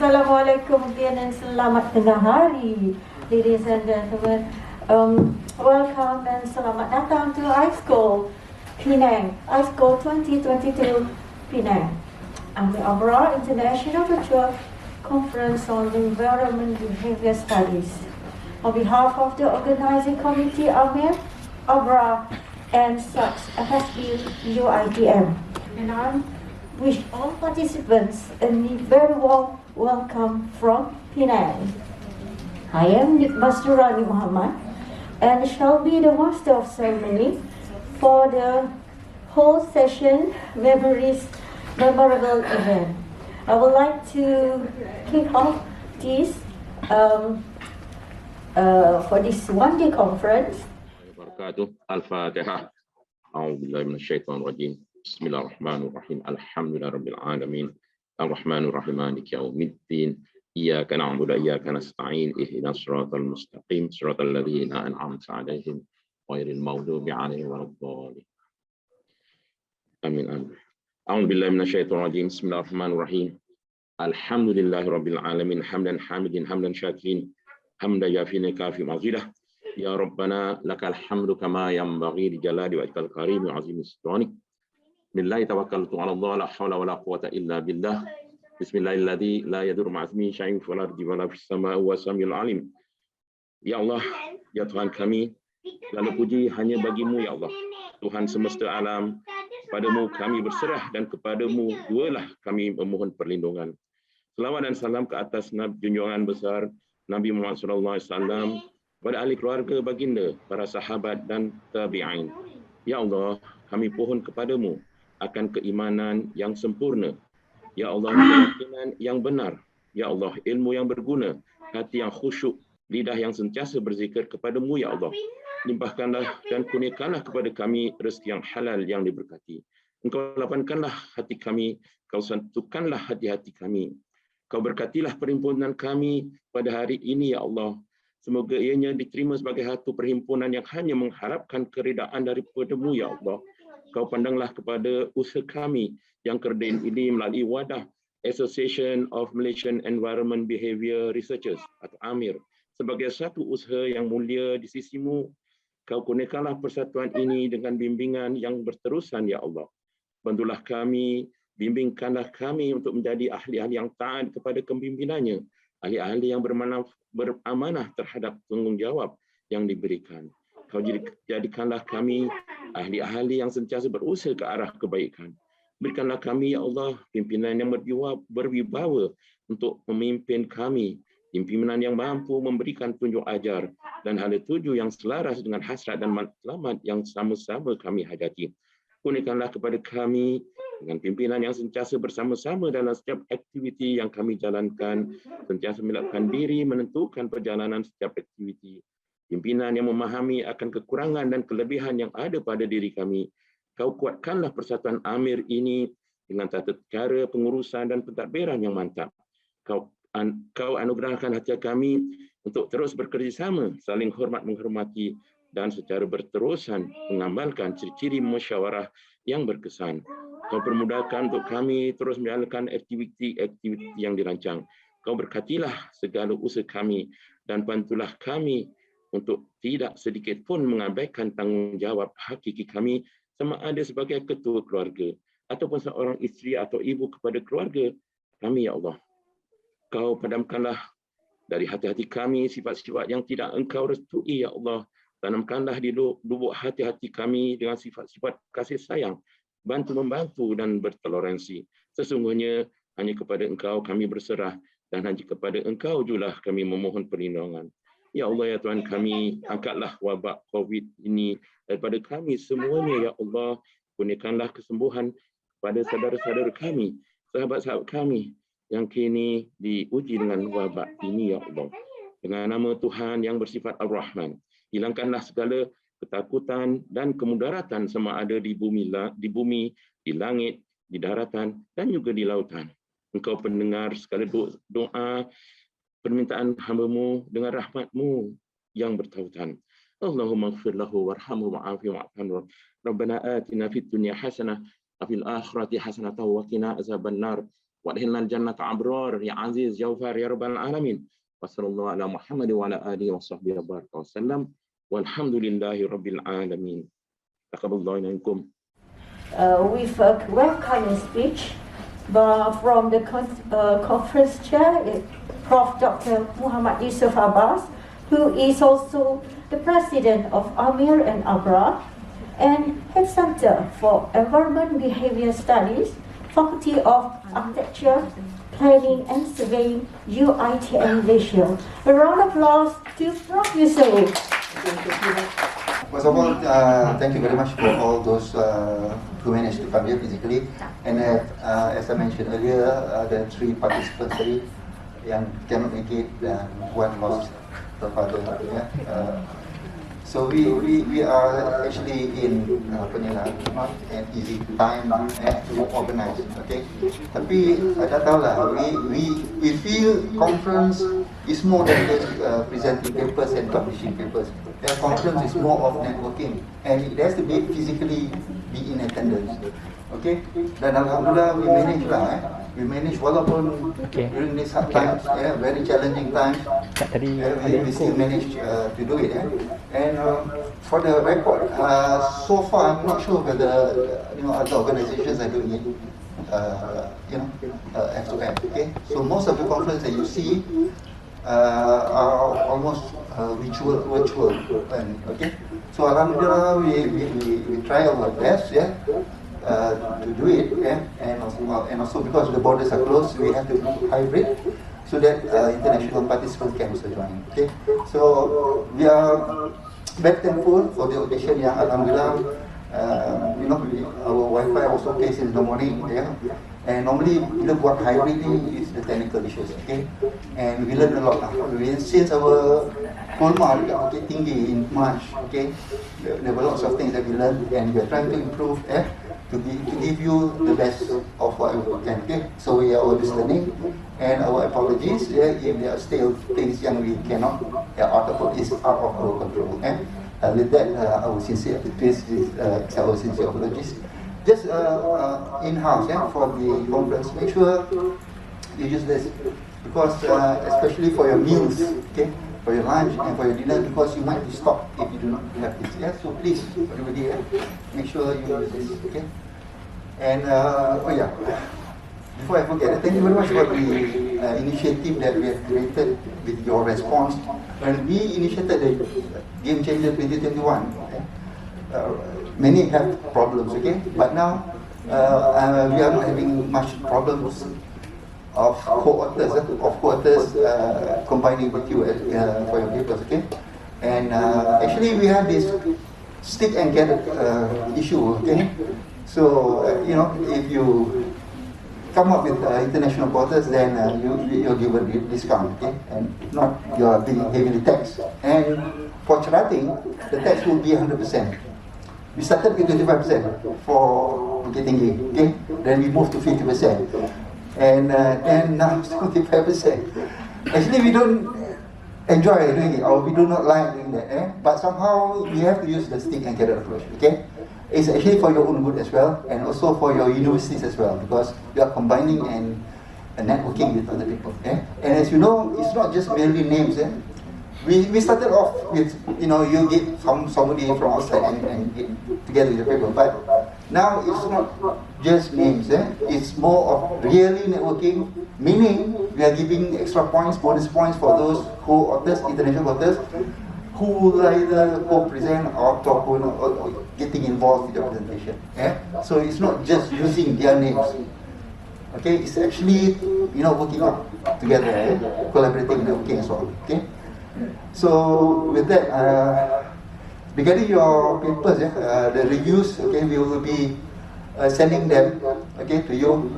Assalamualaikum dan selamat tengah hari, ladies and gentlemen. Welcome and selamat datang to AicQoL Penang, AicQoL2022 Penang, and the ABRA International Conference on Environment-Behaviour Studies. On behalf of the organizing committee, AMER, ABRA, and such UITM, and I wish all participants a very warm welcome from Penang. I am Master Rani Muhammad and shall be the master of ceremony for the whole session memorable event. I would like to kick off this for this one-day conference. Al-Fatiha. A'udzu billahi minasyaitonir rajim. Bismillahirrahmanirrahim. Alhamdulillahirabbil alamin. Arrahmanir rahim. Maliki yaumiddin. Iyyaka na'budu wa iyyaka nasta'in. Ihdinas siratal mustaqim. Siratal ladzina an'amta 'alaihim ghairil maghdubi 'alaihim waladdallin. Amin amin. A'udzu billahi minasyaitonir rajim. Bismillahirrahmanirrahim. Alhamdulillahirabbil alamin. Hamdan hamidin hamdan syakirin. Hamdan yafini kafi mazidah. Ya Rabbana lakal hamdu kama yanbaghi li jalali wajhikal karim wa 'azimi sultanik. Billahi tawakkaltu 'ala Allah, la haula wala quwwata illa billah. Bismillahilladzi la yadurru ma'a ismihi syai'un fil ardi wala fis samaa'i wa samiul 'alim. Ya Allah, ya Tuhan kami, segala puji hanya bagimu ya Allah, Tuhan semesta alam. Padamu kami berserah dan kepadamu jualah kami memohon perlindungan. Selawat dan salam ke atas junjungan besar Nabi Muhammad SAW, pada ahli keluarga baginda, para sahabat dan tabi'in. Ya Allah, kami pohon kepadamu akan keimanan yang sempurna. Ya Allah, keyakinan yang benar. Ya Allah, ilmu yang berguna, hati yang khusyuk, lidah yang sentiasa berzikir kepadamu ya Allah. Limpahkanlah dan kurniakanlah kepada kami rezeki yang halal yang diberkati. Engkau lapangkanlah hati kami, kau satukanlah hati-hati kami. Kau berkatilah perhimpunan kami pada hari ini ya Allah. Semoga ianya diterima sebagai satu perhimpunan yang hanya mengharapkan keridaan daripadamu ya Allah. Kau pandanglah kepada usaha kami yang kerdil ini melalui wadah Association of Malaysian Environment-Behaviour Researchers atau AMER sebagai satu usaha yang mulia di sisimu. Kau kurniakanlah persatuan ini dengan bimbingan yang berterusan ya Allah. Bantulah kami, bimbingkanlah kami untuk menjadi ahli-ahli yang taat kepada kepimimpinannya, ahli-ahli yang beramanah terhadap tanggungjawab yang diberikan. Kau jadikanlah kami ahli-ahli yang sentiasa berusaha ke arah kebaikan. Berikanlah kami ya Allah pimpinan yang berwibawa untuk memimpin kami, pimpinan yang mampu memberikan tunjuk ajar dan hala tuju yang selaras dengan hasrat dan matlamat yang sama-sama kami hajati. Kurniakanlah kepada kami dengan pimpinan yang sentiasa bersama-sama dalam setiap aktiviti yang kami jalankan, sentiasa melakukan diri menentukan perjalanan setiap aktiviti. Pimpinan yang memahami akan kekurangan dan kelebihan yang ada pada diri kami. Kau kuatkanlah persatuan AMER ini dengan tata cara pengurusan dan pentadbiran yang mantap. Kau anugerahkan hati kami untuk terus bekerjasama, saling hormat menghormati dan secara berterusan mengamalkan ciri-ciri musyawarah yang berkesan. Kau permudahkan untuk kami terus menjalankan aktiviti-aktiviti yang dirancang. Kau berkatilah segala usaha kami dan bantulah kami untuk tidak sedikit pun mengabaikan tanggungjawab hakiki kami sama ada sebagai ketua keluarga ataupun seorang isteri atau ibu kepada keluarga kami ya Allah. Kau padamkanlah dari hati-hati kami sifat-sifat yang tidak engkau restui ya Allah. Tanamkanlah di lubuk hati-hati kami dengan sifat-sifat kasih sayang, bantu-membantu dan bertoleransi. Sesungguhnya hanya kepada engkau kami berserah dan hanya kepada engkau julah kami memohon perlindungan. Ya Allah ya Tuhan kami, angkatlah wabak COVID ini daripada kami semuanya ya Allah. Kurniakanlah kesembuhan pada saudara-saudara kami, sahabat-sahabat kami yang kini diuji dengan wabak ini ya Allah. Dengan nama Tuhan yang bersifat Ar-Rahman, hilangkanlah segala ketakutan dan kemudaratan sama ada di bumi, di langit, di daratan dan juga di lautan. Engkau pendengar segala doa permintaan hamba-Mu dengan rahmat-Mu yang bertautan. Allahumma ighfir lahu warhamhu wa'afihi wa'afhu. Rabbana atina fid dunya hasanah wa fil akhirati hasanah wa qina azabannar. وادخلنا الجنة أبرار يا عزيز جوفر يا رب العالمين. وصلى الله على محمد وعلى آله وصحبه وبارك وسلم والحمد لله رب العالمين. تقبل الله منكم. With a welcoming speech from the conference chair, Prof. Dr. Muhammad Yusuf Abbas, who is also the president of AMER and ABRA, and Head Center for Environment-Behaviour Studies, Faculty of Architecture, Planning and Surveying, UITM Malaysia. A round of applause to Prof. Yusuf. First of all, thank you very much for all those who managed to come here physically. And as I mentioned earlier, the 3 participants yang cannot make it and one lost the father. So we are actually in not an easy time to organize. Okay, tapi ada tahu lah, we feel conference is more than just presenting papers and publishing papers. The conference is more of networking, and it has to be physically be in attendance. Okay, dan alhamdulillah we manage lah. We manage walaupun during these hard times, very challenging times, we still manage to do it. And for the record, so far I'm not sure whether other organizations are doing it. End to end. Okay, so most of the conferences that you see are almost virtual. Okay, so alhamdulillah we try our best. To do it, and also because the borders are closed, we have to do hybrid so that international participants can also join. Okay, so we are very thankful for the occasion. Yang alhamdulillah, our Wi-Fi was okay since the morning. And normally kita buat hybrid ni is the technical issues. Okay, and we learn a lot. Since our Kolma tinggi in March. Okay, there were lots of things that we learned, and we are trying to improve. To give you the best of what we can. Okay, so we are always learning, and our apologies if there are still things yang we cannot out of our control. With that, our sincere apologies. Just in-house for the conference, make sure you use this because especially for your meals, okay, for your lunch and for your dinner, because you might be stopped if you do not have this. So please, everybody, make sure you use this. Okay. And before I forget, thank you very much for the initiative that we have created with your response. When we initiated the Game Changer 2021, many have problems, okay? But now we are not having much problems of co-authors combining with you for your papers, okay? And actually we have this stick and carrot issue, okay? So if you come up with international quotas, then you'll give a discount, okay? And not you're being heavily taxed. And for charting, the tax will be 100%. We started with 25% for Bukit Tinggi, okay? Then we moved to 50%. And then now it's 25%. Actually, we don't enjoy doing it, or we do not like doing that. But somehow we have to use the stick and carrot approach. Okay, it's actually for your own good as well, and also for your universities as well, because you are combining and networking with other people. And as you know, it's not just merely names. We started off with you get somebody from outside and get together with the people, but now it's not just names. It's more of really networking, meaning we are giving extra points, bonus points for those co-authors, international authors, who will either co-present or talk or getting involved with the presentation. So it's not just using their names. Okay, it's actually working out together, collaborating, networking, and so on. Okay. So with that, regarding your papers, the reviews, okay, we will be sending them, okay, to you.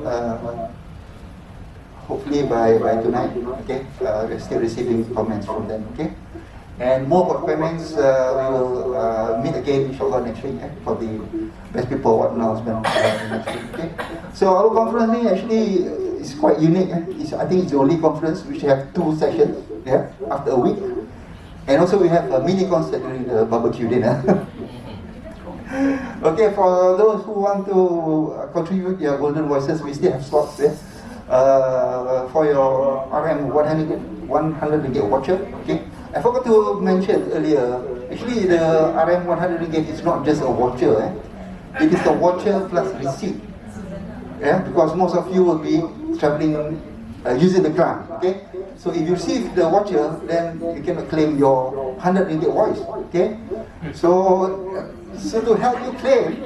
Hopefully by tonight, okay. We're still receiving comments from them, okay. And more comments, we will meet again, inshallah, next week for the best people what announcement next week, okay. So our conference actually is quite unique. I think it's the only conference which have 2 sessions after a week. And also we have a mini concert during the barbecue dinner. Okay, for those who want to contribute their golden voices, we still have slots there. for your RM 100 ringgit voucher. Okay, I forgot to mention earlier. Actually, the RM 100 ringgit is not just a voucher. It is a voucher plus receipt. Yeah, because most of you will be traveling using the grant. Okay, so if you receive the voucher, then you can claim your 100 ringgit voice. Okay, so to help you claim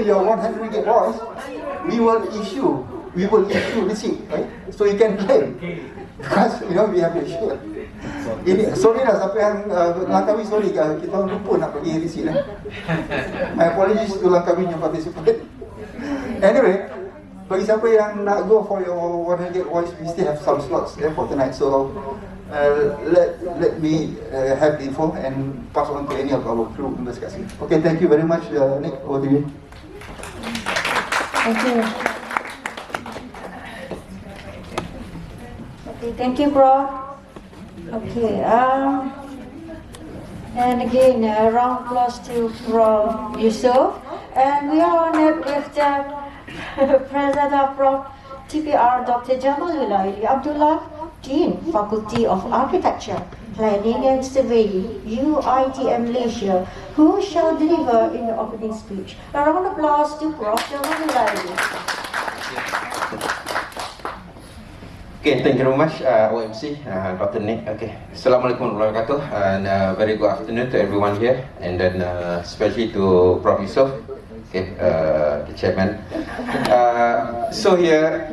your 100 ringgit voice, we will issue receipt, right? So you can claim because we have to issue. Ini sorry lah siapa yang Langkawi, sorry kita lupa nak bagi receipt. My apologies to Langkawi yang participate. Anyway, bagi siapa yang nak go for your 100 voice, we still have some slots for tonight. So let me have the info and pass on to any of our crew members. Okay, thank you very much, Nick. Over to you. Thank you. Okay, thank you, Prof. Okay, and again, a round of applause to Prof. Yusuf. And we are honored with the President of Prof. TPR, Dr. Jamalul Abdullah, Dean, Faculty of Architecture, Planning and Surveying, UITM Malaysia, who shall deliver in the opening speech. A round of applause to Prof. Jamalul. Okay, thank you very much, OMC, Dr. Nick. Okay, Assalamualaikum warahmatullahi wabarakatuh, and very good afternoon to everyone here, and then especially to Prof. Yusuf, okay, the chairman. So here,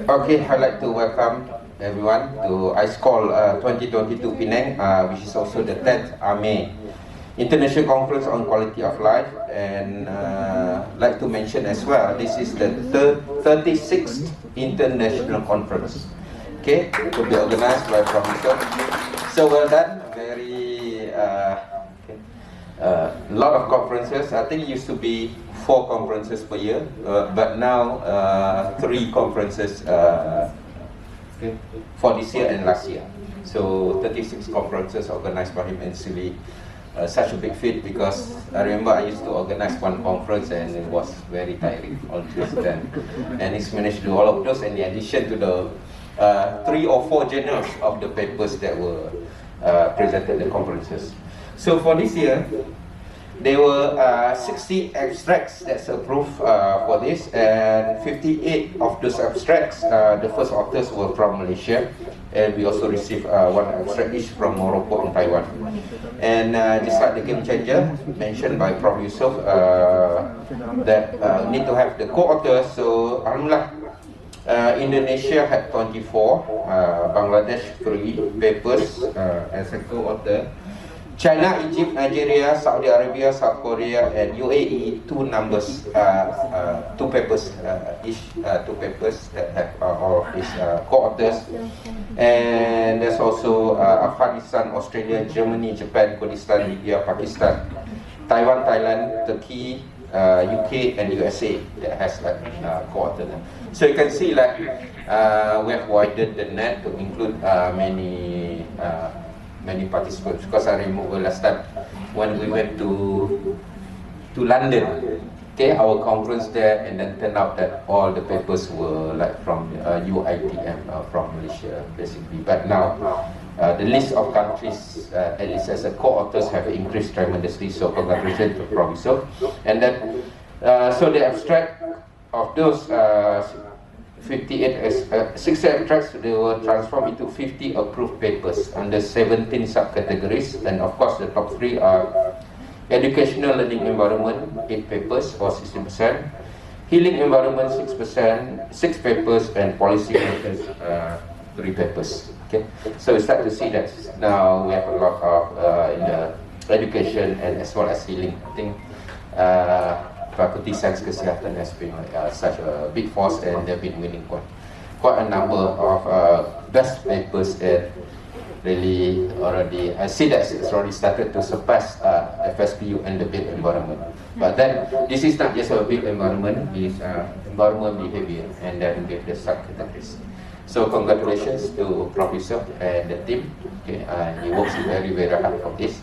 okay, I'd like to welcome everyone to AicQoL2022 Penang, which is also the 10th AMER International Conference on Quality of Life, and like to mention as well, this is the 36th International Conference. Okay, to be organized by Prof. Yusuf. So well done. Very lot of conferences. I think it used to be 4 conferences per year, but now 3 conferences for this year and last year. So 36 conferences organized by him, and it's really such a big feat, because I remember I used to organize one conference and it was very tiring altogether. And he's managed to do all of those, in addition to the 3 or 4 journals of the papers that were presented at the conferences. So for this year, there were 60 abstracts that's approved for this, and 58 of those abstracts, the first authors were from Malaysia, and we also received 1 abstract each from Morocco and Taiwan. And just like the game changer mentioned by Prof. Yusuf, that need to have the co-authors. So alhamdulillah, Indonesia had 24, Bangladesh 3 papers as a co-author. China, Egypt, Nigeria, Saudi Arabia, South Korea, and UAE, 2 papers each, 2 papers that have all of these co-authors. And there's also Afghanistan, Australia, Germany, Japan, Kurdistan, Libya, Pakistan, Taiwan, Thailand, Turkey, UK, and USA that has like co-authors. So you can see like we have widened the net to include many participants, because I remember last time when we went to London, okay, our conference there, and then turned out that all the papers were like from UITM from Malaysia basically. But now the list of countries, at least as a co-authors, have increased tremendously, so congratulations to Prof. Yusuf. And then so the abstract of those 60 abstracts, they were transformed into 50 approved papers under 17 subcategories, and of course the top 3 are educational learning environment, 8 papers or 60%, healing environment 6%, 6 papers, and policy matters 3 papers. Okay, so we start to see that now we have a lot of in the education and as well as healing. I think Faculty Science Kesihatan has been such a big force, and they've been winning quite a number of best papers, and really already I see that it's already started to surpass FSPU and the built environment. But then this is not just a built environment, it's environment behavior, and then with the subcategories. So congratulations to Prof. Yusuf and the team. Okay, he works very hard for this.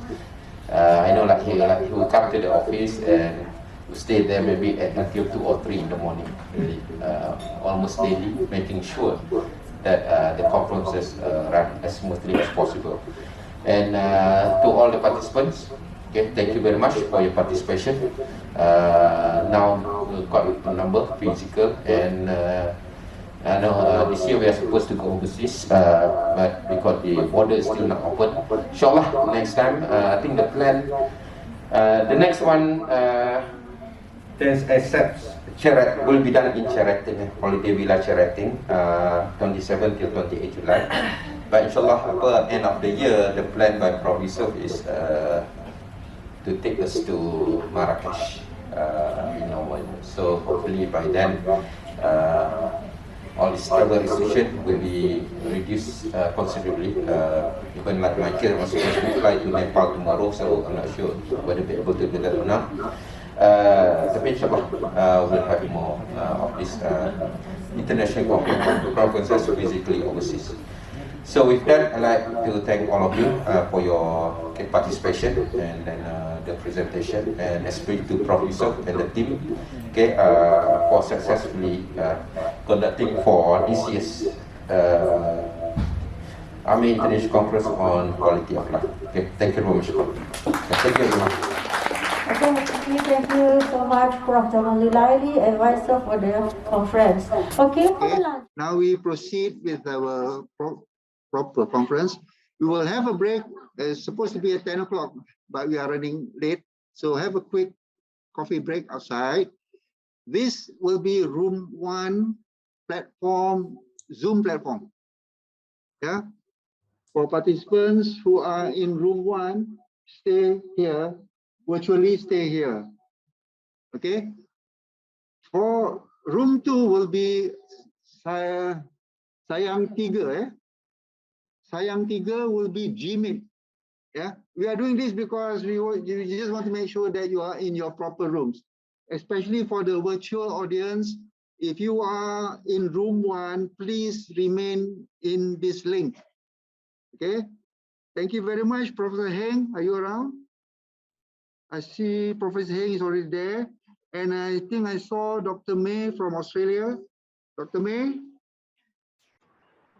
I know like he will come to the office and stay there maybe until 2 or 3 in the morning, really, almost daily, making sure that the conferences run as smoothly as possible. And to all the participants, okay, thank you very much for your participation. Now we've got a number, physical, and I know this year we are supposed to go overseas, but because the border is still not open. Inshallah, next time, I think the plan, the next one, there's will be done in Cherating, Holiday Villa Cherating, 27 till 28 July. But inshallah, at end of the year, the plan by Prof is to take us to Marrakesh, so hopefully by then, all this travel restriction will be reduced considerably. Even like my kid was supposed to fly to Nepal tomorrow, so I'm not sure whether they'll be able to do that or not. Tapi insyaAllah we'll have more of this international conferences physically overseas. So with that, I'd like to thank all of you for your participation and then the presentation, and especially to Prof Yusof and the team, for successfully conducting for this year's AMER International Conference on Quality of Life. Okay, thank you very much. Thank you very much. Okay, thank you so much, Prof. Jamal Laili, advisor for the conference. Okay, now we proceed with our proper conference. We will have a break. It's supposed to be at 10 o'clock, but we are running late. So have a quick coffee break outside. This will be room 1 platform, Zoom platform. Yeah. For participants who are in room 1, stay here. Virtually stay here. Okay. For room 2 will be Sayang 3, Sayang 3 will be Gmeet. Yeah, we are doing this because we just want to make sure that you are in your proper rooms, especially for the virtual audience. If you are in room 1, please remain in this link. Okay. Thank you very much, Professor Heng. Are you around? I see Professor Heng is already there, and I think I saw Dr. May from Australia. Dr. May?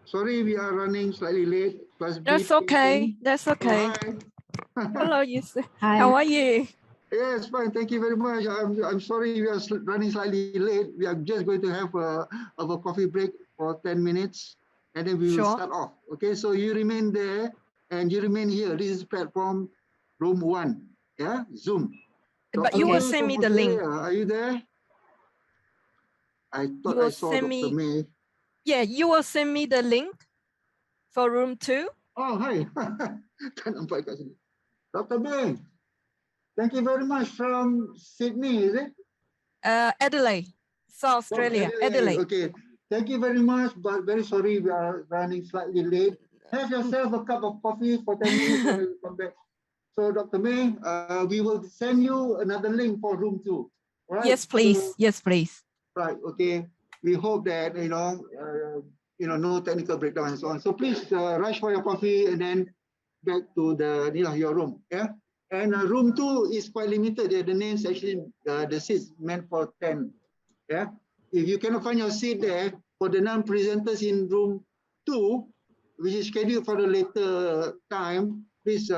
Sorry, we are running slightly late. That's okay. That's okay. Oh, hello, Yusuf. Hi. How are you? Yes, fine. Thank you very much. I'm sorry we are running slightly late. We are just going to have a coffee break for 10 minutes, and then we will start off. Okay, so you remain there and you remain here. This is platform room 1. Yeah, Zoom. But you will send me the link. Are you there? I thought I saw Dr. May. Yeah, you will send me the link for room 2. Oh, hi. Dr. May, thank you very much from Sydney, is it? Adelaide, South Australia, Adelaide. Okay, thank you very much, but very sorry we are running slightly late. Have yourself a cup of coffee for 10 minutes and we'll come back. So, Dr. May, we will send you another link for room 2. Right? Yes, please. So, yes, please. Right. Okay. We hope that no technical breakdown and so on. So please rush for your coffee and then back to your room. Yeah. And room 2 is quite limited. The names actually the seats meant for 10. Yeah. If you cannot find your seat there, for the non-presenters in room 2, which is scheduled for the later time, please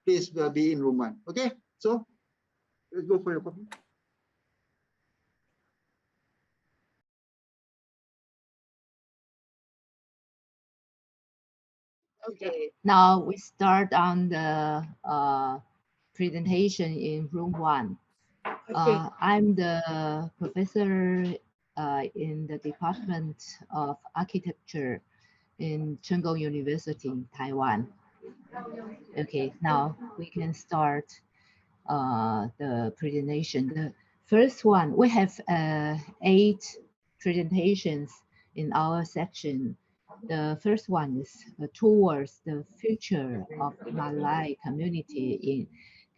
please be in room 1. Okay. So let's go for your coffee. Okay, now we start on the presentation in room 1. I'm the professor in the Department of Architecture in Cheng Kung University in Taiwan. Okay, now we can start the presentation. The first one, we have 8 presentations in our section. The first one is towards the future of Malay community in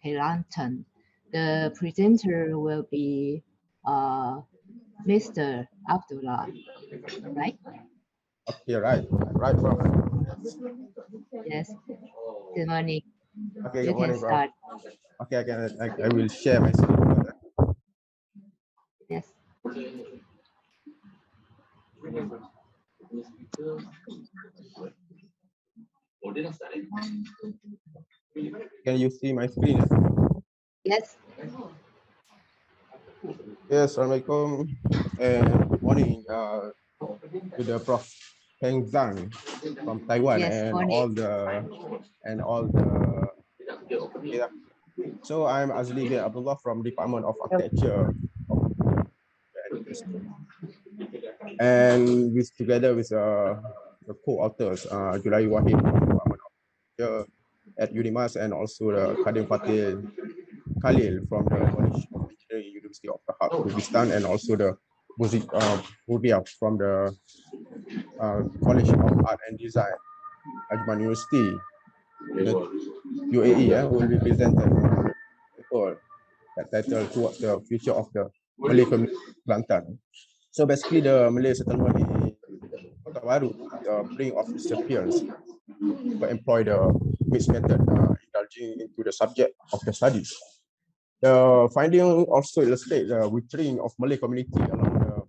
Kelantan. The presenter will be Mr. Abdullah, right? Okay, right, Prof. Yes. Good morning. Okay, you good morning, can start. Prof. Okay, I will share my screen. Can you see my screen? Yes. Yes, Assalamualaikum and good morning to the Prof. Heng Zhang from Taiwan Yes, and morning. all the yeah. So I'm Azli bin Abdullah from Department of Architecture and together with the co-authors Julai Wahid from Department of Architecture at UNIMAS and also the Kadim Fatil Khalil from the College of Engineering University of Pakistan and also the Budia from the College of Art and Design Ajman University, the UAE, will be presented that title towards the future of the Malay community in Kelantan. So basically the Malay settlement in Kota Baru, the brink of disappearance, will employ the mixed method indulging into the subject of the studies. The finding also illustrate the withdrawing of Malay community along the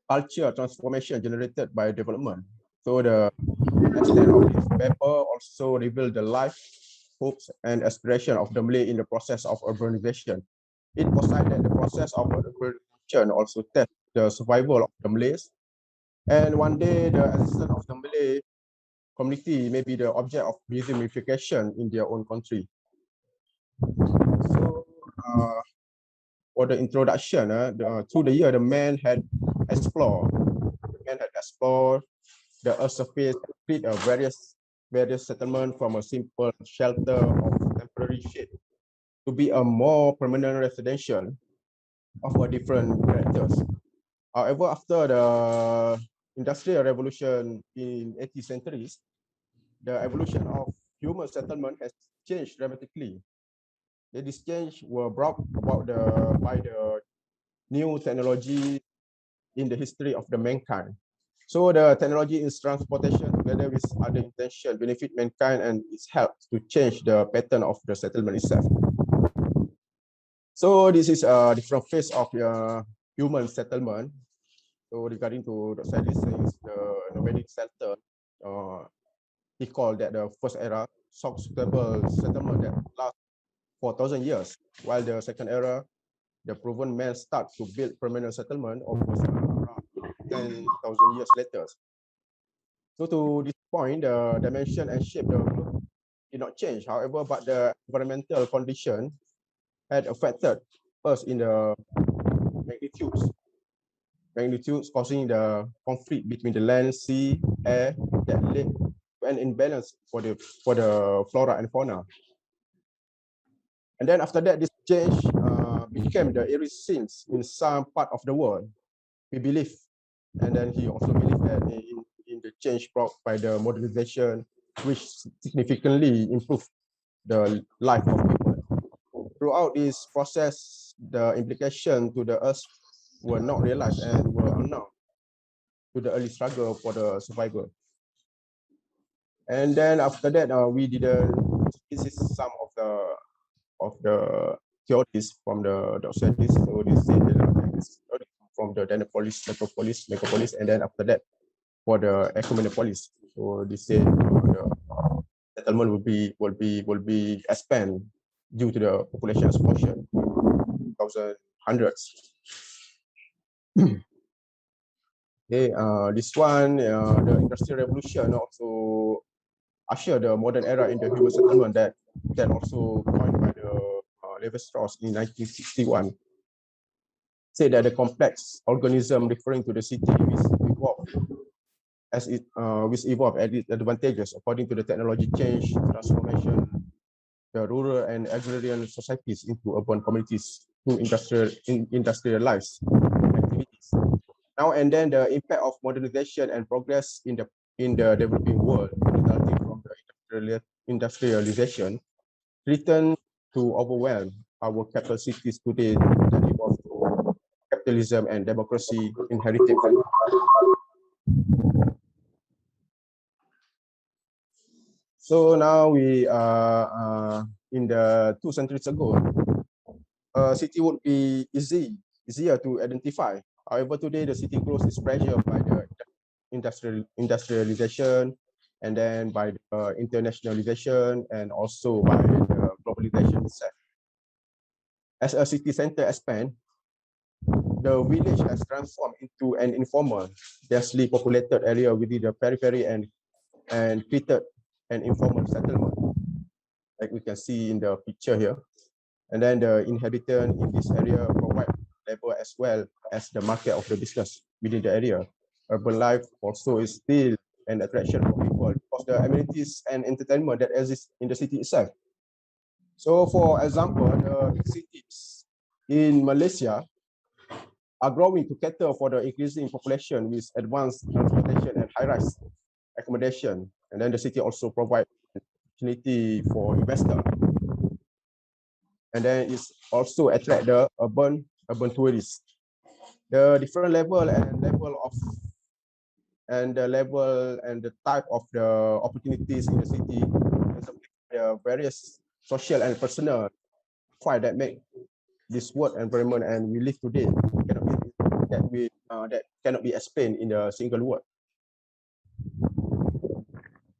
culture transformation generated by development. So the extent of this paper also revealed the life, hopes, and aspiration of the Malay in the process of urbanization. It posited that the process of urbanization also tests the survival of the Malays, and one day the existence of the Malay community may be the object of museumification in their own country. So for the introduction, through the year, the man had explored the earth surface, create a various settlements from a simple shelter of temporary shade to be a more permanent residential of a different characters. However, after the Industrial Revolution in 18th centuries, the evolution of human settlement has changed dramatically. This change were brought about by the new technology in the history of the mankind. So the technology is transportation together with other intention benefit mankind and it helps to change the pattern of the settlement itself. So this is a different phase of human settlement. So regarding to the studies, the nomadic settler, he called that the first era suitable settlement that lasts 4,000 years, while the second era, the proven men start to build permanent settlement almost around 10,000 years later. So to this point, the dimension and shape did not change. However, but the environmental condition had affected us in the magnitudes causing the conflict between the land, sea, air that led to an imbalance for the flora and fauna. And then after that, this change became the eerie scenes in some part of the world. We believe, and then he also believed that in the change brought by the modernization, which significantly improved the life of people. Throughout this process, the implication to the earth were not realized and were unknown to the early struggle for the survival. And then after that, we didn't. This is some of the theories from the scientists. So this is from the Danapolis, Metropolis, and then after that, for the Ecumenopolis. So they say the settlement will be expand due to the population explosion in 1100s. Okay, this one, the Industrial Revolution also ushered the modern era in the human settlement that also coined by the Levi-Strauss in 1961. Say that the complex organism referring to the city evolved as its advantages according to the technology change, transformation, the rural and agrarian societies into urban communities through industrialized activities. Now and then, the impact of modernization and progress in the developing world resulting from the industrialization threaten to overwhelm our capital cities today that evolve through capitalism and democracy inherited. So now we are in the 2 centuries ago, a city would be easier to identify. However, today the city grows is pressured by the industrialization, and then by the internationalization and also by the globalization itself. As a city center expands, the village has transformed into an informal, densely populated area within the periphery and created an informal settlement, like we can see in the picture here. And then the inhabitants in this area provide labor as well as the market of the business within the area. Urban life also is still an attraction for people because the amenities and entertainment that exist in the city itself. So for example, the big cities in Malaysia are growing to cater for the increasing population with advanced transportation and high-rise accommodation. And then the city also provides opportunity for investors. And then it's also attract the urban tourists. The different level and the type of the opportunities in the city, the various social and personal factors that make this work environment and we live today that cannot be explained in a single word.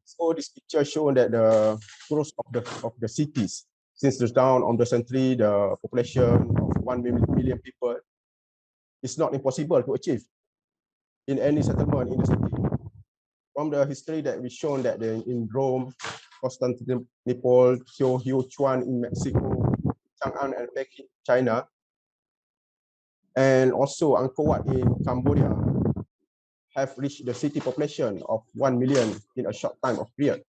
So this picture shows that the growth of the cities since the dawn of the century, the population of 1 million people is not impossible to achieve in any settlement in the city. From the history that we've shown that in Rome, Constantinople, Chuan in Mexico, Chang'an and Peking, China, and also Angkor Wat in Cambodia have reached the city population of 1 million in a short time of period.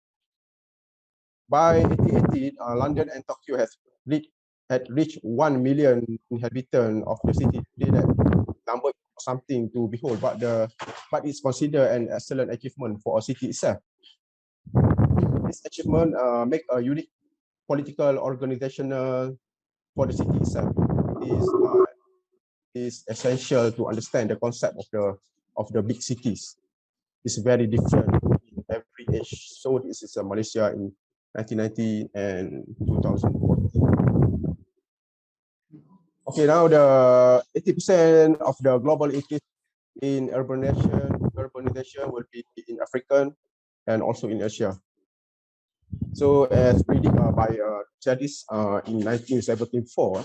By 1880, London and Tokyo had reached 1 million inhabitants of the city. Today, that number is something to behold, but it's considered an excellent achievement for a city itself. This achievement make a unique political organizational for the city itself. Is essential to understand the concept of the big cities. It's very different in every age. So this is Malaysia in 1990 and 2014. Okay, now the 80% of the global increase in urbanization will be in Africa and also in Asia. So as predicted by Jadis in 1974,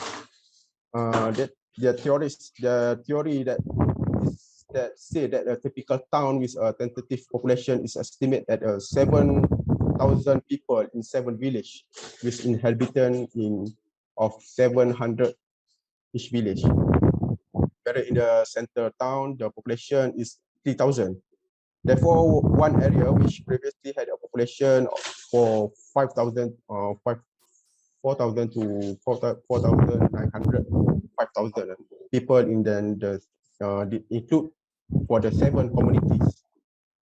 the theory that say that a typical town with a tentative population is estimated at 7,000 people in 7 villages, with inhabitants of 700 each village. Whereas in the center town, the population is 3,000. Therefore, one area which previously had a population for 4,000 to 4,900, 5,000 people in the include for the 7 communities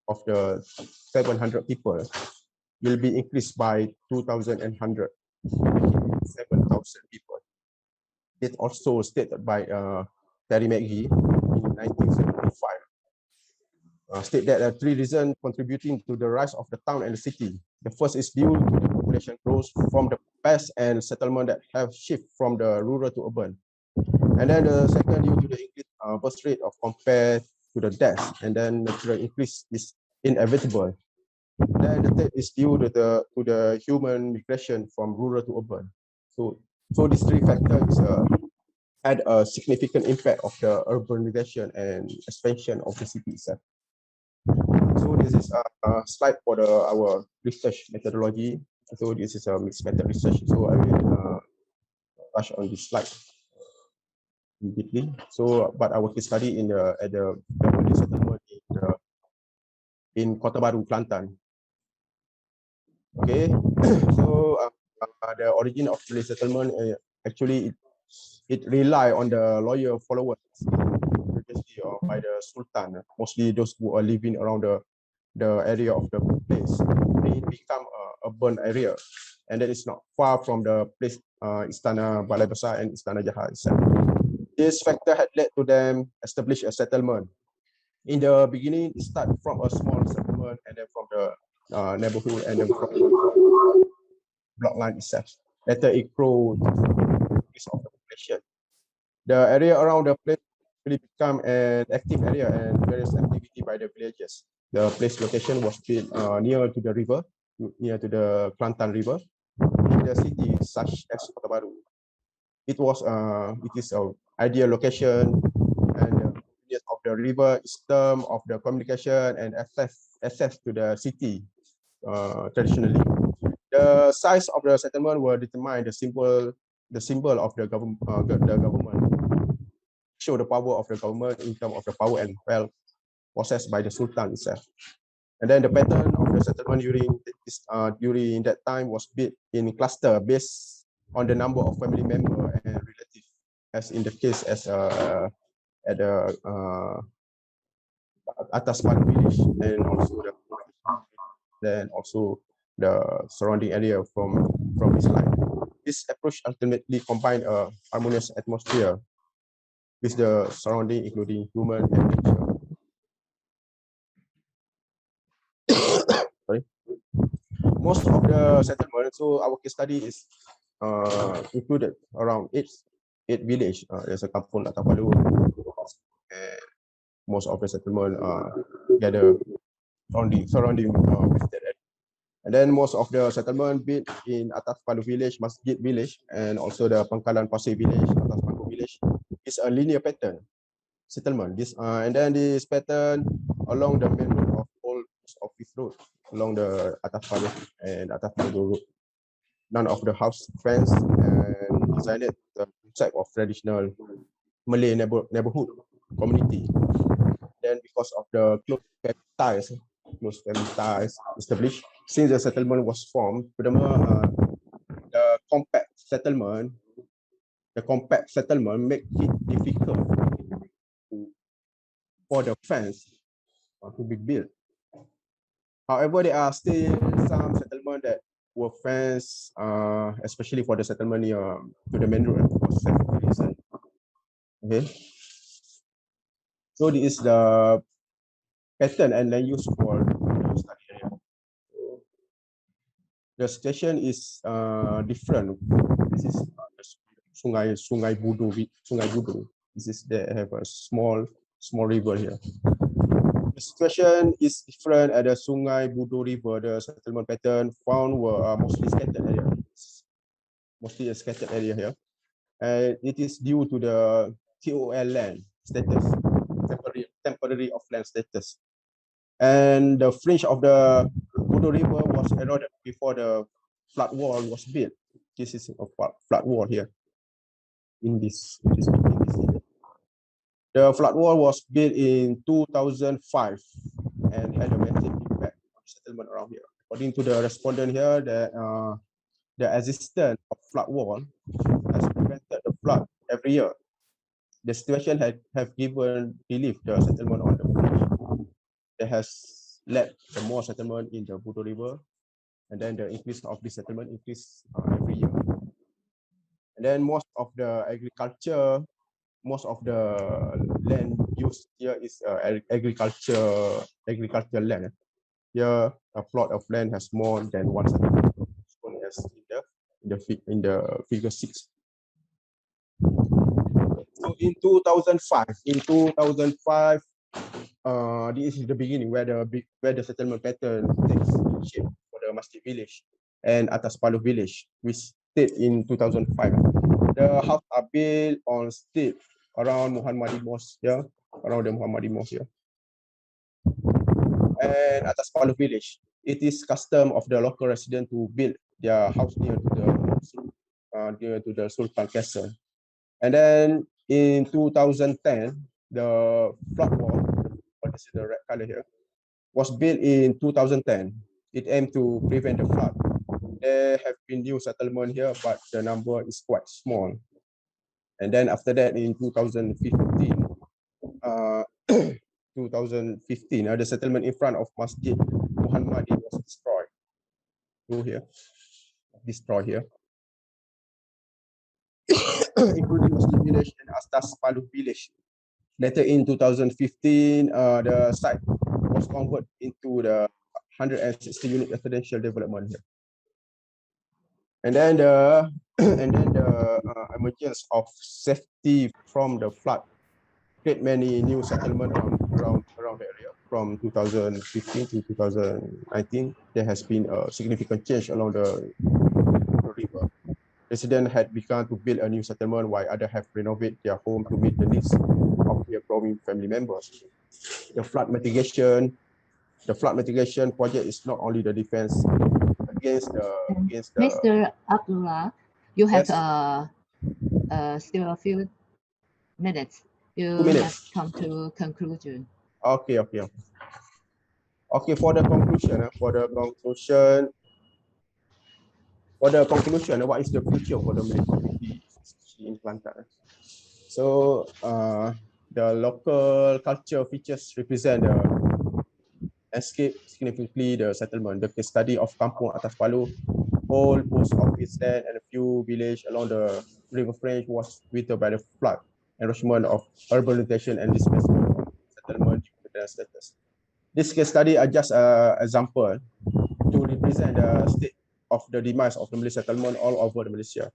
of the 700 people will be increased by 2,100, 7,000 people. It also stated by Terry McGee in 1975. State that 3 reasons contributing to the rise of the town and the city. The first is due to the population growth from the past and settlement that have shifted from the rural to urban. And then the second due to the increased birth rate of compared to the deaths, and then natural increase is inevitable. Then the third is due to the human migration from rural to urban. So these 3 factors had a significant impact of the urbanization and expansion of the city itself. So this is a slide for our research methodology. So this is a mixed method research. So I will touch on this slide immediately. So, but our case study at the family settlement in Kota Baru, Kelantan. Okay, so the origin of the settlement actually it rely on the loyal followers previously by the Sultan, mostly those who are living around the area of the place. It become an urban area, and that is not far from the place Istana Balai Besar and Istana Jahat itself. This factor had led to them establish a settlement. In the beginning, it started from a small settlement, and then from the neighborhood, and then from the blockline itself. Later, it grew to the increase of the population. The area around the place really become an active area and various activity by the villagers. The place location was built near to the river, near to the Kelantan River, in the city such as Kota Baru. It is an ideal location, and the convenience of the river is term of the communication and access to the city traditionally. The size of the settlement will determine the symbol of the government. Show the power of the government in terms of the power and wealth possessed by the Sultan itself. And then the pattern of the settlement during that time was built in cluster based on the number of family members and relatives, as in the case at the Atas Palu village, and also the surrounding area from this line. This approach ultimately combined a harmonious atmosphere with the surrounding, including human and nature. Sorry. Most of the settlement, so our case study is included around eight village. There's a kampung Kinabalu, and most of the settlement together surrounding with that area. And then most of the settlement built in Atas Palu village, Masjid village, and also the Pangkalan Pasir village, Atas Palu village, is a linear pattern settlement. And then this pattern along the main road of old office road, along the Atas Palu and Atas Palu road. None of the house fence and designed the type of traditional Malay neighborhood community. Then because of the close family ties established since the settlement was formed, furthermore, the compact settlement make it difficult for the fence to be built. However, there are still some settlements that were fenced, especially for the settlement near to the main road for safety reasons. Okay. So this is the pattern and land use for the study area. The situation is different. This is Sungai Budu. This is they have a small river here. The situation is different at the Sungai Budu River. The settlement pattern found were mostly a scattered area here. And it is due to the TOL land status, temporary of land status. And the fringe of the Budu River was eroded before the flood wall was built. This is a flood wall here in this area. The flood wall was built in 2005 and had a massive impact on settlement around here. According to the respondent here, the existence of flood wall has prevented the flood every year. The situation have given relief the settlement on the village. That has led to more settlement in the Budu River, and then the increase of this settlement increase every year. And then most of the land used here is agricultural land. Here, a plot of land has more than one settlement, shown as in the figure 6. So in 2005, this is the beginning where the settlement pattern takes shape for the Masjid village and Atas Palu village, which stayed in 2005. The houses are built on state around Muhammadi Mosque here, around the Muhammadi Mosque here. And Atas Palu village, it is custom of the local resident to build their house near to the Sultan Castle. And then in 2010, the flood wall, this is the red color here, was built in 2010. It aimed to prevent the flood. There have been new settlement here, but the number is quite small. And then after that, in 2015, the settlement in front of Masjid Muhammadi was destroyed. Destroyed here. Including Muslim village and Atas Palu village. Later in 2015, the site was converted into the 160 unit residential development here. And then the emergence of safety from the flood create many new settlements around the area. from 2015 to 2019, there has been a significant change along the river. Residents had begun to build a new settlement while others have renovated their home to meet the needs of their growing family members. The flood mitigation project is not only the defense against the Mr. Abdullah, you have Yes. still a few minutes. You 2 minutes. have come to conclusion. Okay. For the conclusion, what is the future for the Malay community in Kelantan? So the local culture features represent the landscape, significantly the settlement. The case study of Kampung Atas Palu, old post office land and a few villages along the river fringe was withered by the flood, enrichment of urbanization and displacement of settlement status. This case study are just an example to represent the state of the demise of the Malay settlement all over Malaysia.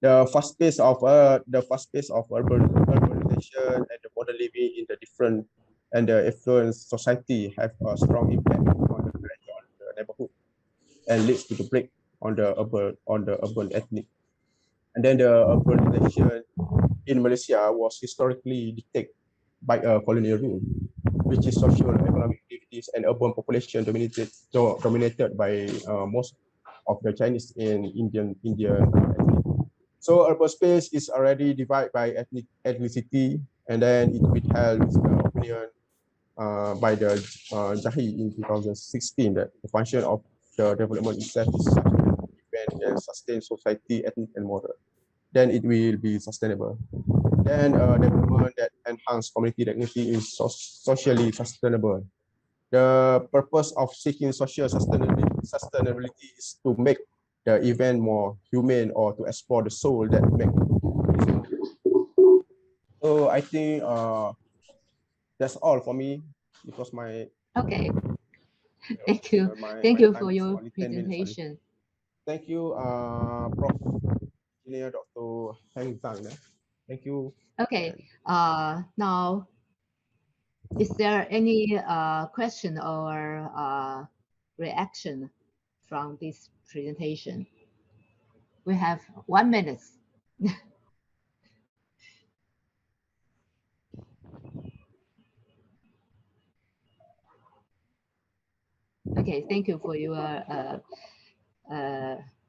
The fast pace of urbanization and the modern living in the different and the affluent society have a strong impact on the neighborhood and leads to the break on the urban ethnic. And then the urbanization in Malaysia was historically dictated by a colonial rule, which is social and economic activities and urban population dominated by most of the Chinese and Indian ethnic. So urban space is already divided by ethnicity, and then it withheld the opinion by the Jahi in 2016 that the function of the development itself is such an event and sustain society, ethnic and moral. Then it will be sustainable. Then development that enhance community dignity is socially sustainable. The purpose of seeking social sustainability is to make the event more humane or to explore the soul that make it. So I think that's all for me. It was my Okay. Thank you. Thank you for your presentation. Thank you, Prof. Engineer Dr. Heng Zhang. Thank you. Okay. Now, is there any question or reaction from this presentation? We have 1 minute. Okay, thank you for your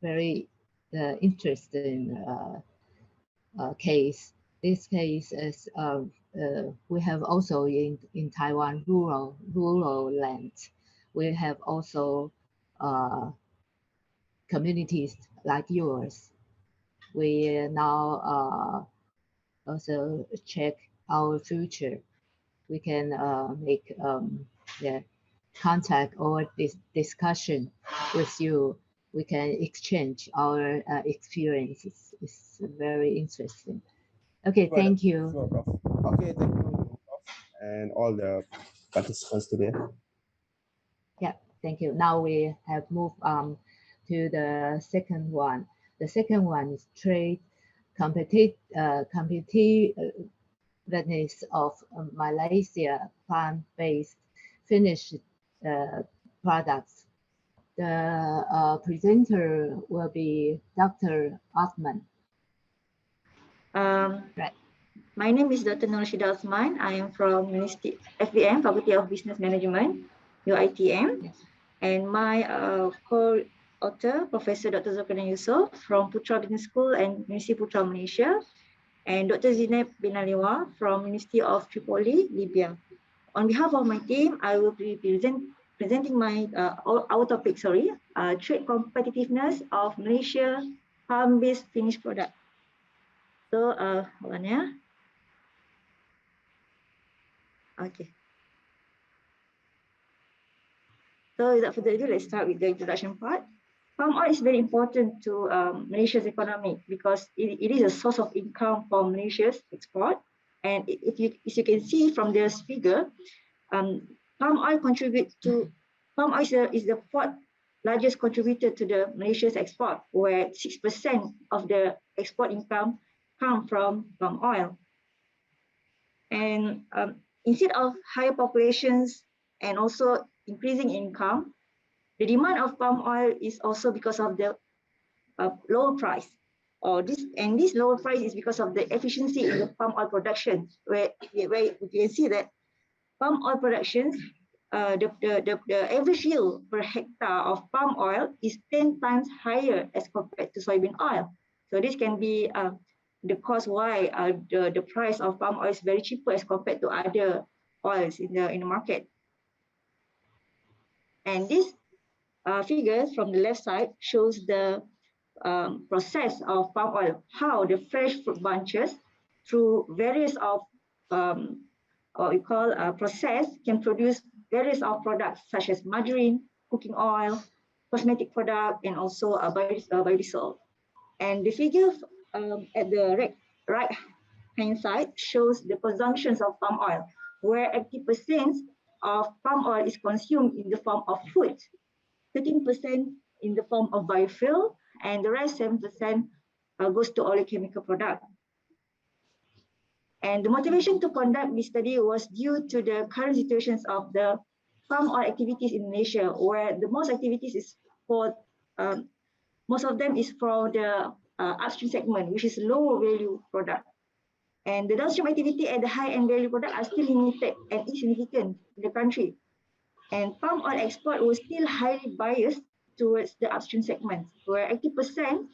very interesting case. This case is we have also in Taiwan rural land. We have also communities like yours. We now also check our future. We can make contact or discussion with you. We can exchange our experiences. It's very interesting. Okay, thank you. Okay, thank you, Prof, and all the participants today. Yeah, thank you. Now we have moved to the second one. The second one is trade competitiveness of Malaysia plant-based finished products. The presenter will be Dr. Othman. Right. My name is Dr. Nurshida Osman. I am from FBM, Faculty of Business Management, UITM. Yes. And my co-author, Professor Dr. Zulkarnain Yusof from Putra Business School and Universiti Putra Malaysia, and Dr. Zineb bin Aliwa from University of Tripoli, Libya. On behalf of my team, I will be presenting our topic, trade competitiveness of Malaysia farm-based finished product. So, hold on, yeah. Okay. So without further ado, let's start with the introduction part. Palm oil is very important to Malaysia's economy because it is a source of income for Malaysia's export. And as you can see from this figure, palm oil is the fourth largest contributor to the Malaysia's export, where 6% of the export income come from palm oil. And instead of higher populations and also increasing income. The demand of palm oil is also because of the lower price. This lower price is because of the efficiency in the palm oil production, where you can see that palm oil production, the average yield per hectare of palm oil is 10 times higher as compared to soybean oil. So this can be the cause why the price of palm oil is very cheaper as compared to other oils in the market. And this figures from the left side shows the process of palm oil, how the fresh fruit bunches through various of what we call process can produce various of products such as margarine, cooking oil, cosmetic product, and also biodiesel. And the figure at the right hand side shows the consumptions of palm oil, where 80% of palm oil is consumed in the form of food, 13% in the form of biofuel, and the rest 7% goes to oleochemical product. And the motivation to conduct this study was due to the current situations of the palm oil activities in Malaysia, where the most activities is for, most of them is for the upstream segment, which is low value product. And the downstream activity at the high end value product are still limited and insignificant in the country. And palm oil export was still highly biased towards the upstream segment, where 80%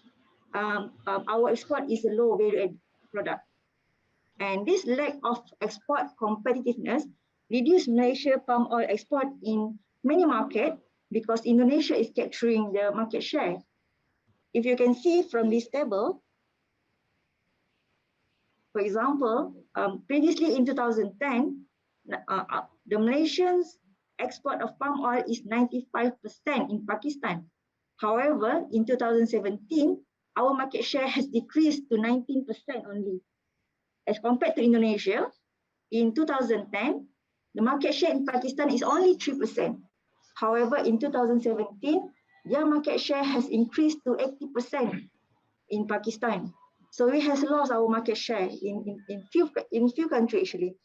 our export is a low value product. And this lack of export competitiveness reduced Malaysia palm oil export in many markets because Indonesia is capturing the market share. If you can see from this table, for example, previously in 2010, the Malaysians export of palm oil is 95% in Pakistan. However, in 2017, our market share has decreased to 19% only. As compared to Indonesia, in 2010, the market share in Pakistan is only 3%. However, in 2017, their market share has increased to 80% in Pakistan. So we have lost our market share in few countries actually.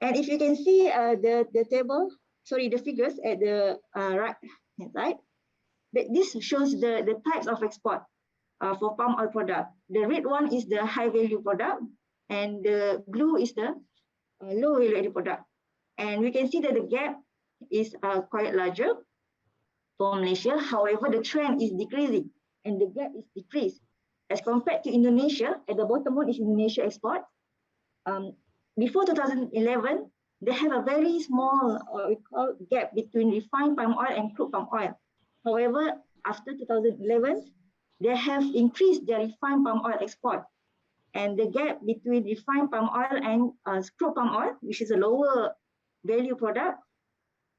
And if you can see the figures at the right hand side, this shows the types of export for palm oil product. The red one is the high value product, and the blue is the low value added product. And we can see that the gap is quite larger for Malaysia. However, the trend is decreasing and the gap is decreased. As compared to Indonesia, at the bottom one is Indonesia export. Before 2011, they have a very small gap between refined palm oil and crude palm oil. However, after 2011, they have increased their refined palm oil export. And the gap between refined palm oil and crude palm oil, which is a lower value product,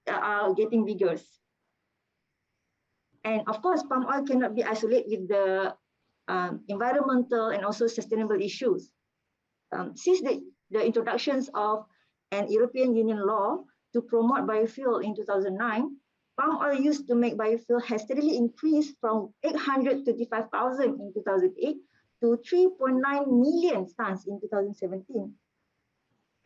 are getting bigger. And of course, palm oil cannot be isolated with the environmental and also sustainable issues. Since the introductions of an European Union law to promote biofuel in 2009, palm oil used to make biofuel has steadily increased from 835,000 in 2008 to 3.9 million tons in 2017.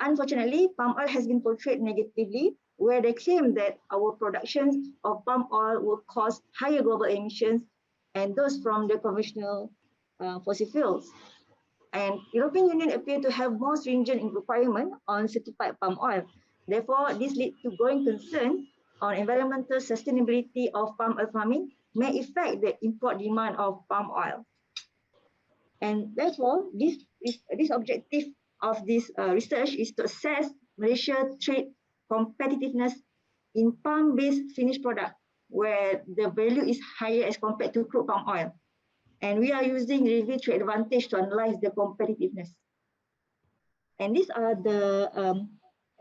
Unfortunately, palm oil has been portrayed negatively, where they claim that our production of palm oil will cause higher global emissions and those from the conventional fossil fuels. And European Union appear to have more stringent requirement on certified palm oil. Therefore, this leads to growing concern on environmental sustainability of palm oil farming may affect the import demand of palm oil. And therefore, this objective of this research is to assess Malaysia trade competitiveness in palm-based finished product, where the value is higher as compared to crude palm oil. And we are using review trade advantage to analyze the competitiveness. And these are the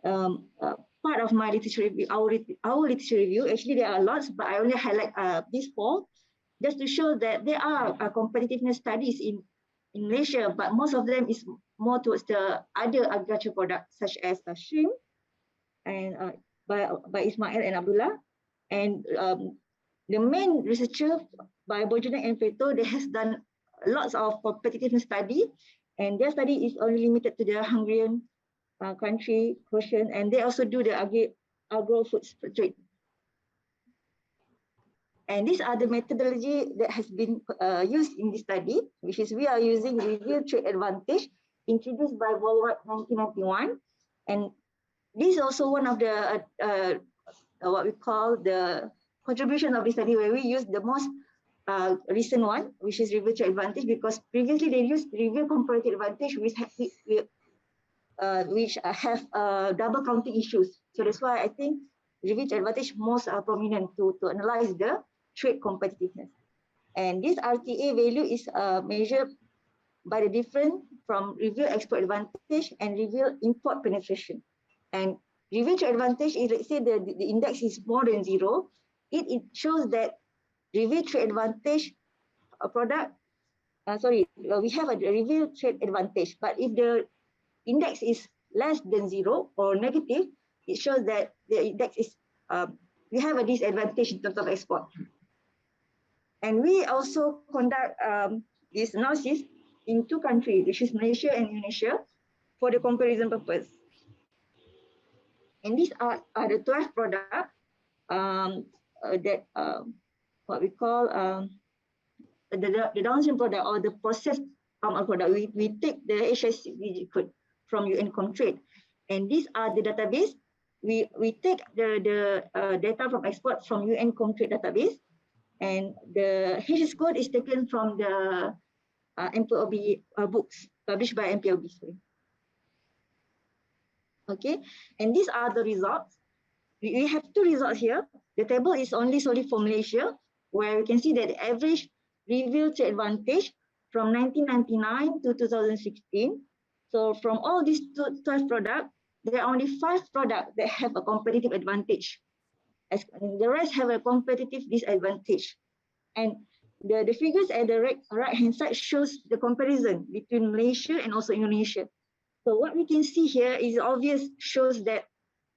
part of my literature review, our literature review. Actually, there are lots, but I only highlight these four, just to show that there are competitiveness studies in Malaysia, but most of them is more towards the other agriculture products, such as shrimp, and by Ismail and Abdullah. And the main researcher by Bojanek and Peto, they has done lots of competitiveness study, and their study is only limited to the Hungarian country portion, and they also do the agro-foods trade. And these are the methodology that has been used in this study, which is we are using reveal trade advantage introduced by Woolworth 1991. And this is also one of the what we call the contribution of this study, where we use the most recent one, which is reveal trade advantage, because previously they used reveal comparative advantage, which have double counting issues. So that's why I think reveal trade advantage most prominent to analyze the trade competitiveness. And this RTA value is measured by the difference from reveal export advantage and reveal import penetration. And reveal trade advantage is, let's say the index is more than 0, it shows that reveal trade advantage product, we have a reveal trade advantage, but if the index is less than 0 or negative, it shows that the index is, we have a disadvantage in terms of export. And we also conduct this analysis in 2 countries, which is Malaysia and Indonesia, for the comparison purpose. And these are the 12 products that what we call the downstream product or the processed palm oil product. We take the HSCG code from UN Comtrade, and these are the database. We take the data from export from UN Comtrade database, and the HS code is taken from the MPOB books published by MPOB. Okay, and these are the results. We have 2 results here. The table is only solely for Malaysia, where we can see that the average reveal trade advantage from 1999 to 2016. So from all these 12 products, there are only 5 products that have a competitive advantage. As the rest have a competitive disadvantage. And the figures at the right-hand side shows the comparison between Malaysia and also Indonesia. So what we can see here is obvious, shows that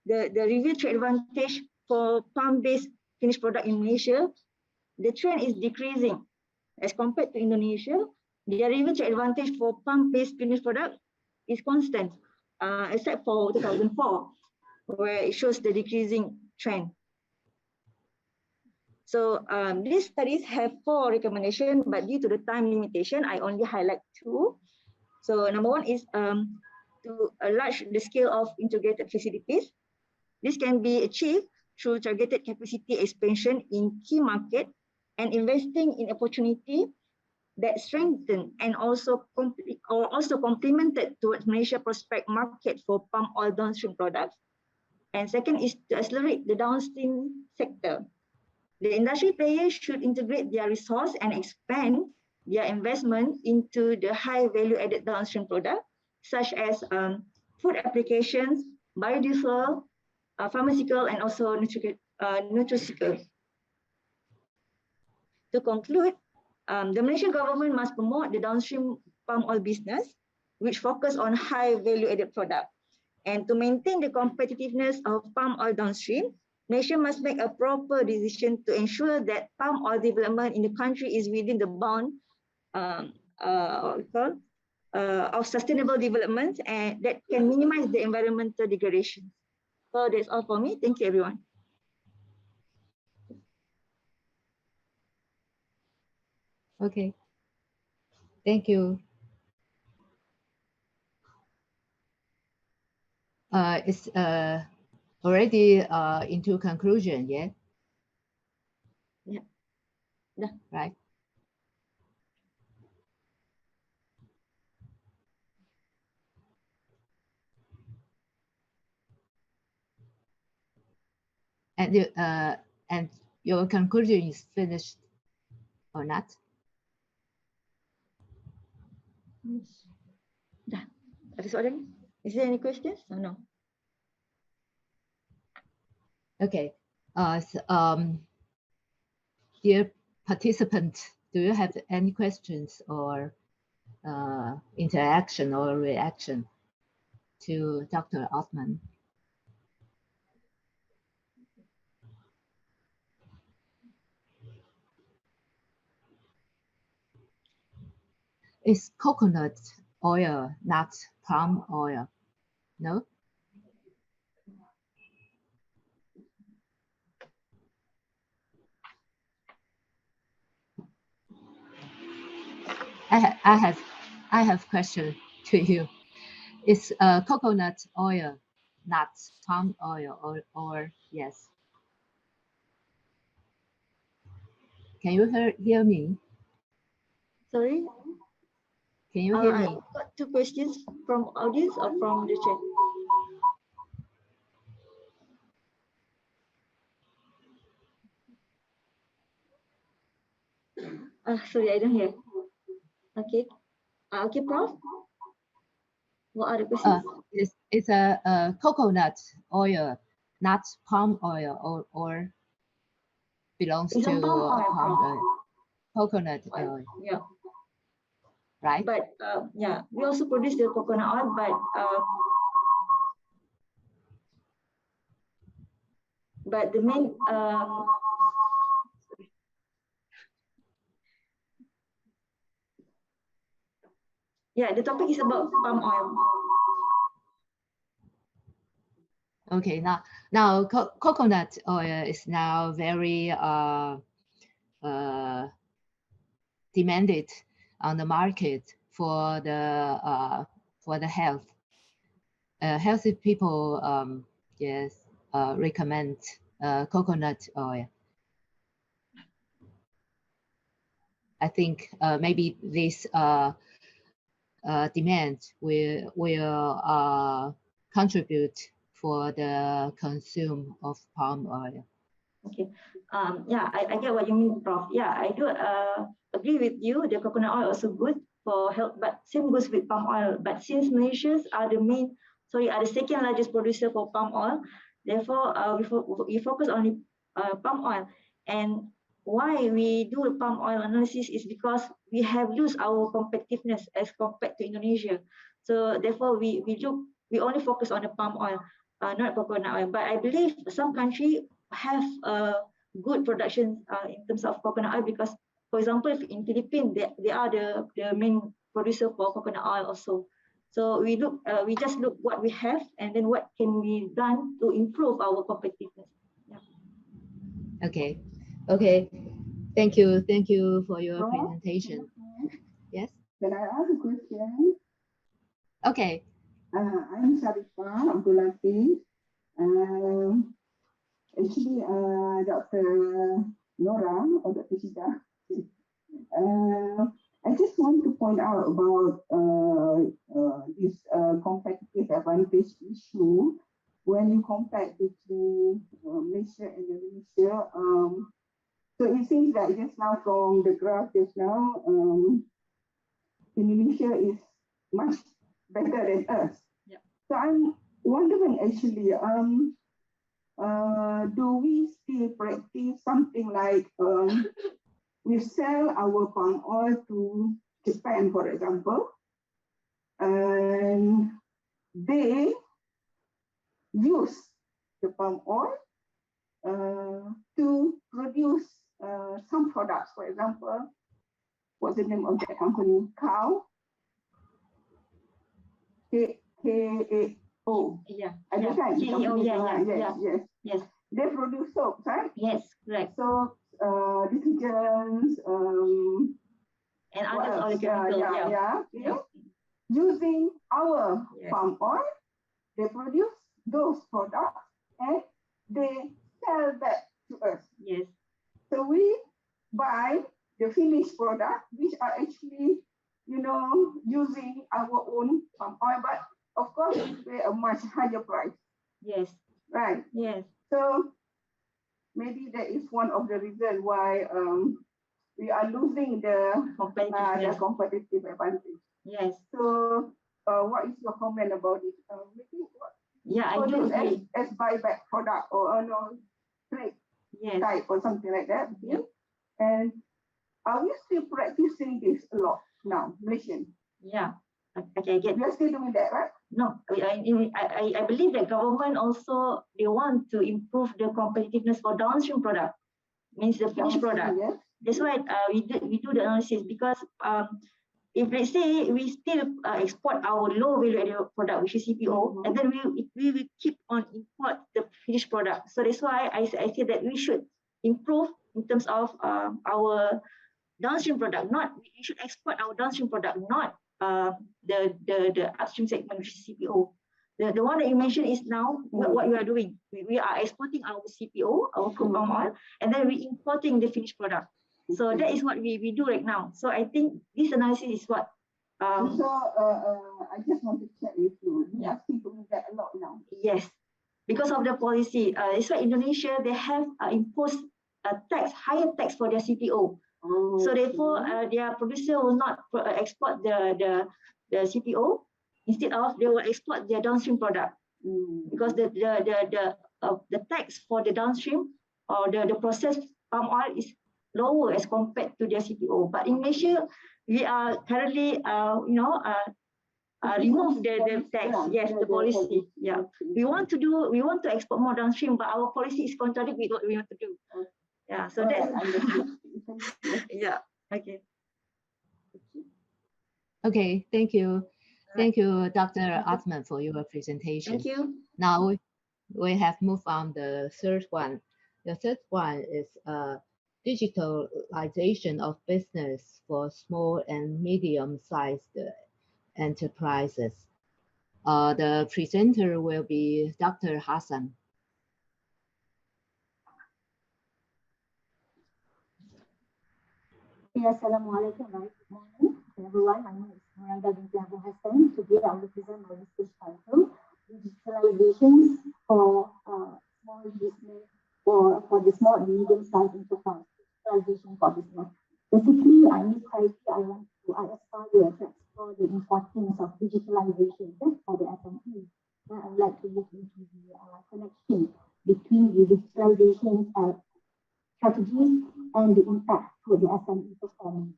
the reveal trade advantage for palm-based finished product in Malaysia, the trend is decreasing as compared to Indonesia. The reveal trade advantage for palm-based finished product is constant, except for 2004, where it shows the decreasing trend. So these studies have 4 recommendations, but due to the time limitation, I only highlight 2. So number 1 is to enlarge the scale of integrated facilities. This can be achieved through targeted capacity expansion in key market and investing in opportunity that strengthen and also complemented towards Malaysia prospect market for palm oil downstream products. And second is to accelerate the downstream sector. The industry players should integrate their resource and expand their investment into the high value added downstream product, such as food applications, biodiesel, pharmaceutical, and also nutraceutical. To conclude, the Malaysian government must promote the downstream palm oil business, which focus on high value added product. And to maintain the competitiveness of palm oil downstream, Malaysia must make a proper decision to ensure that palm oil development in the country is within the bound of sustainable development and that can minimize the environmental degradation. So that's all for me. Thank you, everyone. Okay. Thank you. It's already into conclusion, yeah? Yeah. Right. And your conclusion is finished or not? Dah. Ada soalan? Is there any questions or no? Okay. Dear participants, do you have any questions or interaction or reaction to Dr. Othman? It's coconut oil, not palm oil. No? I have question to you. It's coconut oil, not palm oil, or yes? Can you hear me? Sorry? Can you hear me? I've got two questions from audience or from the chat. Sorry, I don't hear. Okay. Okay, Prof. What are the questions? It's a coconut oil, not palm oil, or belongs It's to a palm oil, palm Prof. oil. Coconut oil, Yeah. right? But yeah, we also produce the coconut oil, but the main yeah, the topic is about palm oil. Okay, now coconut oil is now very demanded on the market for the health. Healthy people, yes, recommend coconut oil. I think maybe this demand will contribute for the consume of palm oil. Okay. Yeah, I get what you mean, Prof. Yeah, I do agree with you. The coconut oil also good for health, but same goes with palm oil. But since Malaysia are the second largest producer for palm oil, therefore we focus on palm oil. And why we do palm oil analysis is because we have lose our competitiveness as compared to Indonesia. So therefore we only focus on the palm oil, not coconut oil. But I believe some country have a good production in terms of coconut oil, because, for example, if in Philippines they are the main producer for coconut oil also. So we just look what we have and then what can be done to improve our competitiveness. Yeah. Okay. Thank you for your presentation. Yes. Can I ask a question? Okay. I'm Sharifah Abdulatif. Actually, Dr. Nora or Dr. Shida, I just want to point out about this competitive advantage issue when you compare between Malaysia and Indonesia. So it seems that just now from the graph just now, Indonesia is much better than us. Yeah. So I'm wondering actually, do we still practice something like we sell our palm oil to Japan, for example, and they use the palm oil to produce some products. For example, what's the name of that company? Cow. K-A-O. Yeah. Yes. They produce soap, right? Yes, correct. So detergents, and others, all the chemicals. Using our palm oil, they produce those products and they sell that to us. Yes. So we buy the finished product, which are actually, using our own palm oil, but of course we pay a much higher price. Yes. Right. Yes. So maybe that is one of the reasons why we are losing the competitive advantage. Yes. So what is your comment about it? I do agree. As buyback product or trade type or something like that. Yeah. And are we still practicing this a lot now, Malaysian? Yeah. Okay, I get. We are still doing that, right? No, I believe that government also, they want to improve the competitiveness for downstream product, means the finished product. Yes. That's why we do the analysis, because if let's say we still export our low value added product, which is CPO, and then we will keep on import the finished product. So that's why I say that we should improve in terms of our downstream product, not we should export our downstream product, not the upstream segment, which is CPO. The one that you mentioned is now what we are doing. We are exporting our CPO, our crude palm oil, and then we importing the finished product. So that is what we do right now. So I think this analysis is what. I just want to check with you. We are still doing that a lot now. Yes, because of the policy. It's why Indonesia, they have imposed a tax, higher tax for their CPO. So therefore, their producer will not export the CPO. Instead of, they will export their downstream product because the tax for the downstream or the processed palm oil is lower as compared to their CPO. But in Malaysia, we are currently, remove the tax. Yes, the policy. Yeah, we want to export more downstream, but our policy is contradict with what we want to do. Yeah, so that's yeah. Okay. Okay, thank you. Thank you, Dr. Atman, for your presentation. Thank you. Now we have moved on the third one. The third one is digitalization of business for small and medium-sized enterprises. The presenter will be Dr. Hassan. Assalamualaikum, very good morning everyone. My name is Murada binti Abu Hassan. Today I will present my research title, Digitalization for Small Business for the Small and Medium-Sized Enterprise. Digitalization for business. Basically, in this title, I aspire to explore the importance of digitalization for the SME. I would like to look into the connection between the digitalization strategies and the impact for the SME performance.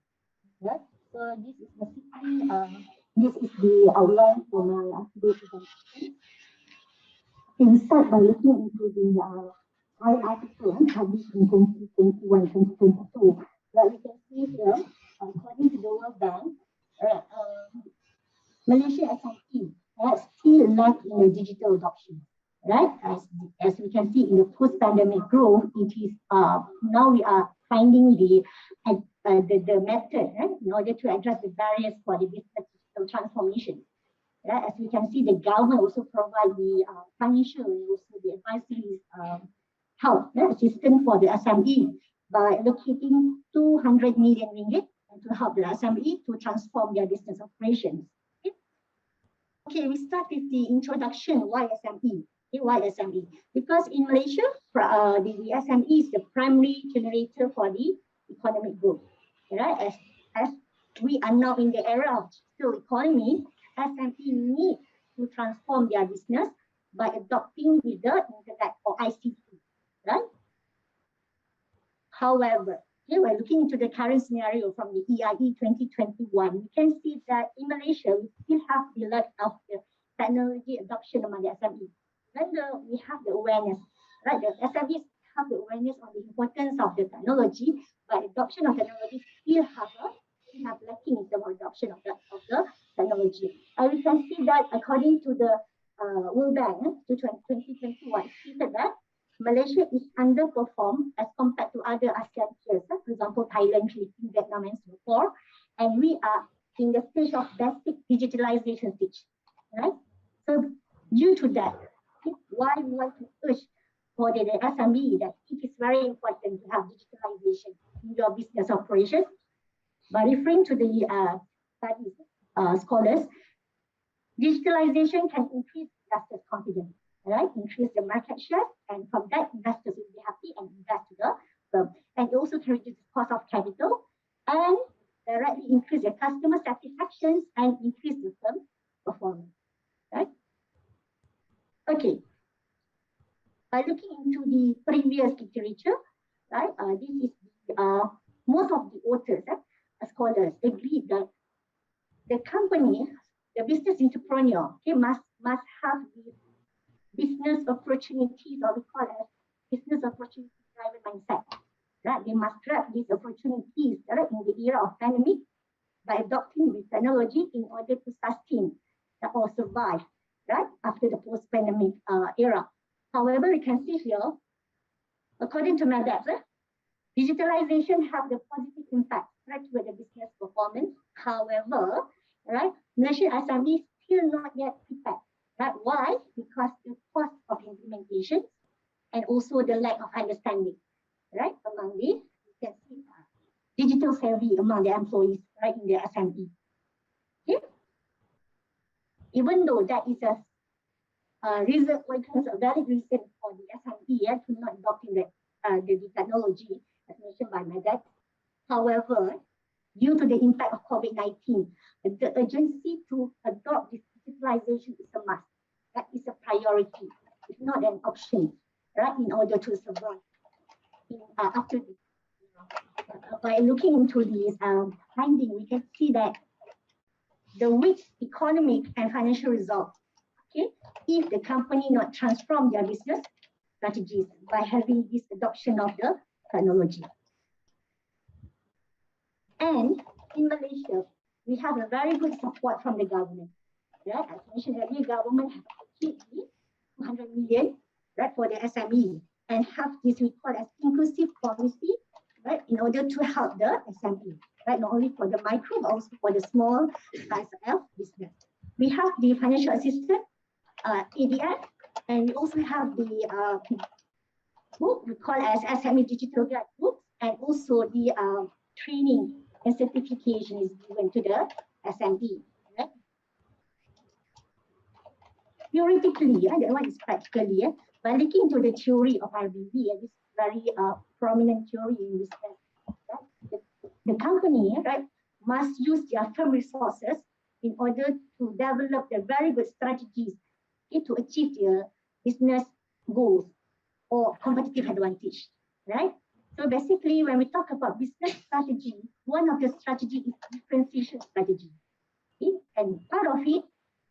Right? So this is basically this is the outline for my today's presentation. We start by looking into the article published in 2021-2022. Like we can see here, according to the World Bank, Malaysia SME still lack in the digital adoption. Right, as we can see in the post-pandemic growth, it is now we are finding the method, right, in order to address the barriers for the business digital transformation. Right? As we can see, the government also provide the financial and also the advisory help, assistance for the SME by allocating 200 million ringgit to help the SME to transform their business operations. Okay, we start with the introduction. Why SME? Why SME? Because in Malaysia, the SME is the primary generator for the economic growth. Right? As we are now in the era of digital economy, SME need to transform their business by adopting with the internet or ICT. Right? However, here we're looking into the current scenario from the EIE 2021. We can see that in Malaysia, we still have the lack of the technology adoption among the SME. Then we have the awareness, right? The SMEs have the awareness on the importance of the technology, but adoption of technology still have lacking in terms of adoption of the technology. And we can see that according to the World Bank to 2021, stated that Malaysia is underperformed as compared to other ASEAN peers, for example, Thailand, Philippines, Vietnam, and Singapore, and we are in the stage of basic digitalization stage, right? So due to that, why we want to urge for the SME that it is very important to have digitalization in your business operations. By referring to the studies, scholars, digitalization can increase investors' confidence, right? Increase the market share, and from that, investors will be happy and invest to the firm. And also can reduce the cost of capital and directly increase the customer satisfaction and increase the firm performance, right? Okay. By looking into the previous literature, right, this is the, most of the authors, scholars, agree that the company, the business entrepreneur, must have the business opportunities, or we call it business opportunity driven mindset. Right? They must grab these opportunities, right, in the era of pandemic by adopting this technology in order to sustain or survive, right, after the post-pandemic era. However, we can see here, according to MEDEX, digitalization have the positive impact right, with the business performance. However, right, Malaysian SMEs still not yet prepared. Right? Why? Because the cost of implementation and also the lack of understanding, right, among the, you can see, digital savvy among the employees, right, in the SME. Okay? Even though that is a reason, a valid reason for the SME to not adopting the technology as mentioned by Medak. However, due to the impact of COVID-19, the urgency to adopt this digitalization is a must. That is a priority. It's not an option, right, in order to survive. After this, by looking into this finding, we can see that the weak economic and financial results, okay, if the company not transform their business strategies by having this adoption of the technology. And in Malaysia, we have a very good support from the government. Right? As mentioned earlier, government has achieved 200 million, right, for the SME and have this we call as inclusive policy, right, in order to help the SME, right, not only for the micro but also for the small size of business. We have the financial assistance, ADF, and we also have the book we call as SME Digital Guide book, and also the training and certification is given to the SME. Right? Theoretically, that one is practically, by looking to the theory of RBB, this very prominent theory in this sense, right? The company, right, must use their firm resources in order to develop the very good strategies, okay, to achieve their business goals or competitive advantage, right? So basically, when we talk about business strategy, one of the strategy is differentiation strategy. Okay? And part of it,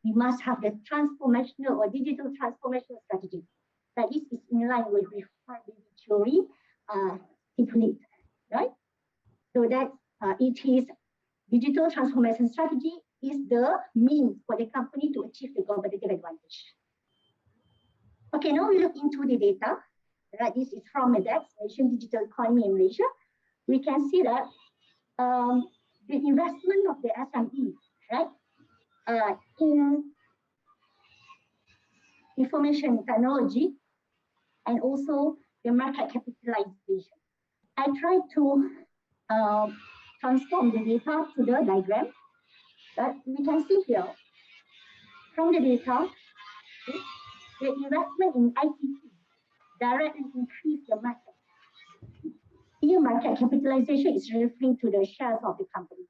we must have the transformational or digital transformational strategy. That is in line with RBB theory, stipulate, right? So that it is digital transformation strategy is the means for the company to achieve the competitive advantage. Okay, now we look into the data. Right, this is from Medak, Malaysian Digital Economy in Malaysia. We can see that the investment of the SME, right, in information technology and also the market capitalization. I tried to transform the data to the diagram. But we can see here from the data, okay, the investment in ICT directly increase the market. Here, market capitalization is referring to the shares of the company,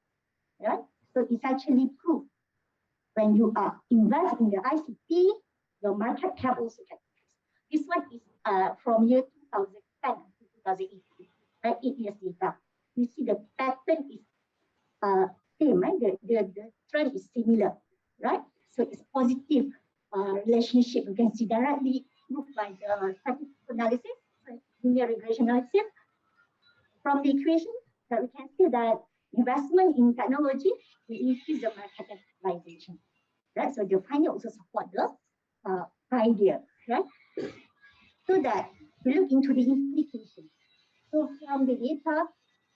right? So it's actually proof when you invest in the ICT, your market cap also can increase. This one is from year 2010 to 2018, right? 8 years data. You see the pattern is same, right? The trend is similar, right? So it's positive relationship. You can see directly proved by the statistical analysis, linear regression analysis. From the equation, that we can see that investment in technology will increase the market capitalization, right? So the finding also support the idea, right? So that we look into the implications. So from the data,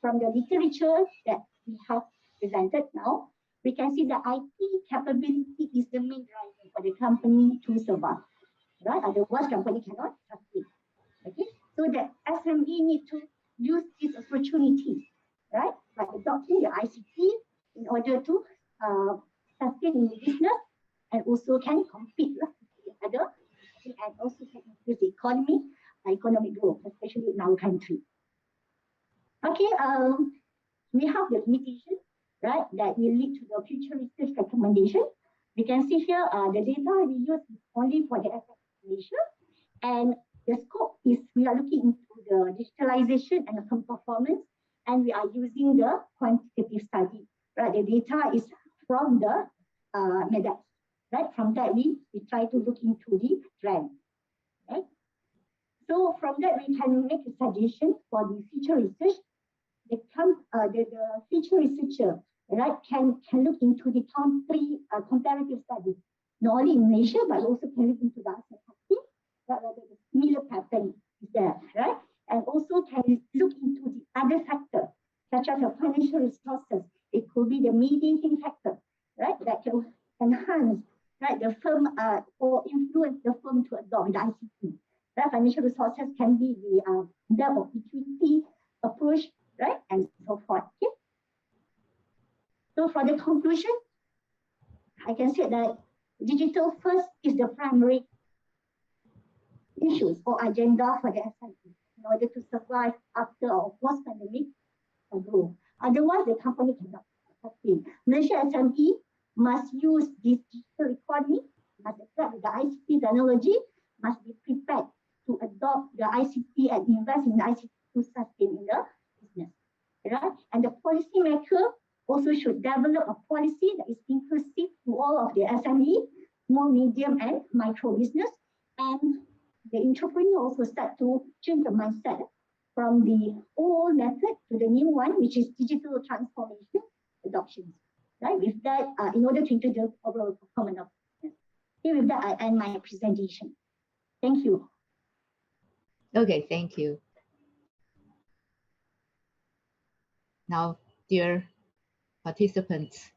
from the literature that we have presented now, we can see that IT capability is the main driver for the company to survive, right? Otherwise, company cannot succeed. Okay, so the SME need to use this opportunity, right, by adopting the ICT in order to sustain in the business and also can compete with the other, and also can increase the economic growth, especially in our country. Okay, we have the limitation, right, that will lead to the future research recommendation. We can see here the data we use is only for the Malaysia, and the scope is we are looking into the digitalization and the performance, and we are using the quantitative study. Right, the data is from the Medak. Right, from that we try to look into the trend. Right, so from that we can make a suggestion for the future research. The future researcher, right, can look into the country comparative study, not only in Malaysia but also can look into the other countries, whether the similar pattern is there, right? And also can look into the other sector, such as the financial resources. It could be the mediating factor, right, that can enhance, right, the firm or influence the firm to adopt the ICT. Right? Financial resources can be the debt of equity approach, right, and so forth. Okay? So for the conclusion, I can say that digital first is the primary issues or agenda for the SME in order to survive after or post-pandemic growth. Otherwise, the company cannot succeed. Malaysia SME must use this digital economy, must adapt with the ICT technology, must be prepared to adopt the ICT and invest in the ICT to sustain in the business. Right? And the policymaker also should develop a policy that is inclusive to all of the SME, small, medium, and micro business. And the entrepreneur also start to change the mindset from the old method to the new one, which is digital transformation adoption. Right? With that, in order to introduce overall performance of business. Okay, with that, I end my presentation. Thank you. Okay, thank you. Now, dear participants,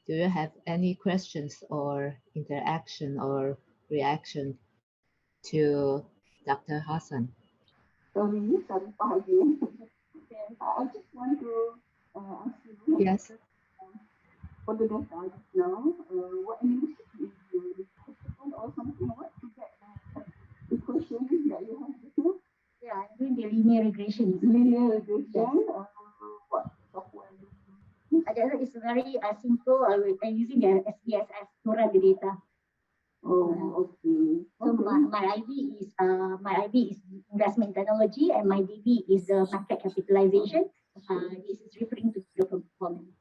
do you have any questions or interaction or reaction to Dr. Hassan? Sorry again. I just want to ask you. Yes. For the data now, what university is the participant or something, what to get the question that you have here? Yeah, I'm doing the linear regression. Linear regression, yes. What software? It's very simple. I'm using the SPSS to run the data. Oh, okay. So my IB is investment technology, and my DB is the market capitalization. This is referring to the performance.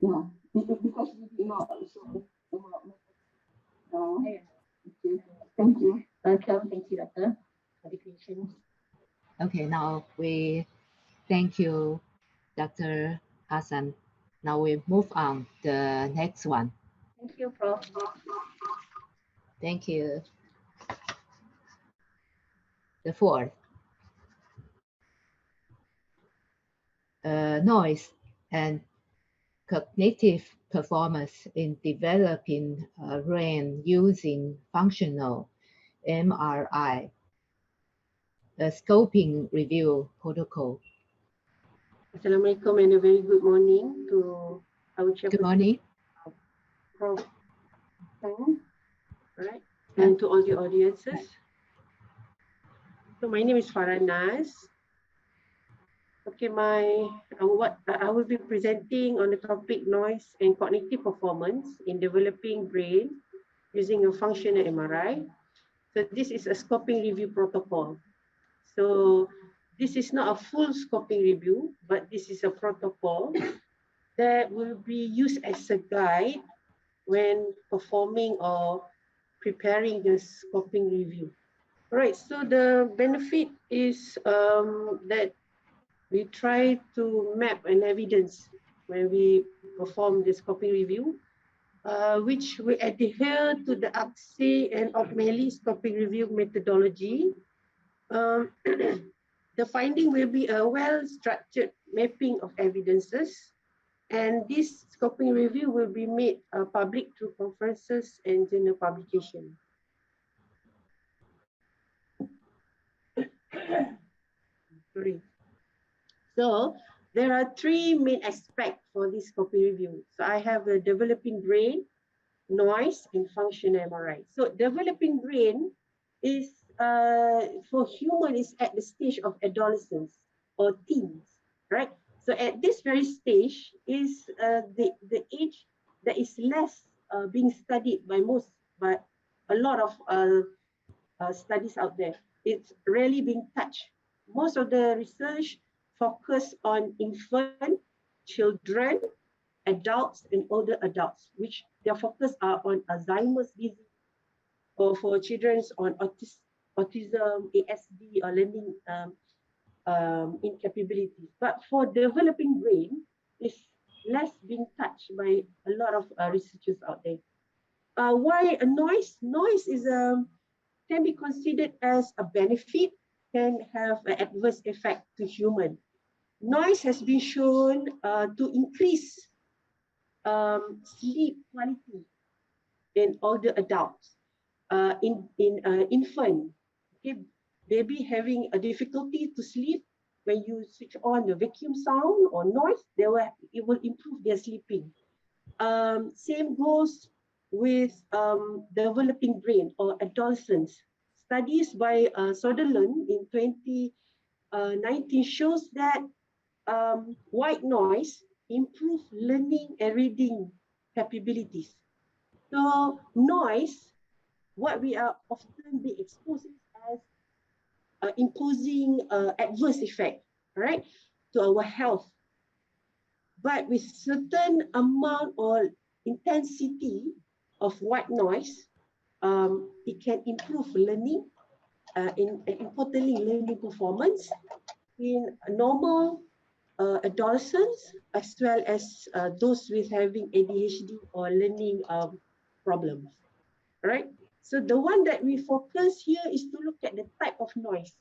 Yeah, because we did not show okay. Thank you. Welcome. Thank you, Doctor, for the question. Okay, now we thank you, Dr. Hassan. Now we move on the next one. Thank you, Prof. Thank you. The fourth. Noise and cognitive performance in developing RAN using functional MRI, a scoping review protocol. Assalamualaikum and a very good morning to our chairperson. Good morning. Prof. Tang, right, and to all the audiences. So my name is Farah Naz. Okay, I will be presenting on the topic noise and cognitive performance in developing brain using a functional MRI. So this is a scoping review protocol. So this is not a full scoping review, but this is a protocol that will be used as a guide when performing or preparing the scoping review. All right, so the benefit is that we try to map an evidence when we perform the scoping review, which we adhere to the AXE and O'Malley scoping review methodology. The finding will be a well-structured mapping of evidences, and this scoping review will be made public through conferences and journal publication. Sorry. So there are three main aspects for this scoping review. So I have the developing brain, noise, and functional MRI. So developing brain is for human is at the stage of adolescence or teens, right? So at this very stage is the age that is less being studied by a lot of studies out there. It's rarely being touched. Most of the research focus on infant, children, adults, and older adults, which their focus are on Alzheimer's disease, or for children on autism, ASD, or learning incapabilities. But for developing brain, it's less being touched by a lot of researchers out there. Why a noise? Noise is can be considered as a benefit, can have an adverse effect to human. noise has been shown to increase sleep quality in older adults, in infant, okay, baby having a difficulty to sleep. When you switch on the vacuum sound or noise, it will improve their sleeping. Same goes with developing brain or adolescents. Studies by Sutherland in 2019 shows that white noise improve learning and reading capabilities. So noise, what we are often be exposed as imposing adverse effect, right, to our health. But with certain amount or intensity of white noise, it can improve learning, importantly learning performance in normal adolescents as well as those with having ADHD or learning problems, right? So the one that we focus here is to look at the type of noise.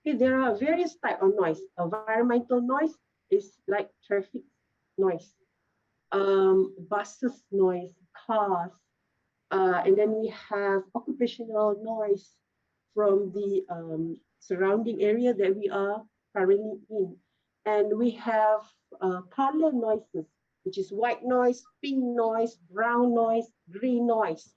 Okay, there are various types of noise. Environmental noise is like traffic noise, buses noise, cars, and then we have occupational noise from the surrounding area that we are currently in. And we have color noises, which is white noise, pink noise, brown noise, green noise.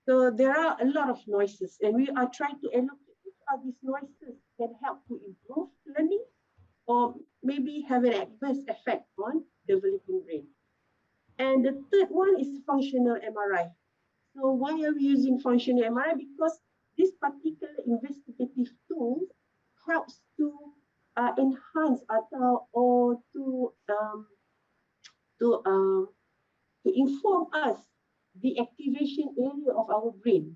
So there are a lot of noises, and we are trying to allocate which are these noises can help to improve learning or maybe have an adverse effect on developing brain. And the third one is functional MRI. So why are we using functional MRI? Because this particular investigative tool helps to enhance or to inform us the activation area of our brain,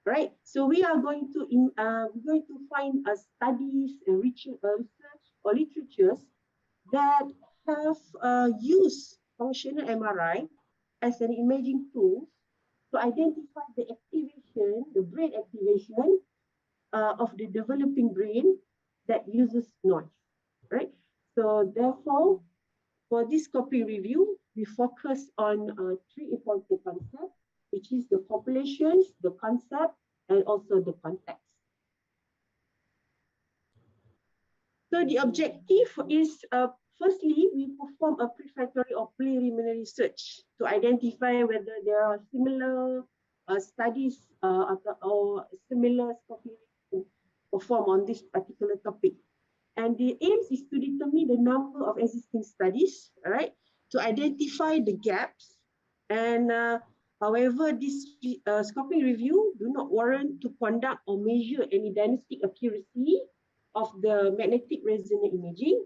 right? So we are going to find studies and research or literatures that have used functional MRI as an imaging tool to identify the activation, the brain activation of the developing brain that uses noise, right? So therefore, for this copy review, we focus on three important concepts, which is the populations, the concept, and also the context. So the objective is, firstly, we perform a prefatory or preliminary research to identify whether there are similar studies or similar copy performed on this particular topic. And the aims is to determine the number of existing studies, right, to identify the gaps. And however, this scoping review do not warrant to conduct or measure any diagnostic accuracy of the magnetic resonance imaging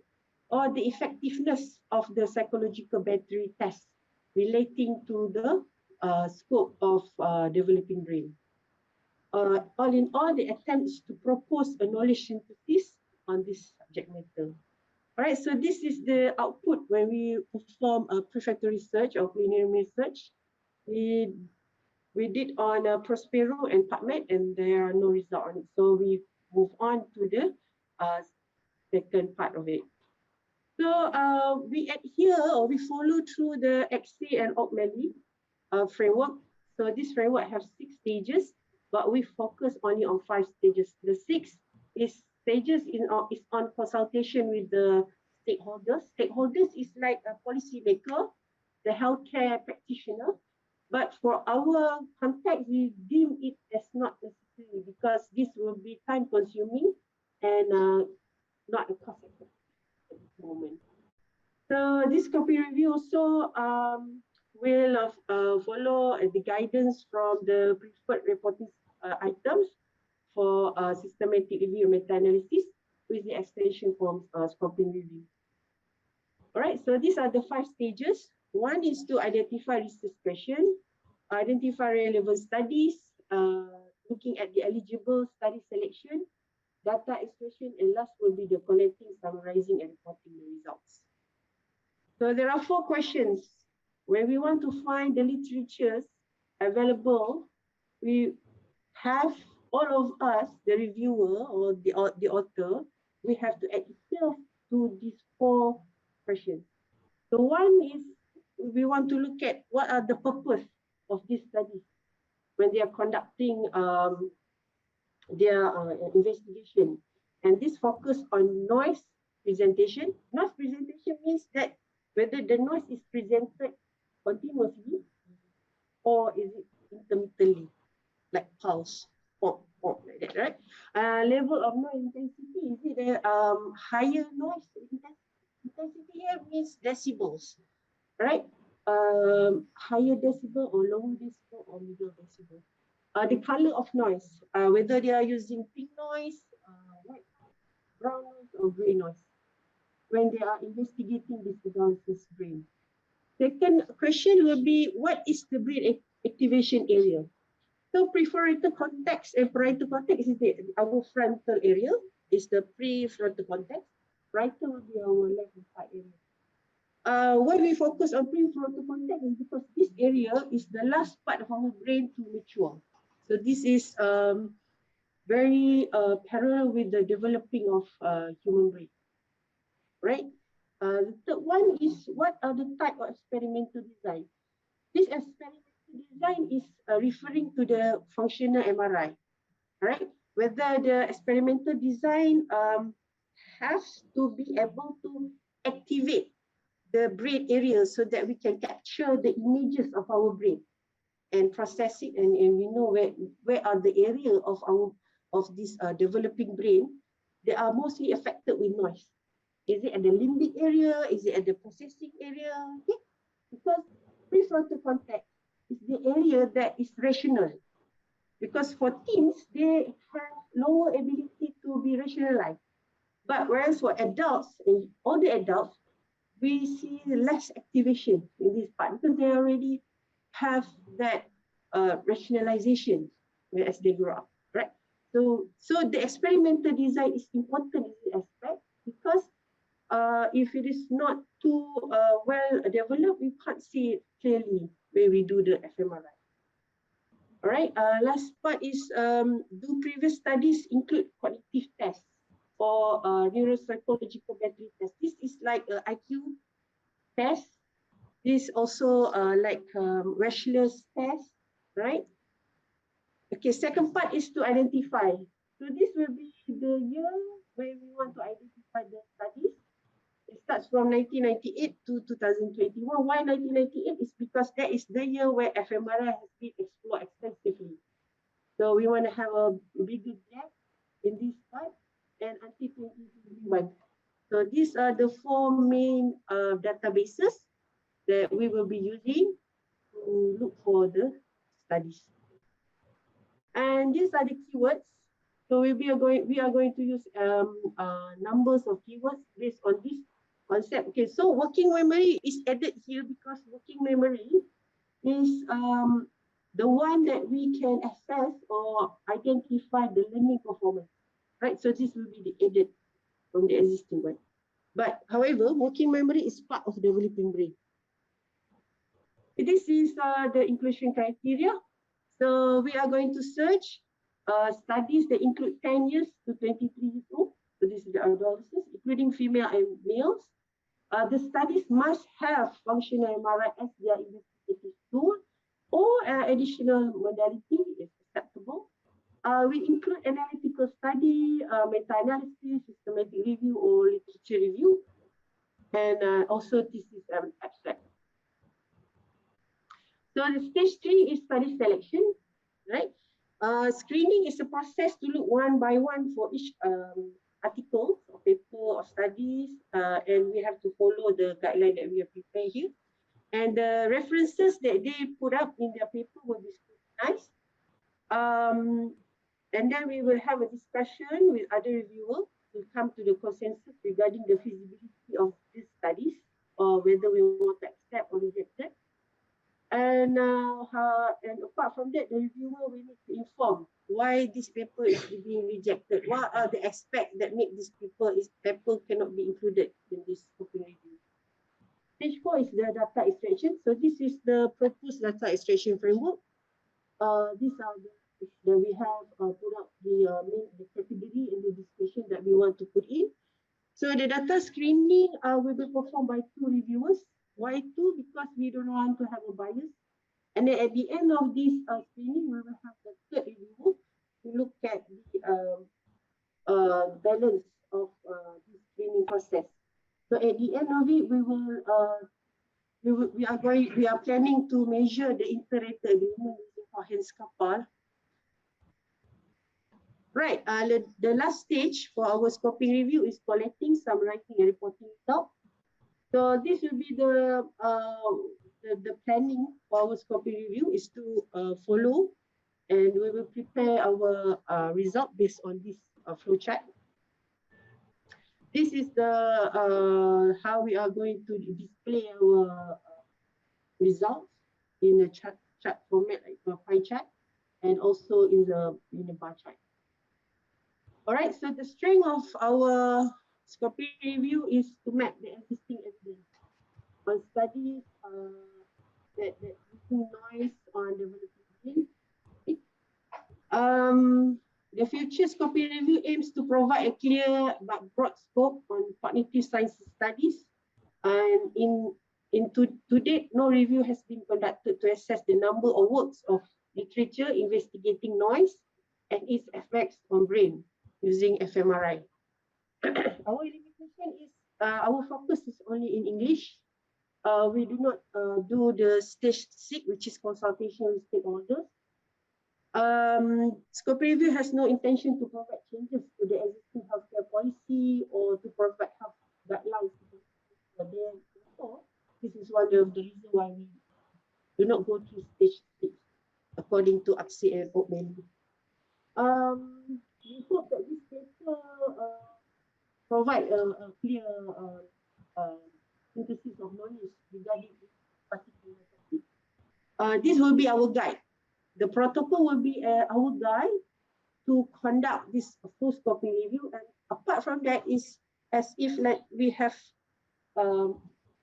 or the effectiveness of the psychological battery test relating to the scope of developing brain. All in all, the attempt is to propose a knowledge synthesis on this subject matter. All right, so this is the output when we perform a prefatory research or preliminary research. We did on Prospero and PubMed, and there are no result on it. So we move on to the second part of it. So we adhere or we follow through the XA and O'Malley framework. So this framework has 6 stages, but we focus only on 5 stages. The 6 stages is on consultation with the stakeholders. Stakeholders is like a policymaker, the healthcare practitioner. But for our context, we deem it as not necessary because this will be time consuming and not a cost effective at this moment. So this copy review also will follow the guidance from the preferred reporting items for systematic review and meta-analysis with the extension from scoping review. All right, so these are the 5 stages. One is to identify research question, identify relevant studies, looking at the eligible study selection, data extraction, and last will be the collecting, summarizing, and reporting the results. So there are 4 questions. When we want to find the literatures available, we have all of us, the reviewer or the author, we have to adhere to these 4 questions. So one is we want to look at what are the purpose of this study when they are conducting their investigation. And this focus on noise presentation. Noise presentation means that whether the noise is presented continuously or is it intermittently, like pulse, pop, pop, like that, right? Level of noise intensity, is it a higher noise intensity here means decibels, right? Higher decibel or lower decibel or middle decibel. The color of noise, whether they are using pink noise, white, brown noise, or gray noise, when they are investigating this adolescent's brain. Second question will be, what is the brain activation area? So prefrontal cortex and parietal cortex is our frontal area, is the prefrontal cortex. Parietal will be our left side area. Why we focus on prefrontal cortex is because this area is the last part of our brain to mature. So this is very parallel with the developing of human brain, right? The third one is, what are the type of experimental design? This experimental design is referring to the functional MRI, right? Whether the experimental design has to be able to activate the brain area so that we can capture the images of our brain and process it, and we know where are the area of this developing brain that are mostly affected with noise. Is it at the limbic area? Is it at the processing area? Okay? Because prefrontal cortex is the area that is rational. Because for teens, they have lower ability to be rationalized. But whereas for adults, and older adults, we see less activation in this part because they already have that rationalization as they grow up, right? So the experimental design is important in this aspect because if it is not too well developed, we can't see it clearly when we do the fMRI. All right, last part is, do previous studies include cognitive tests or neuropsychological battery test? This is like an IQ test. This also like Wechsler's test, right? Okay, second part is to identify. So this will be the year where we want to identify the studies. It starts from 1998 to 2021. Why 1998? Is because that is the year where fMRI has been explored extensively. So we want to have a bigger gap in this part and until 2021. So these are the 4 main databases that we will be using to look for the studies. And these are the keywords. So we are going to use numbers of keywords based on this concept. Okay, so working memory is added here because working memory is the one that we can assess or identify the learning performance, right? So this will be the added from the existing one. But however, working memory is part of developing brain. This is the inclusion criteria. So we are going to search studies that include 10 years to 23 years old. So this is the adolescents, including female and males. The studies must have functional MRI as their investigative tool, or additional modality is acceptable. We include analytical study, meta-analysis, systematic review, or literature review, and also thesis abstract. So the stage 3 is study selection, right? Screening is a process to look one by one for each article or paper or studies, and we have to follow the guideline that we have prepared here. And the references that they put up in their paper will be scrutinized. And then we will have a discussion with other reviewers to come to the consensus regarding the feasibility of these studies, or whether we want to accept or reject it. And apart from that, the reviewer will need to inform why this paper is being rejected. What are the aspects that make this paper cannot be included in this open review? Stage 4 is the data extraction. So this is the proposed data extraction framework. These are that we have put up the category and the description that we want to put in. So the data screening will be performed by 2 reviewers. Why 2? Because we don't want to have a bias. And then at the end of this screening, we will have the 3rd review to look at the balance of this screening process. So at the end of it, we are planning to measure the inter-rater agreement using Cohen's couple. Right, the last stage for our scoping review is collecting, summarizing, and reporting results. So this will be the planning for our scoping review is to follow, and we will prepare our result based on this flowchart. This is the how we are going to display our results in a chart format, like a pie chart, and also in the bar chart. All right, so the strength of our scoping review is to map the existing evidence on studies that using noise on developing brain. The future scoping review aims to provide a clear but broad scope on cognitive sciences studies. And to date, no review has been conducted to assess the number of works of literature investigating noise and its effects on brain using fMRI. Our limitation is our focus is only in English. We do not do the stage 6, which is consultation with stakeholders. Scoping review has no intention to provide changes to the existing healthcare policy or to provide health guidelines. Therefore, this is one of the reasons why we do not go through stage 6, according to Aksi and Oakman. We hope that this paper provide a clear synthesis of knowledge regarding this particular topic. This will be our guide. The protocol will be our guide to conduct this full scoping review. And apart from that, is as if like we have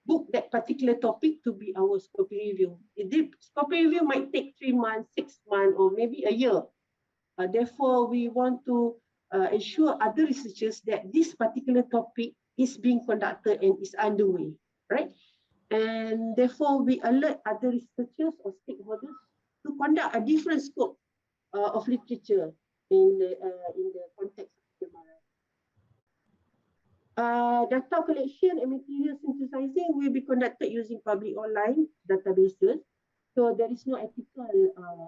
booked that particular topic to be our scoping review. The scoping review might take 3 months, 6 months, or maybe a year. Therefore, we want to ensure other researchers that this particular topic is being conducted and is underway, right? And therefore, we alert other researchers or stakeholders to conduct a different scope of literature in the context of AMER. Data collection and material synthesizing will be conducted using public online databases. So there is no ethical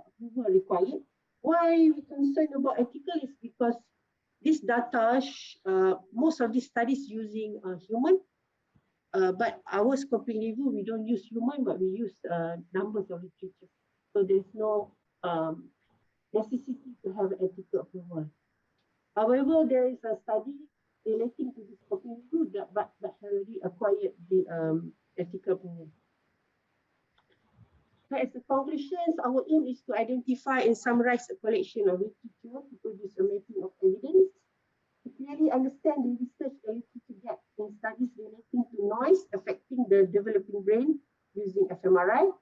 approval required. Why we concerned about ethical is because this data, most of these studies using human, but our scoping review, we don't use human, but we use numbers of literature. So there's no necessity to have ethical approval. However, there is a study relating to this scoping review but already acquired the ethical approval. So as a conclusions, our aim is to identify and summarize a collection of literature to produce a mapping of evidence, to clearly understand the research and literature gaps in studies relating to noise affecting the developing brain using fMRI.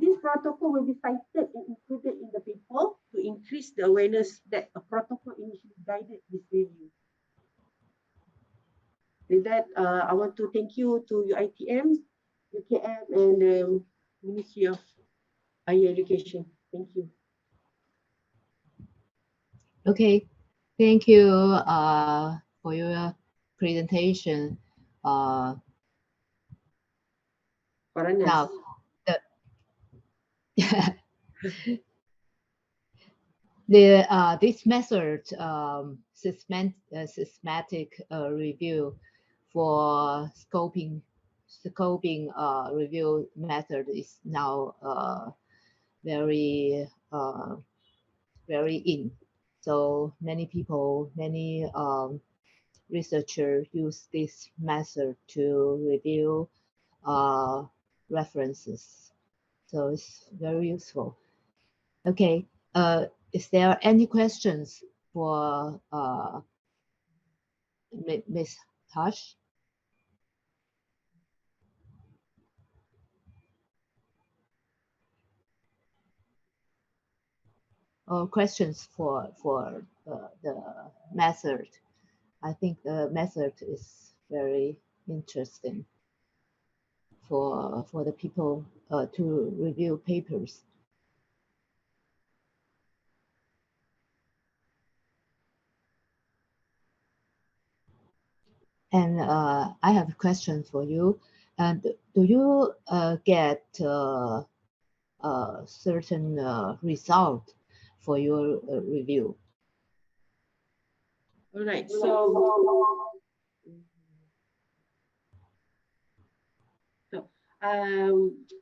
This protocol will be cited and included in the paper to increase the awareness that a protocol initially guided this review. With that, I want to thank you to UITM, UKM, and the Ministry of Higher Education. Thank you. Okay, thank you for your presentation. Now, this method, systematic review for scoping review method is now very in. So many people, many researchers use this method to review references. So it's very useful. Okay, is there any questions for Ms. Tash? Or questions for the method I think the method is very interesting for the people to review papers. And I have a question for you. And do you get a certain result for your review? All right. So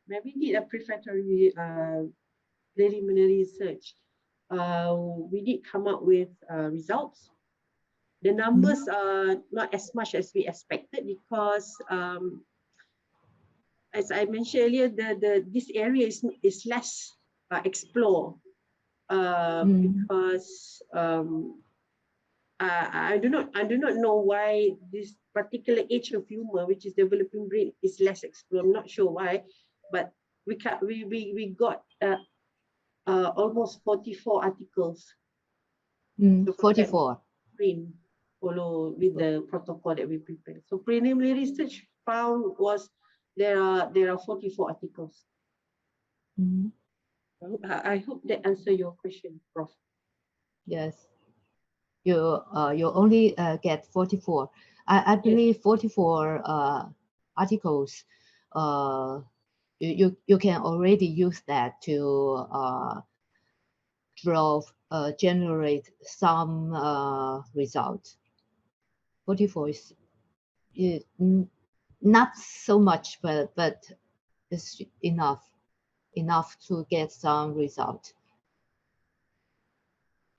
when we did a prefatory preliminary research, we did come up with results. The numbers are not as much as we expected because, as I mentioned earlier, this area is less explored because I do not know why this particular age of humor, which is developing brain, is less explored. I'm not sure why, but we got almost 44 articles. 44. Brain follow with the protocol that we prepared. So preliminary research found was there are 44 articles. I hope that answers your question, Prof. Yes. You only get 44. I believe 44 articles. You can already use that to generate some result. 44 is not so much, but it's enough to get some result.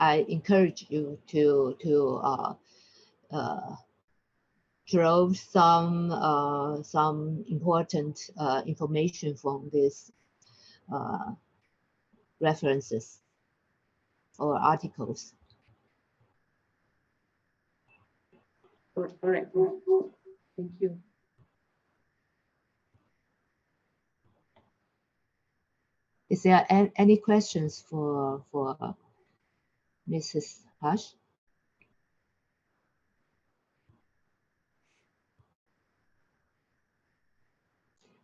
I encourage you to draw some important information from these references or articles. All right. Thank you. Is there any questions for Mrs. Hush?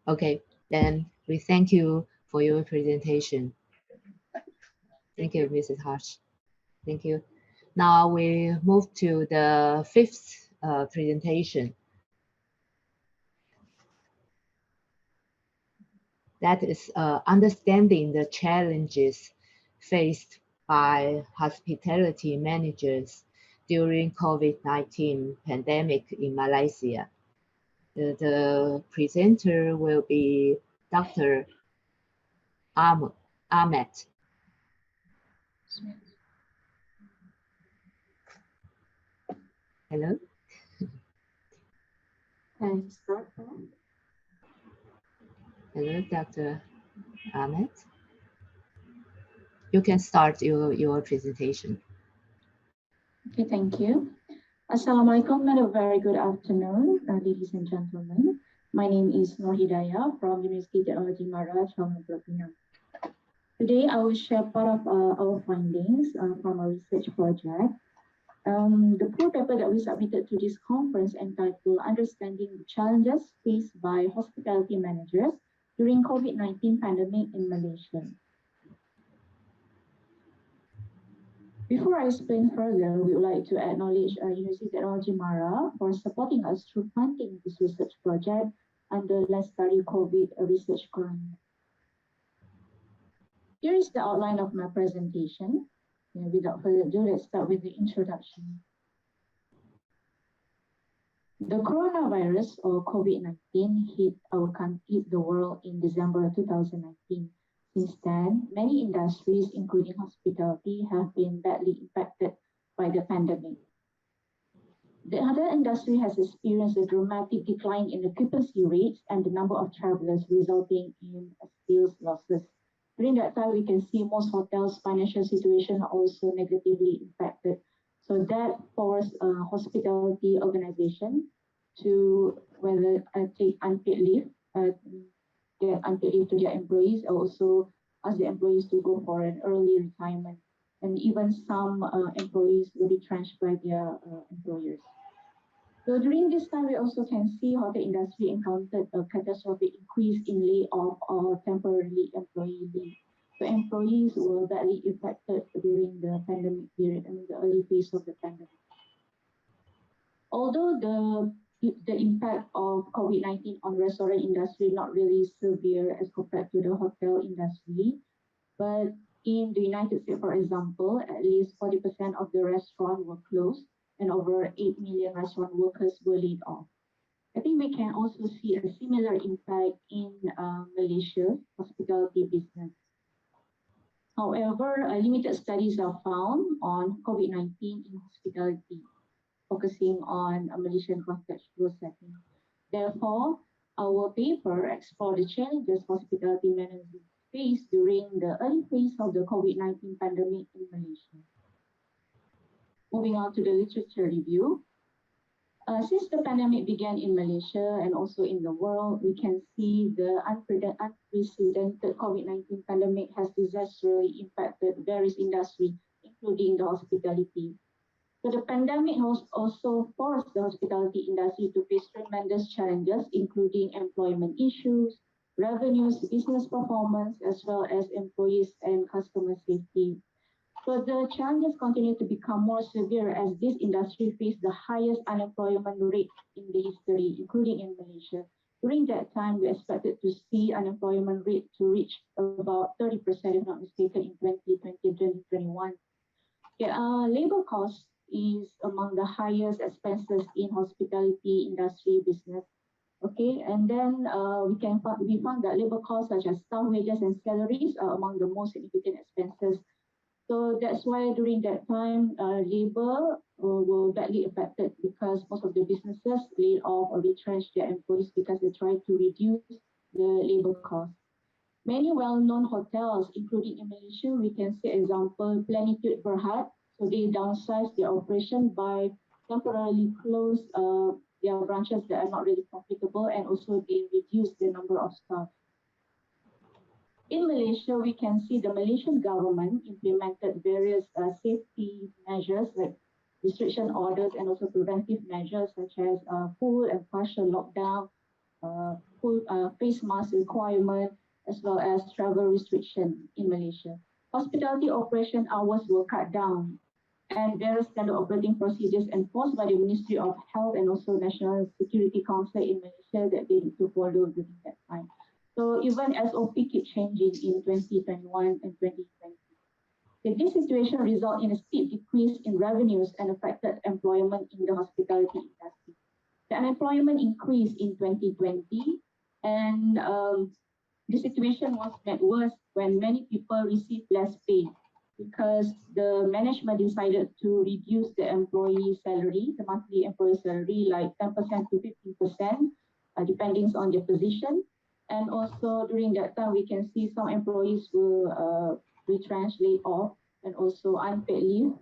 Okay, then we thank you for your presentation. Thank you, Mrs. Hush. Thank you. Now we move to the fifth presentation. That is understanding the challenges faced by hospitality managers during COVID-19 pandemic in Malaysia. The presenter will be Dr. Ahmed. Hello. Can I start? Hello, Dr. Ahmed. You can start your presentation. Okay, thank you. Assalamualaikum and a very good afternoon, ladies and gentlemen. My name is Nur Hidayah from Universiti Teknologi MARA, Penang. Today, I will share part of our findings from our research project. The full paper that we submitted to this conference entitled Understanding the Challenges Faced by Hospitality Managers During COVID-19 Pandemic in Malaysia. Before I explain further, we would like to acknowledge Universiti Teknologi MARA for supporting us through funding this research project under Let's Study COVID research grant. Here is the outline of my presentation. Without further ado, let's start with the introduction. The coronavirus or COVID-19 hit the world in December 2019. Since then, many industries, including hospitality, have been badly impacted by the pandemic. The other industry has experienced a dramatic decline in occupancy rates and the number of travelers, resulting in sales losses. During that time, we can see most hotels' financial situation are also negatively impacted. So that forced hospitality organization to whether take unpaid leave, get unpaid leave to their employees, also ask the employees to go for an early retirement. And even some employees will be retrenched by their employers. So during this time, we also can see how the industry encountered a catastrophic increase in layoff or temporarily employee leave. So employees were badly affected during the pandemic period, I mean the early phase of the pandemic. Although the impact of COVID-19 on restaurant industry not really severe as compared to the hotel industry, but in the United States, for example, at least 40% of the restaurants were closed and over 8 million restaurant workers were laid off. I think we can also see a similar impact in Malaysia hospitality business. However, limited studies are found on COVID-19 in hospitality, focusing on a Malaysian contextual setting. Therefore, our paper explored the challenges hospitality managers faced during the early phase of the COVID-19 pandemic in Malaysia. Moving on to the literature review. Since the pandemic began in Malaysia and also in the world, we can see the unprecedented COVID-19 pandemic has disastrously impacted various industries, including the hospitality. So the pandemic has also forced the hospitality industry to face tremendous challenges, including employment issues, revenues, business performance, as well as employees and customer safety. So the challenges continue to become more severe as this industry faced the highest unemployment rate in the history, including in Malaysia. During that time, we expected to see unemployment rate to reach about 30%, if not mistaken, in 2020 and 2021. Labor cost is among the highest expenses in hospitality industry business. Okay, and then we found that labor costs such as staff wages and salaries are among the most significant expenses. So that's why during that time, labor were badly affected because most of the businesses laid off or retrenched their employees because they tried to reduce the labor cost. Many well-known hotels, including in Malaysia, we can see example Plenitude Berhad. So they downsized their operation by temporarily close their branches that are not really profitable, and also they reduced the number of staff. In Malaysia, we can see the Malaysian government implemented various safety measures like restriction orders and also preventive measures such as full and partial lockdown, full face mask requirement, as well as travel restriction in Malaysia. Hospitality operation hours were cut down, and various standard operating procedures enforced by the Ministry of Health and also National Security Council in Malaysia that they need to follow during that time. So even SOP keep changing in 2021 and 2020. This situation resulted in a steep decrease in revenues and affected employment in the hospitality industry. The unemployment increased in 2020, and the situation was made worse when many people received less pay because the management decided to reduce the employee salary, the monthly employee salary, like 10% to 15%, depending on their position. And also during that time, we can see some employees were retrenched, laid off, and also unpaid leave.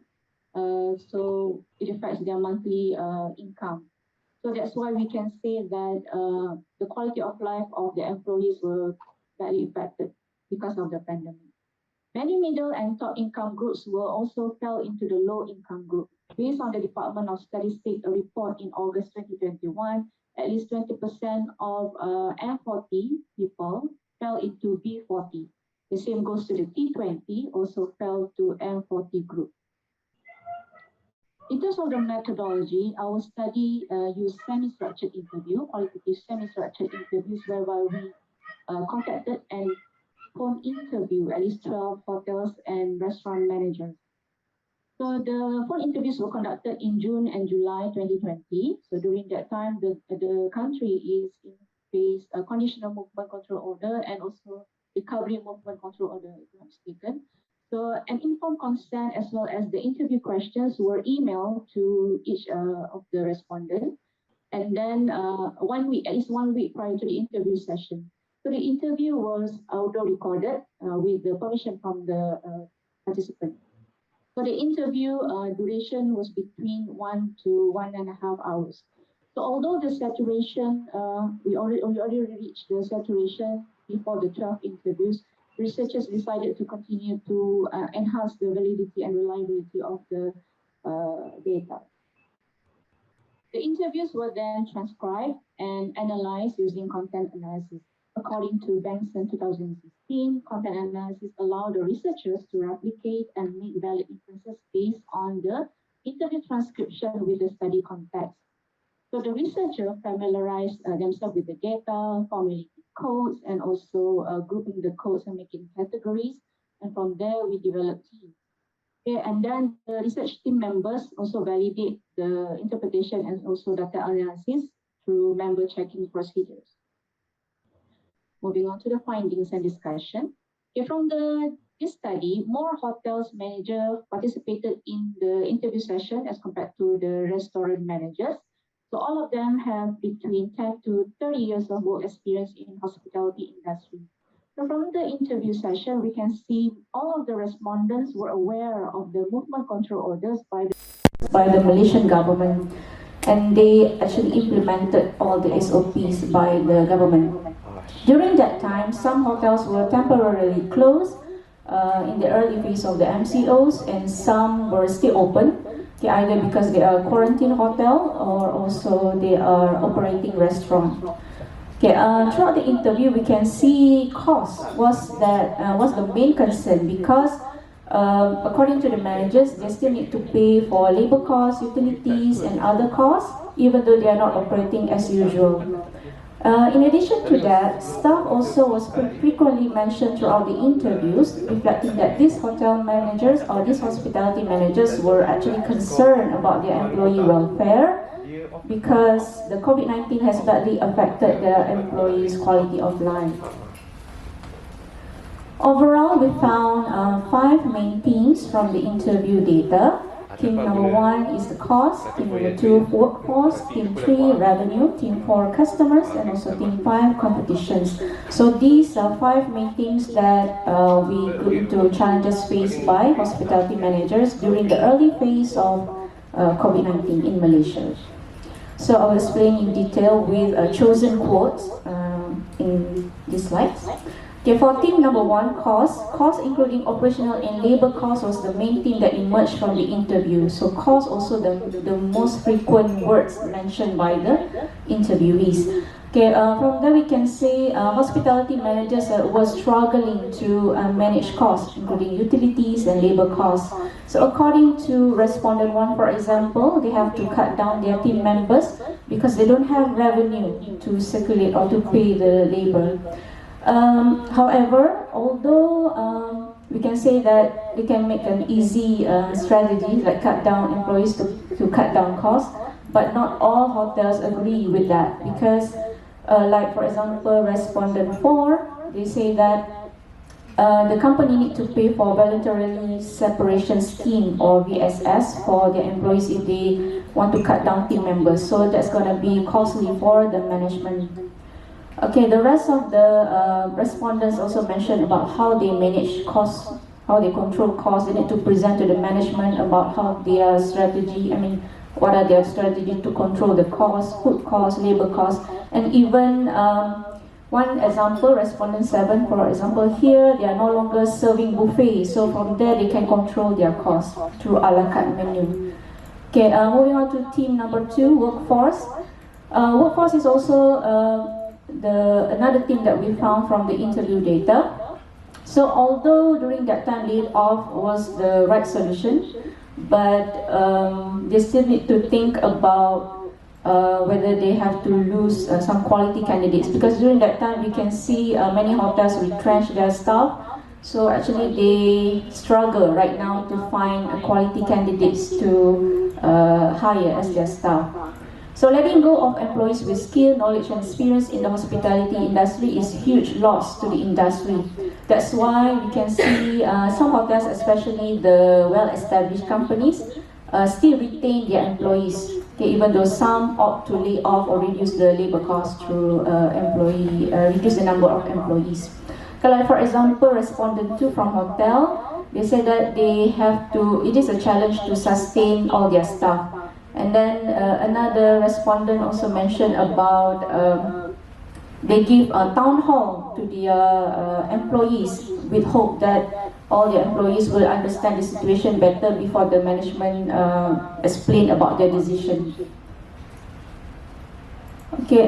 So it affects their monthly income. So that's why we can say that the quality of life of the employees were badly affected because of the pandemic. Many middle and top income groups will also fell into the low income group. Based on the Department of Statistics report in August 2021, at least 20% of M40 people fell into B40. The same goes to the T20, also fell to M40 group. In terms of the methodology, our study used semi-structured interview, qualitative semi-structured interviews, whereby we contacted and phone interview at least 12 hotels and restaurant managers. So the phone interviews were conducted in June and July 2020. So during that time, the country is in phase a conditional movement control order and also recovery movement control order, if I'm not mistaken. So an informed consent as well as the interview questions were emailed to each of the respondents. And then at least one week prior to the interview session. So the interview was audio recorded with the permission from the participant. So the interview duration was between 1 to 1.5 hours. So although the saturation, we already reached the saturation before the 12 interviews, researchers decided to continue to enhance the validity and reliability of the data. The interviews were then transcribed and analyzed using content analysis. According to Bengtson 2016, content analysis allowed the researchers to replicate and make valid inferences based on the interview transcription with the study context. So the researcher familiarized themselves with the data, formulating codes, and also grouping the codes and making categories. And from there, we developed teams. Okay, and then the research team members also validate the interpretation and also data analysis through member checking procedures. Moving on to the findings and discussion. Okay, from this study, more hotels managers participated in the interview session as compared to the restaurant managers. So all of them have between 10 to 30 years of work experience in hospitality industry. So from the interview session, we can see all of the respondents were aware of the movement control orders by the Malaysian government, and they actually implemented all the SOPs by the government. During that time, some hotels were temporarily closed in the early phase of the MCOs, and some were still open, okay, either because they are quarantine hotel or also they are operating restaurant. Okay, throughout the interview, we can see cost was the main concern because according to the managers, they still need to pay for labor costs, utilities, and other costs, even though they are not operating as usual. In addition to that, staff also was frequently mentioned throughout the interviews, reflecting that these hotel managers or these hospitality managers were actually concerned about their employee welfare because the COVID-19 has badly affected their employees' quality of life. Overall, we found 5 main themes from the interview data. Theme number 1 is the cost, theme number 2 workforce, theme 3 revenue, theme 4 customers, and also theme 5 competitions. So these are 5 main themes that we group into challenges faced by hospitality managers during the early phase of COVID-19 in Malaysia. So I will explain in detail with chosen quotes in these slides. Okay, for theme number 1, cost including operational and labor cost was the main theme that emerged from the interview. So cost also the most frequent words mentioned by the interviewees. Okay, from there we can say hospitality managers were struggling to manage costs, including utilities and labor costs. So according to respondent 1, for example, they have to cut down their team members because they don't have revenue to circulate or to pay the labor. However, although we can say that they can make an easy strategy like cut down employees to cut down costs, but not all hotels agree with that because like for example respondent 4, they say that the company need to pay for voluntary separation scheme or VSS for their employees if they want to cut down team members, so that's going to be costly for the management. Okay, the rest of the respondents also mentioned about how they manage costs, how they control costs. They need to present to the management about how their strategy, what are their strategy to control the costs, food costs, labor costs, and even one example, respondent 7, for example, here they are no longer serving buffets, so from there they can control their costs through a la carte menu. Okay, moving on to theme number 2, workforce. Workforce is also another thing that we found from the interview data. So although during that time laid off was the right solution, but they still need to think about whether they have to lose some quality candidates, because during that time we can see many hotels retrench their staff. So actually they struggle right now to find quality candidates to hire as their staff. So letting go of employees with skill, knowledge and experience in the hospitality industry is a huge loss to the industry. That's why we can see some hotels, especially the well-established companies, still retain their employees, okay, even though some opt to lay off or reduce the labor cost through reduce the number of employees. Like for example, respondent 2 from hotel, they said that it is a challenge to sustain all their staff. And then another respondent also mentioned about they give a town hall to their employees with hope that all their employees will understand the situation better before the management explain about their decision. Okay,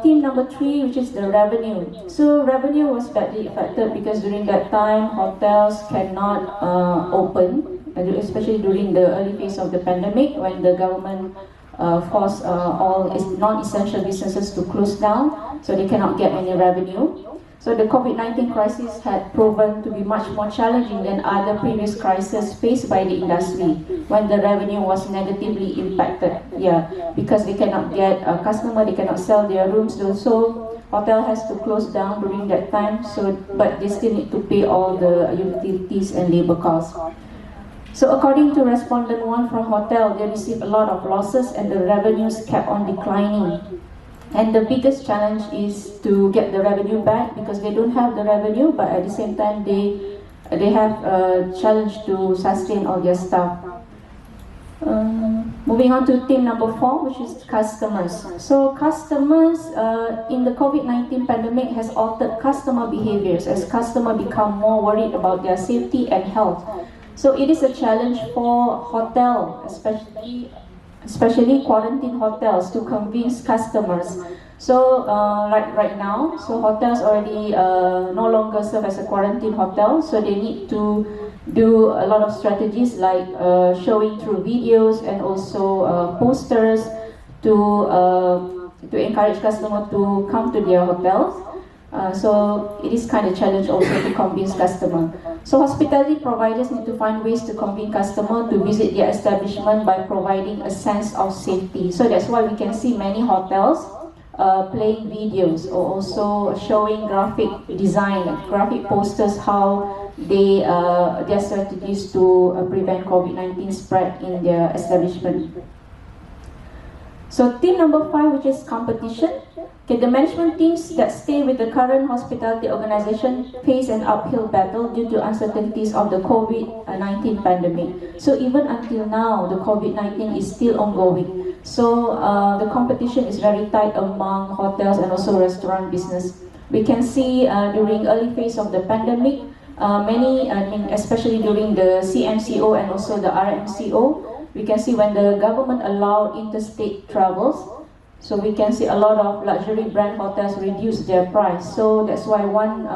theme number 3, which is the revenue. So revenue was badly affected because during that time, hotels cannot open, especially during the early phase of the pandemic when the government forced all non-essential businesses to close down, so they cannot get any revenue. So the COVID-19 crisis had proven to be much more challenging than other previous crises faced by the industry when the revenue was negatively impacted. Yeah, because they cannot get a customer, they cannot sell their rooms. So hotel has to close down during that time. So, but they still need to pay all the utilities and labor costs. So according to respondent 1 from hotel, they received a lot of losses and the revenues kept on declining. And the biggest challenge is to get the revenue back because they don't have the revenue, but at the same time they have a challenge to sustain all their staff. Moving on to theme number 4, which is customers. So customers in the COVID-19 pandemic has altered customer behaviors as customers become more worried about their safety and health. So it is a challenge for hotel, especially quarantine hotels, to convince customers. So right now, so hotels already no longer serve as a quarantine hotel, so they need to do a lot of strategies like showing through videos and also posters to encourage customers to come to their hotels. So it is kind of challenge also to convince customer. So hospitality providers need to find ways to convince customer to visit their establishment by providing a sense of safety. So that's why we can see many hotels playing videos or also showing graphic design, graphic posters, how they their strategies to prevent COVID-19 spread in their establishment. So theme number 5, which is competition. Okay, the management teams that stay with the current hospitality organization face an uphill battle due to uncertainties of the COVID-19 pandemic. So even until now, the COVID-19 is still ongoing. So the competition is very tight among hotels and also restaurant business. We can see during early phase of the pandemic, especially during the CMCO and also the RMCO, we can see when the government allowed interstate travels, so we can see a lot of luxury brand hotels reduce their price. So that's why one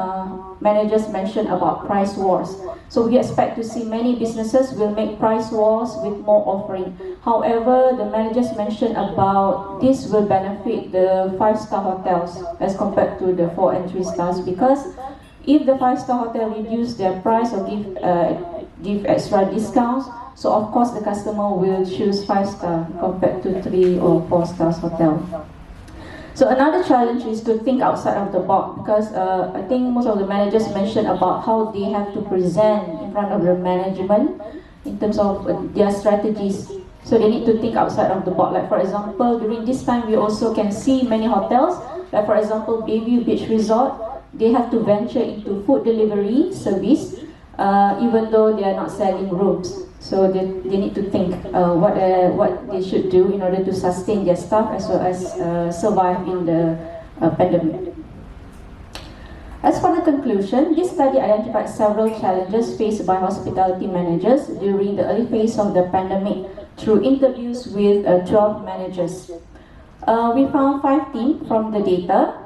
managers mentioned about price wars. So we expect to see many businesses will make price wars with more offering. However, the managers mentioned about this will benefit the 5-star hotels as compared to the 4 and 3 stars, because if the 5-star hotel reduce their price or give extra discounts, so of course the customer will choose 5-star compared to 3 or 4 stars hotel. So another challenge is to think outside of the box, because I think most of the managers mentioned about how they have to present in front of the management in terms of their strategies. So they need to think outside of the box. Like for example, during this time we also can see many hotels, like for example Bayview Beach Resort, they have to venture into food delivery service even though they are not selling rooms. So they need to think what they should do in order to sustain their staff as well as survive in the pandemic. As for the conclusion, this study identified several challenges faced by hospitality managers during the early phase of the pandemic through interviews with 12 managers. We found 5 themes from the data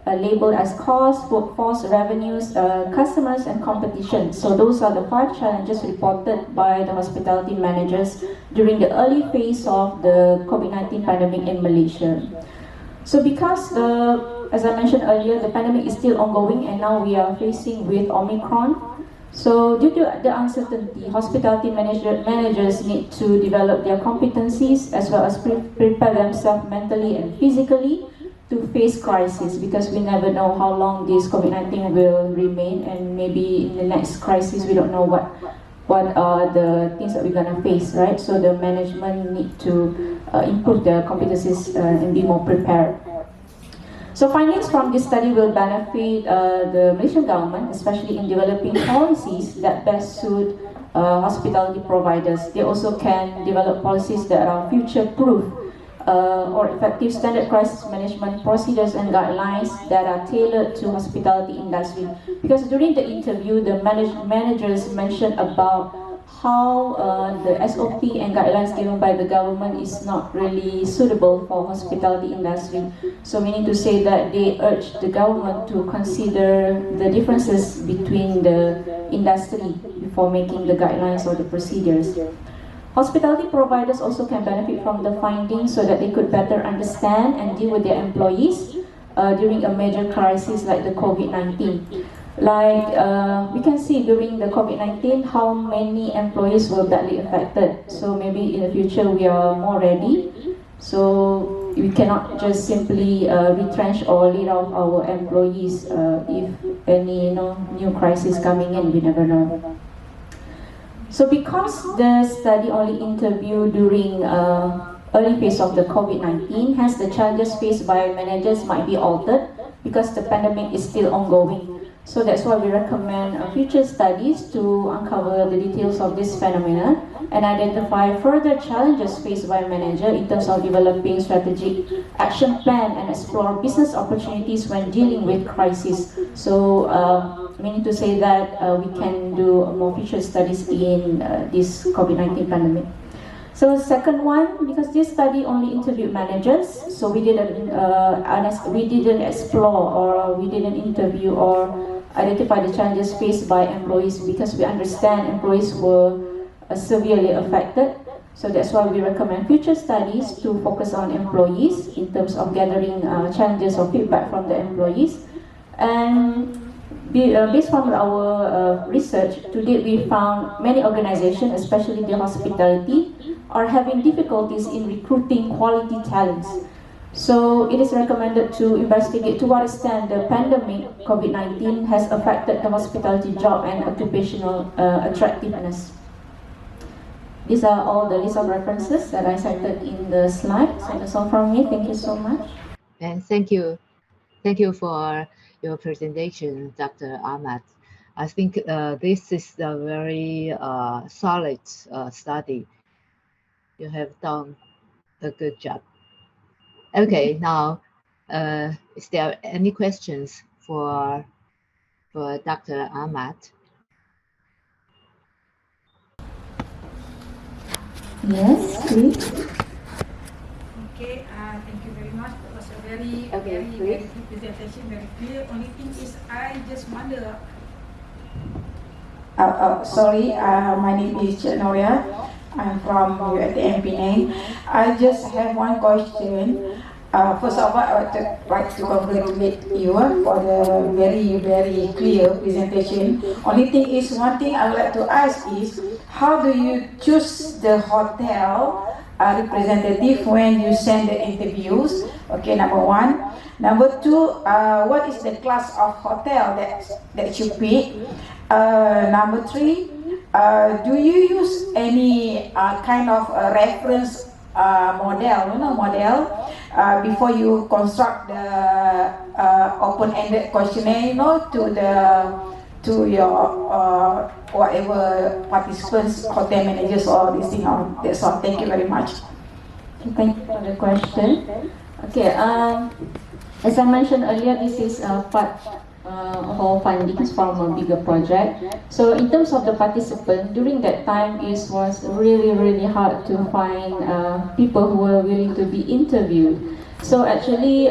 labeled as cost, workforce, revenues, customers, and competition. So those are the 5 challenges reported by the hospitality managers during the early phase of the COVID-19 pandemic in Malaysia. So because as I mentioned earlier, the pandemic is still ongoing and now we are facing with Omicron. So due to the uncertainty, hospitality managers need to develop their competencies as well as prepare themselves mentally and physically to face crisis, because we never know how long this COVID-19 will remain, and maybe in the next crisis we don't know what are the things that we're going to face, right? So the management need to improve their competencies and be more prepared. So findings from this study will benefit the Malaysian government, especially in developing policies that best suit hospitality providers. They also can develop policies that are future-proof or effective standard crisis management procedures and guidelines that are tailored to hospitality industry. Because during the interview, the managers mentioned about how the SOP and guidelines given by the government is not really suitable for hospitality industry. So meaning to say that they urge the government to consider the differences between the industry before making the guidelines or the procedures. Hospitality providers also can benefit from the findings so that they could better understand and deal with their employees during a major crisis like the COVID-19. Like we can see during the COVID-19 how many employees were badly affected. So maybe in the future we are more ready. So we cannot just simply retrench or lay off our employees if any new crisis coming in, we never know. So because the study only interviewed during early phase of the COVID-19, hence the challenges faced by managers might be altered because the pandemic is still ongoing. So that's why we recommend future studies to uncover the details of this phenomenon and identify further challenges faced by manager in terms of developing strategic action plan and explore business opportunities when dealing with crisis. So meaning to say that we can do more future studies in this COVID-19 pandemic. So second one, because this study only interviewed managers, so we didn't explore or we didn't interview or identify the challenges faced by employees because we understand employees were severely affected. So that's why we recommend future studies to focus on employees in terms of gathering challenges or feedback from the employees. And based on our research, to date we found many organizations, especially the hospitality, are having difficulties in recruiting quality talents. So it is recommended to investigate to what extent the pandemic COVID-19 has affected the hospitality job and occupational attractiveness. These are all the list of references that I cited in the slide. So that's all from me. Thank you so much. And thank you. Thank you for your presentation, Dr. Ahmad. I think this is a very solid study. You have done a good job. Okay, now, is there any questions for Dr. Ahmad? Yes, please. Okay, thank you very much. It was a very good presentation, very clear. Only thing is, I just wonder. Sorry, my name is Noria. I'm from UiTM Penang. I just have one question. First of all, I would like to congratulate you for the very, very clear presentation. Only thing is, one thing I would like to ask is, how do you choose the hotel representative when you send the interviews? Okay, number one. Number two, what is the class of hotel that you pick? Number three, do you use any kind of reference model, before you construct the open-ended questionnaire, to your whatever participants, hotel managers, or this thing on. That's all. Thank you very much. Thank you for the question. Okay, as I mentioned earlier, this is part of our findings from a bigger project. So in terms of the participant, during that time it was really hard to find people who were willing to be interviewed. So actually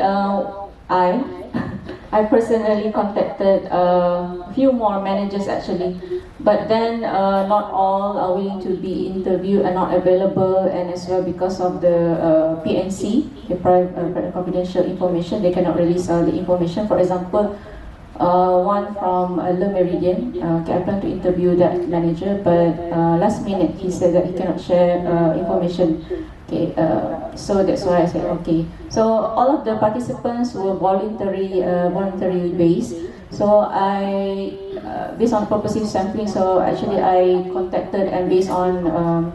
I personally contacted a few more managers actually, but then not all are willing to be interviewed and not available, and as well because of the PNC, the private confidential information, they cannot release the information. For example, one from Le Meridian, I plan to interview that manager, but last minute he said that he cannot share information. Okay, so that's why I said okay. So all of the participants were voluntary based. So I, based on purposive sampling, so actually I contacted and based on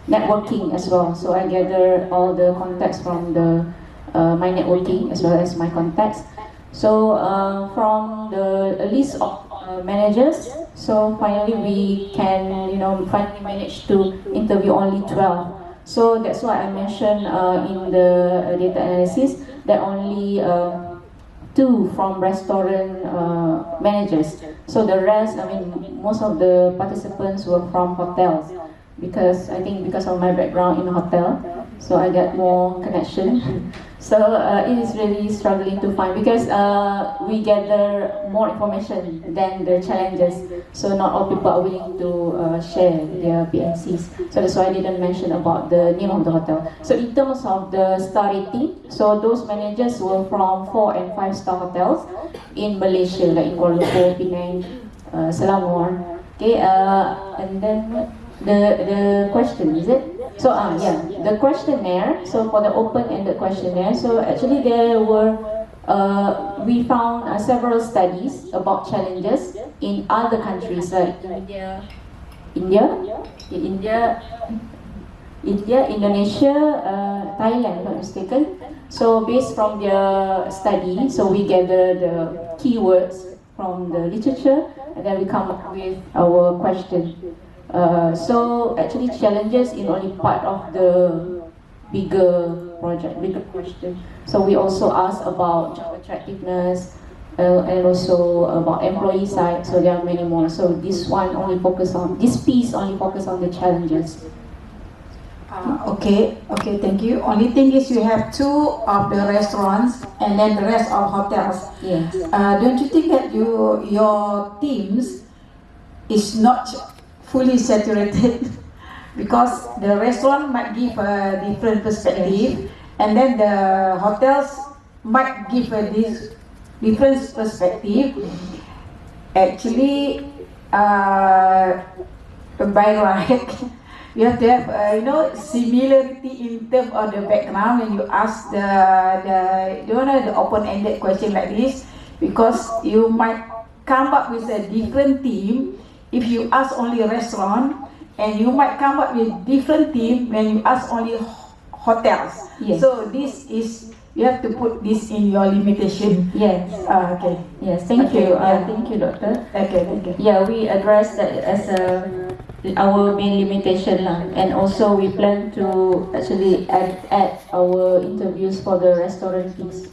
networking as well. So I gathered all the contacts from the my networking as well as my contacts. So from the list of managers, so finally we can, finally manage to interview only 12. So that's why I mentioned in the data analysis that only 2 from restaurant managers. So the rest, I mean, most of the participants were from hotels, because I think because of my background in a hotel, so I get more connection. So it is really struggling to find, because we gather more information than the challenges. So not all people are willing to share their PNCs. So that's why I didn't mention about the name of the hotel. So in terms of the star rating, so those managers were from 4 and 5-star hotels in Malaysia, like in Kuala Lumpur, Penang, Selangor. Okay, and then the question, is it? So yeah, the questionnaire. So for the open-ended questionnaire, so actually there were we found several studies about challenges in other countries like India, Indonesia, Thailand, if not mistaken. So based from their study, so we gather the keywords from the literature, and then we come up with our question. So actually challenges in only part of the bigger project, bigger question. So we also ask about job attractiveness and also about employee side. So there are many more. So this piece only focus on the challenges. Okay, thank you. Only thing is you have 2 of the restaurants and then the rest of hotels. Yes. Don't you think that your teams is not fully saturated? Because the restaurant might give a different perspective, and then the hotels might give a different perspective. Actually, by right, you have to have similarity in terms of the background when you ask the open-ended question like this, because you might come up with a different theme if you ask only a restaurant, and you might come up with different theme when you ask only hotels. Yes. So this is, you have to put this in your limitation. Yes. Okay. Yes. Thank you. Yeah. Thank you, Doctor. Okay. Thank you. Yeah, we address that as our main limitation, and also we plan to actually add our interviews for the restaurantees,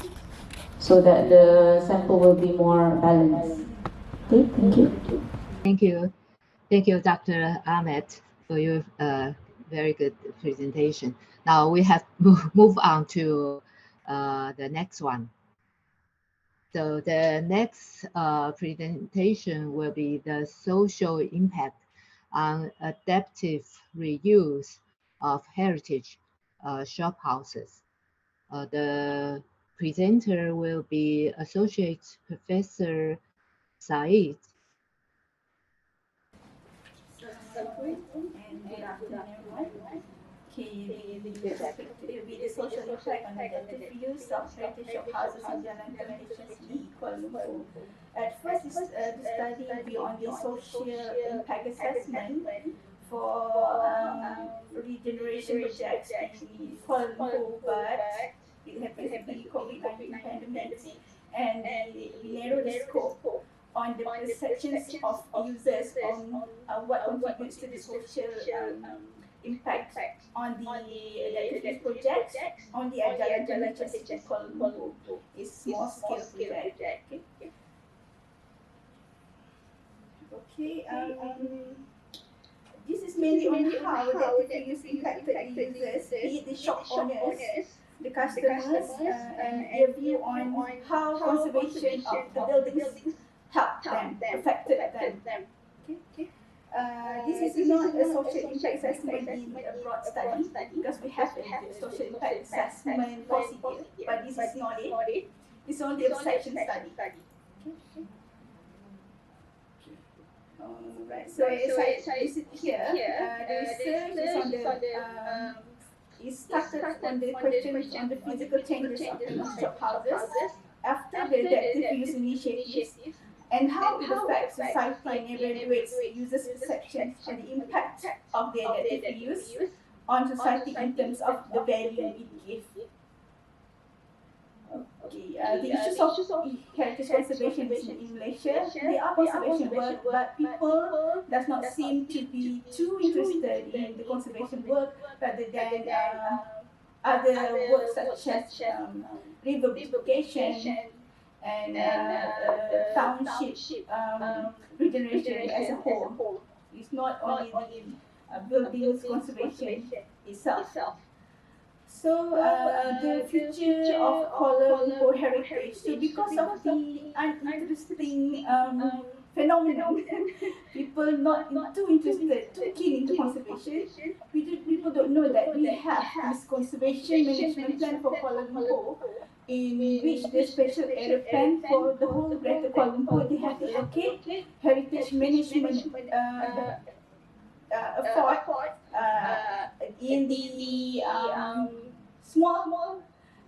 so that the sample will be more balanced. Okay. Thank you. Thank you, Dr. Ahmed, for your very good presentation. Now we have move on to the next one. So the next presentation will be the social impact on adaptive reuse of heritage shophouses. The presenter will be Associate Professor Said. And good afternoon, everyone. Okay, the topic today will be the social impact on adaptive use of heritage shophouses in Jalan Plantations di Kuala Lumpur. At first, the study will be on the social impact assessment for regeneration projects in Kuala Lumpur, but it happens to be COVID-19 pandemic, and we narrow the scope on the perceptions of users on what contributes to the social impact on the adaptive use projects on the Jalan Plantations in Kuala Lumpur. It's small scale project. Okay. This is mainly on how adaptive use impacted the users, be it the shop owners, the customers, and their view on how conservation of the buildings helped them, affected them. Okay. This is not a social impact assessment in a broad study, because we have a social impact assessment procedure, but this is not it. It's only a section study. Right. So as I listed here, the research is on the is started on the questions on the physical changes of the shophouses after the adaptive use initiatives, and how it affects society and evaluates users' perceptions and the impact of the adaptive use on society in terms of the value it gives. Okay, the issues of heritage conservation in Malaysia, they are conservation work, but people does not seem to be too interested in the conservation work rather than other works such as river beautification and township regeneration as a whole. It's not only the buildings conservation itself. So the future of Kuala Lumpur heritage. So because of the uninteresting phenomenon, people not too interested, too keen into conservation. People don't know that we have this conservation management plan for Kuala Lumpur, in which the special area plan for the whole Greater Kuala Lumpur, they have to allocate heritage management effort in the small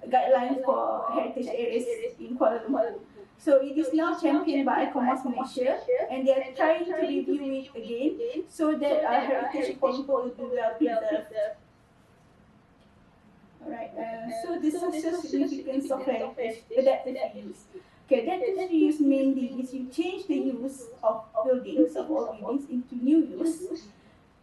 guidelines for heritage areas in Kuala Lumpur. So it is now championed by AicQoL Malaysia, and they are trying to review it again so that heritage Kuala Lumpur will be well preserved. Alright, so the social significance of heritage, adaptive reuse. Okay, adaptive reuse mainly is you change the use of buildings, of old buildings, into new use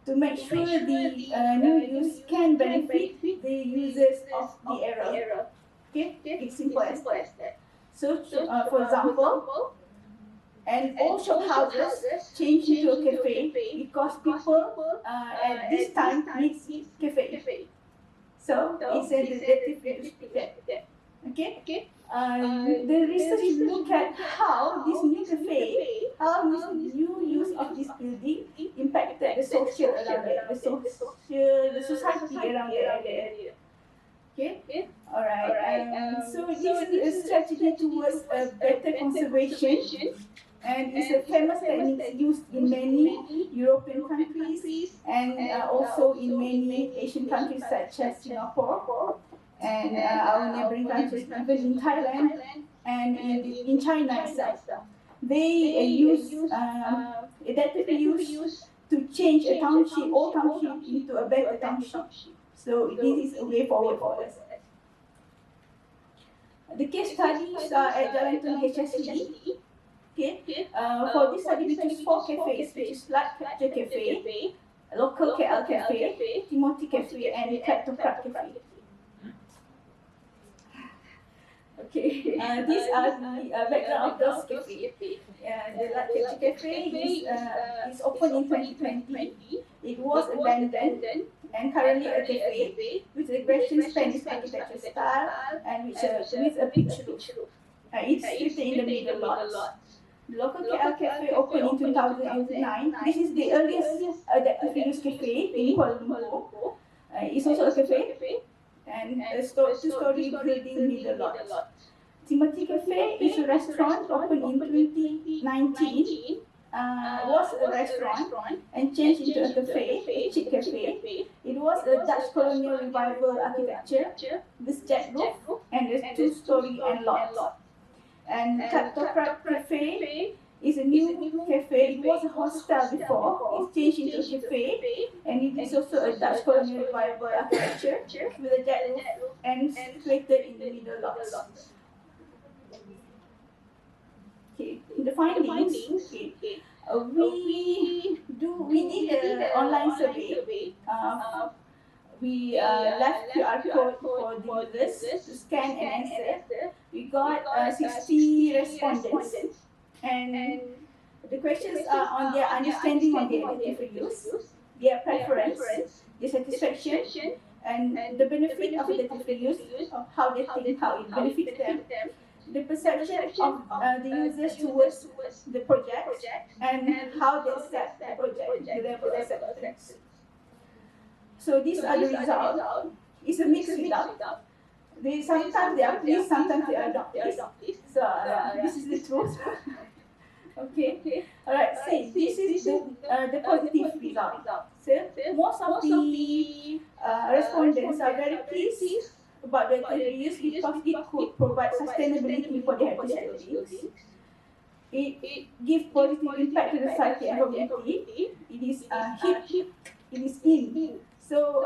to make sure the new use can benefit the users of the era. Okay, it's simple as that. So, for example, an old shophouses changed into a cafe because people at this time need cafe. So it's an adaptive reuse. Okay. The research look at how this new cafe, how this new use of this building impacted the social around it, the society around the area. Okay. Alright. So this is a strategy towards a better conservation, and it's a famous technique used in many European countries and also in many Asian countries such as Singapore and our neighboring countries, even in Thailand and in China itself. They use adaptive reuse to change a township, old township, into a better township. So this is a way forward for us. The case studies are at Jalan Tun HSC. Okay. For this study, we choose 4 cafes, which is Light Capture Cafe, Local KL Cafe, Timothy Cafe, and Kleptocrat Cafe. Okay, these are the background of those cafes. The Light Capture Cafe is opened in 2020. It was abandoned and currently a cafe with a Grecian Spanish architecture style and with a pitch roof. It's situated in the middle lot. The Local KL Cafe opened in 2009. This is the earliest adaptive reuse cafe in Kuala Lumpur. It's also a cafe and a two-story building middle lot. Timothy Cafe is a restaurant opened in 2019. Was a restaurant and changed into a cafe, a chic cafe. It was a Dutch colonial revival architecture with jet roof and a two-story and lot. And Kleptocrat Cafe is a new cafe. It was a hostel before. It's changed into a cafe, and it is also a Dutch colonial revival architecture with a jet roof and situated in the middle lot. Okay, the findings. Okay. We did an online survey. We left QR code for the users to scan and answer. We got 60 respondents, and the questions are on their understanding of the adaptive reuse, their preference, their satisfaction, and the benefit of adaptive reuse, of how they think how it benefits them, the perception of the users towards the project, and how they accept the project, the level of acceptance. So these are the results. It's a mixed result. Sometimes they are pleased, sometimes they are not pleased. So this is the truth. Okay. Alright. See, this is the positive result. So most of the respondents are very pleased about the reuse because it could provide sustainability for their heritage buildings. It gives positive impact to the society and community. It is hip. It is in. So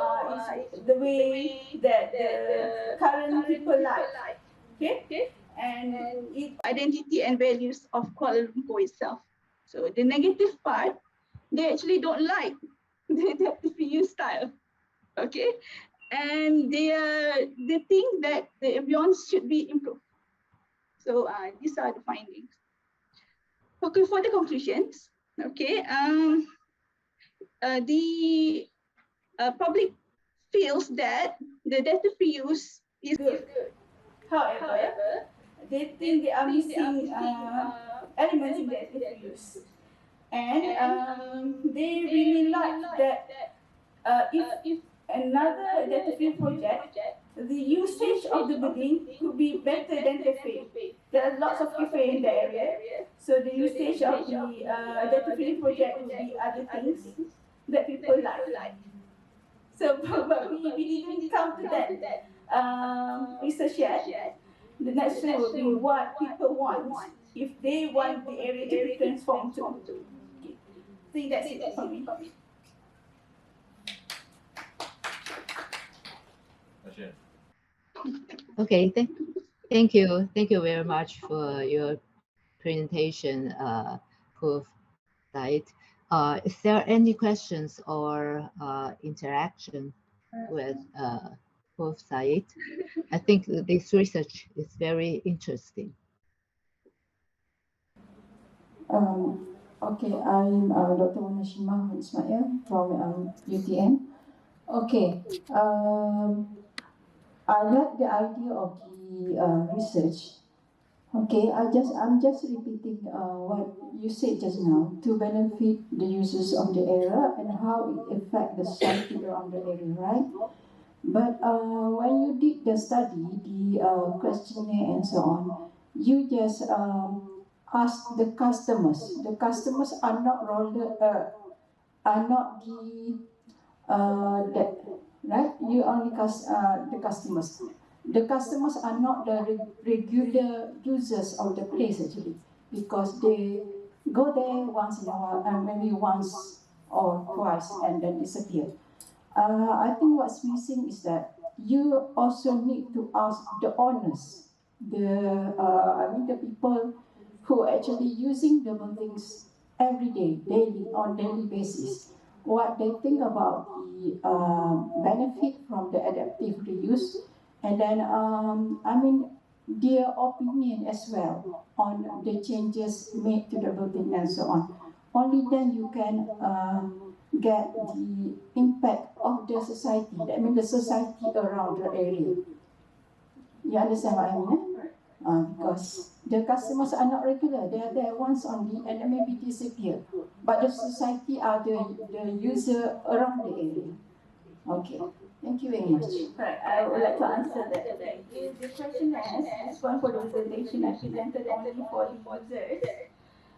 it's the way that the current people like. Okay? And it identity and values of Kuala Lumpur itself. So the negative part, they actually don't like the adaptive reuse style. Okay? And they think that the ambience should be improved. So these are the findings. Okay, for the conclusions, okay, the public feels that the data-free use is good. However, they think they are missing elements in data-free use. And they really like that if another data-free project, the usage of the building could be better than cafe. There are lots of cafe in the area, so the usage of the data-free project would be other things that people like. So, but we didn't come to that research yet. The next step will be what people want, if they want the area to be transformed too. Okay. I think that's it for me. Okay, thank you very much for your presentation, Prof. Said. Is there any questions or interaction with Prof. Said? I think this research is very interesting. Okay, I'm Dr. Wanashima Ismail from UTM. Okay, I like the idea of the research. Okay, I'm just repeating what you said just now to benefit the users of the area and how it affects the society around the area, right? But when you did the study, the questionnaire and so on, you just ask the customers. The customers are not are not that, right? You only the customers. The customers are not the regular users of the place actually, because they go there once in a while and maybe once or twice and then disappear. I think what's missing is that you also need to ask the owners, the people who are actually using the buildings every day, on daily basis, what they think about the benefit from the adaptive reuse, and then their opinion as well on the changes made to the building and so on. Only then you can get the impact of the society, the society around the area. You understand what I mean? Because the customers are not regular, they are there once only and then maybe disappear. But the society are the user around the area. Okay, thank you very much. Right, I would like to answer that. The question asks, this one for the presentation I presented only for the users.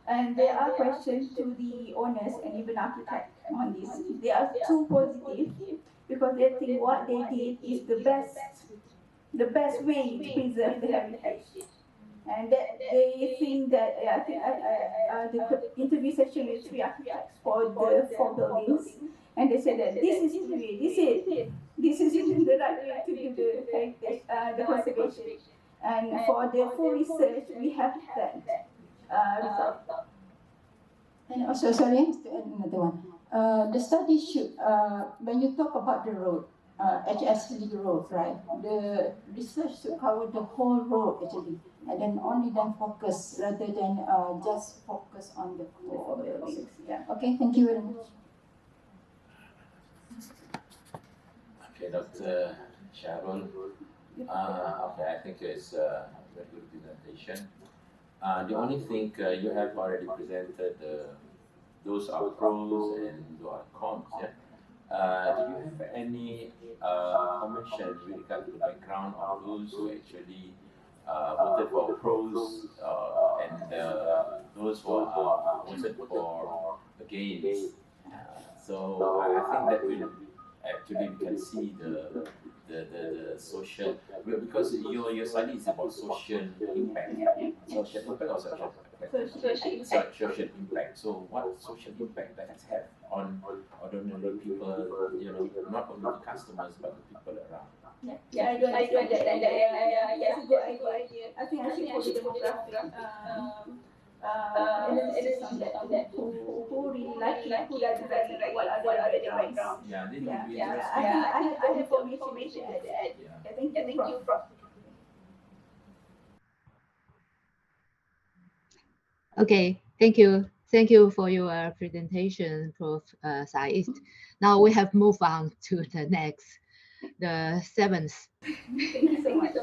And there are questions to the owners and even architects on this. They are too positive because they think what they did is the best way to preserve the heritage. And that they think that I think the interview session with 3 architects for the 4 buildings, and they said that this is the way, this is the right way to do the heritage, the conservation. And for the full research, we have that result. And also, sorry, to add another one. The study should, when you talk about the road, HSD road, right? The research should cover the whole road actually, and then only then focus rather than just focus on the core buildings. Yeah. Okay. Thank you very much. Okay, Dr. Sharon. Okay, I think it's a very good presentation. The only thing you have already presented, those are pros and those are cons. Yeah. Do you have any information with regard to the background of those who actually voted for pros and those who voted for against? So I think that will actually we can see the social, because your study is about social impact, social impact or social impact? Social impact. So what social impact does it have on ordinary people, not only the customers but the people around? Yeah, I do understand that. Yeah, it's a good idea. I think I should put the demographic analysis on that. Who really like it, who doesn't like it, what are the backgrounds. Yeah, this Yeah, would be yeah. interesting. I have the information to add. Thank you, Prof. Okay, thank you. Thank you for your presentation, Prof. Said. Now we have moved on to the next, the seventh. Thank you so much.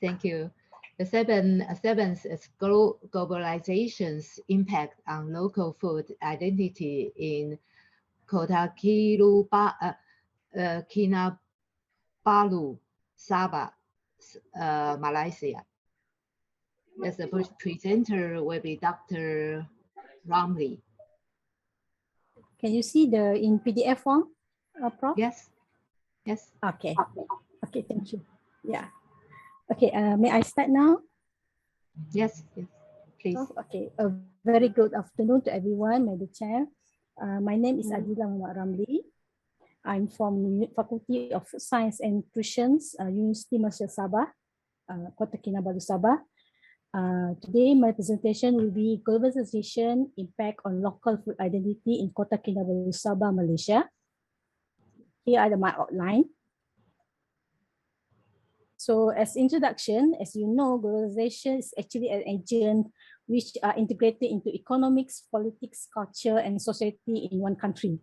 Thank you. The seventh is globalization's impact on local food identity in Kota Kinabalu, Sabah, Malaysia. As the first presenter will be Dr. Ramli. Can you see the in PDF form, Prof? Yes. Yes. Okay. Okay, thank you. Yeah. Okay, may I start now? Yes, yes, please. Okay, a very good afternoon to everyone, Madam Chair. My name is Adila Muhammad Ramli. I'm from Faculty of Food Science and Nutrition, Universiti Malaysia Sabah, Kota Kinabalu, Sabah. Today, my presentation will be Globalization Impact on Local Food Identity in Kota Kinabalu, Sabah, Malaysia. Here are my outline. So as introduction, as you know, globalization is actually an agent which are integrated into economics, politics, culture, and society in one country.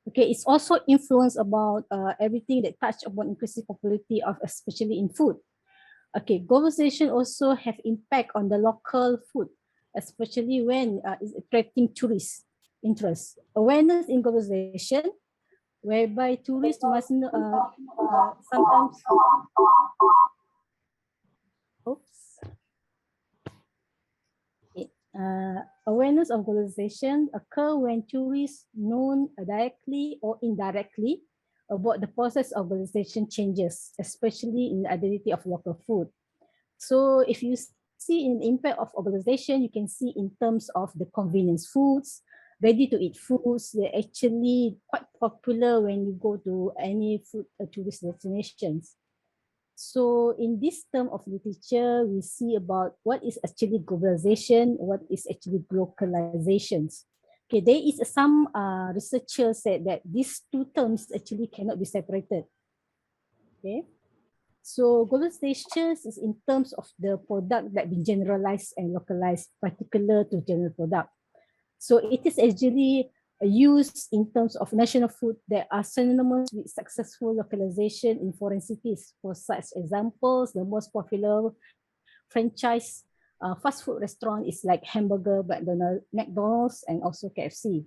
Okay, it's also influenced about everything that touch upon increasing popularity of, especially in food. Okay, globalization also have impact on the local food, especially when it's attracting tourist interest. Awareness in globalization, whereby tourists must sometimes. Oops. Awareness of globalization occur when tourists know directly or indirectly about the process of globalization changes, especially in the identity of local food. So if you see in the impact of globalization, you can see in terms of the convenience foods, ready-to-eat foods, they're actually quite popular when you go to any food tourist destinations. So in this term of literature, we see about what is actually globalization, what is actually localizations. Okay, there is some researchers said that these two terms actually cannot be separated. Okay, so globalization is in terms of the product that be generalized and localized, particular to general product. So it is actually used in terms of national food that are synonymous with successful localization in foreign cities. For such examples, the most popular franchise fast food restaurant is like hamburger, McDonald's, and also KFC.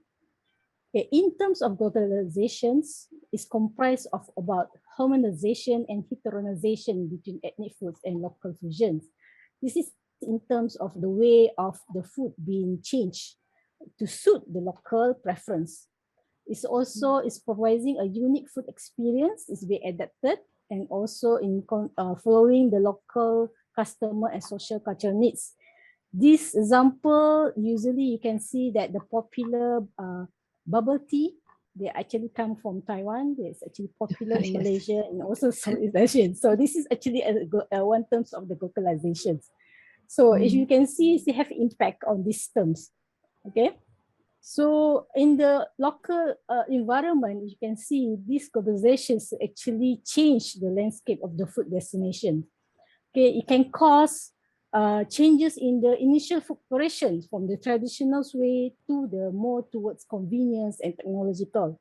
Okay, in terms of globalizations, it's comprised of about harmonization and heterogenization between ethnic foods and local fusions. This is in terms of the way of the food being changed to suit the local preference. It's also is providing a unique food experience, is being adapted, and also in following the local customer and social cultural needs. This example, usually you can see that the popular bubble tea, they actually come from Taiwan. It's actually popular in Malaysia and also Southeast Asia. So this is actually one terms of the localizations. So as you can see, they have impact on these terms. Okay, so in the local environment, you can see these globalizations actually change the landscape of the food destination. Okay, it can cause changes in the initial food preparation from the traditional way to the more towards convenience and technological.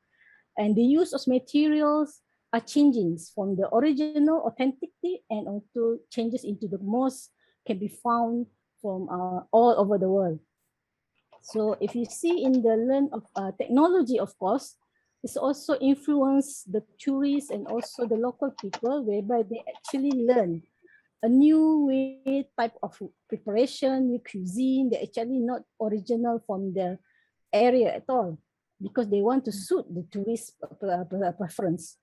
And the use of materials are changing from the original authenticity and also changes into the most can be found from all over the world. So if you see in the learn of technology, of course, it's also influence the tourists and also the local people, whereby they actually learn a new way type of preparation, new cuisine. They're actually not original from the area at all because they want to suit the tourist preference.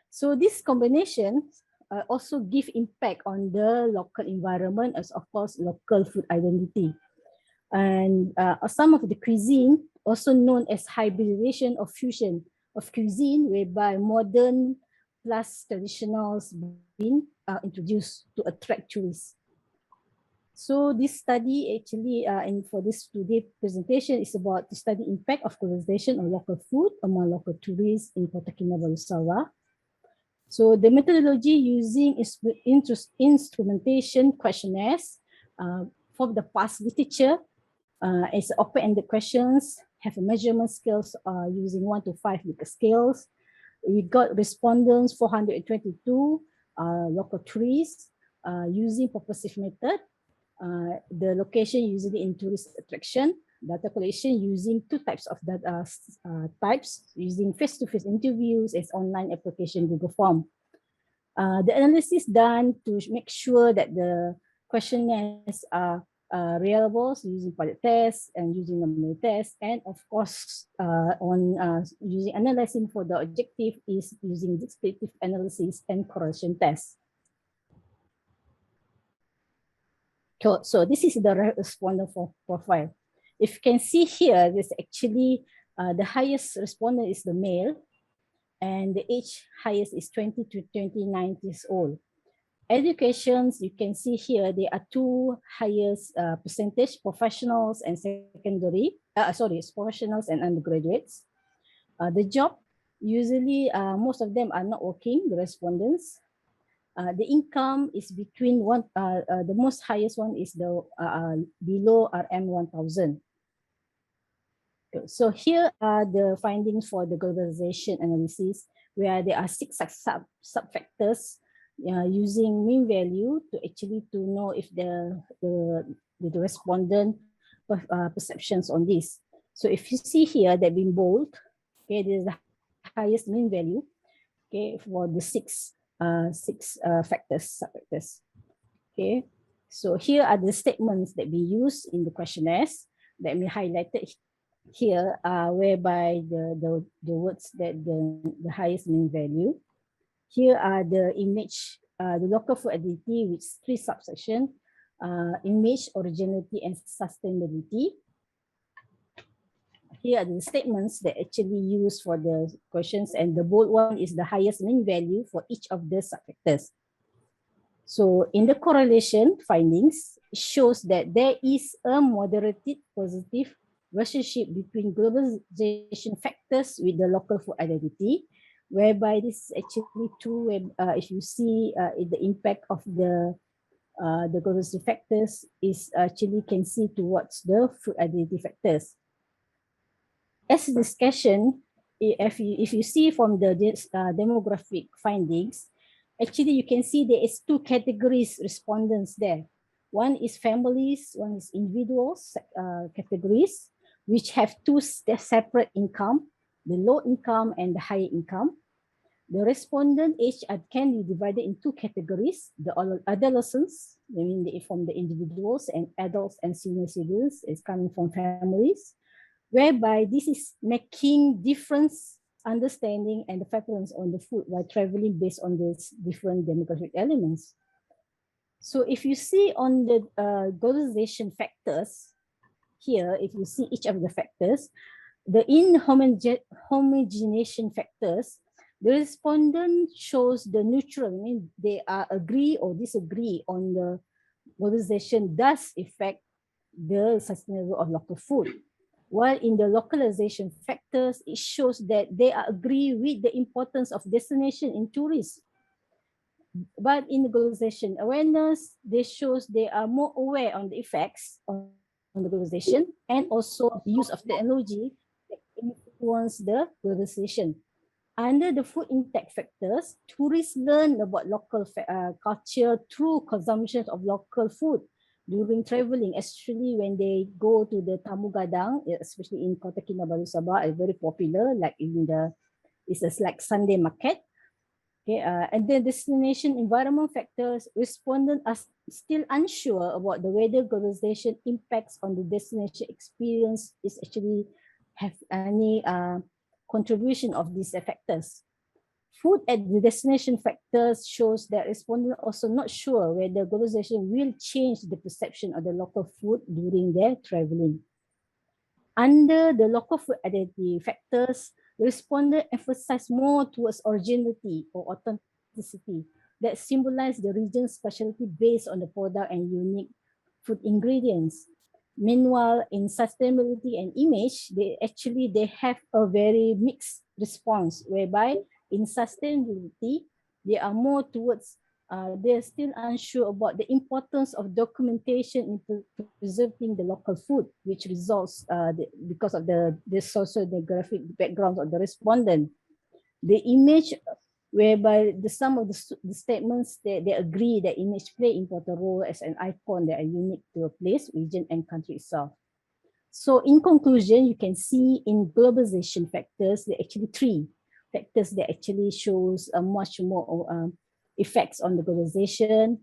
So this combination also give impact on the local environment as of course local food identity. And some of the cuisine, also known as hybridization or fusion of cuisine, whereby modern plus traditionals being introduced to attract tourists. So this study actually, and for this today presentation, is about to study impact of globalization on local food among local tourists in Kota Kinabalu, Sabah. So the methodology using is instrumentation questionnaires for the past literature It's open-ended questions, have a measurement scales using 1 to 5 Likert scales. We got respondents 422 local trees using purposive method. The location usually in tourist attraction. Data collection using 2 types of data types, using face-to-face interviews as online application Google Form. The analysis done to make sure that the questionnaires are reliable using pilot tests and using numeric tests, and of course using analyzing for the objective is using descriptive analysis and correlation tests. So this is the respondent profile. If you can see here, this actually the highest respondent is the male, and the age highest is 20 to 29 years old. Educations, you can see here, there are 2 highest percentage, professionals and professionals and undergraduates. The job, usually most of them are not working, the respondents. The income is between the most highest one is the below RM 1000. So here are the findings for the globalization analysis, where there are 6 sub-factors using mean value to actually to know if the respondent perceptions on this. So if you see here, that being bold, okay, this is the highest mean value, okay, for the 6 sub-factors. Okay, so here are the statements that we use in the questionnaires that we highlighted here, whereby the words that the highest mean value. Here are the image, the local food identity, with 3 subsections: image, originality, and sustainability. Here are the statements that actually used for the questions, and the bold one is the highest mean value for each of the subfactors. So in the correlation findings, it shows that there is a moderated positive relationship between globalization factors with the local food identity, whereby this is actually true if you see the impact of the globalization factors is actually can see towards the food identity factors. As a discussion, if you see from the demographic findings, actually you can see there is 2 categories respondents there. One is families, one is individuals categories, which have 2 separate income, the low income and the high income. The respondent age can be divided in 2 categories: the adolescents, I mean from the individuals, and adults and senior citizens is coming from families, whereby this is making difference understanding and the preference on the food while traveling based on these different demographic elements. So if you see on the globalization factors, here, if you see each of the factors, the inhomogenization factors, the respondent shows the neutral, I mean they are agree or disagree on the globalization does affect the sustainability of local food. While in the localization factors, it shows that they agree with the importance of destination in tourism. But in the globalization awareness, they shows they are more aware on the effects on the globalization and also the use of technology that influence the globalization. Under the food intake factors, tourists learn about local culture through consumption of local food during traveling, especially when they go to the Tamu Gadang, especially in Kota Kinabalu, Sabah, are very popular, like in it's like Sunday market. Okay, and then destination environment factors, respondents are still unsure about the whether globalization impacts on the destination experience is actually have any contribution of these factors. Food at the destination factors shows that respondents are also not sure whether globalization will change the perception of the local food during their traveling. Under the local food identity factors, the respondent emphasize more towards originality or authenticity that symbolize the region's specialty based on the product and unique food ingredients. Meanwhile, in sustainability and image, they have a very mixed response, whereby in sustainability, they are more towards they're still unsure about the importance of documentation in preserving the local food, which results because of the socio-demographic backgrounds of the respondent. The image, whereby some of the statements they agree that image play important role as an icon that are unique to a place, region, and country itself. So in conclusion, you can see in globalization factors, there are actually three factors that actually shows much more effects on the globalization,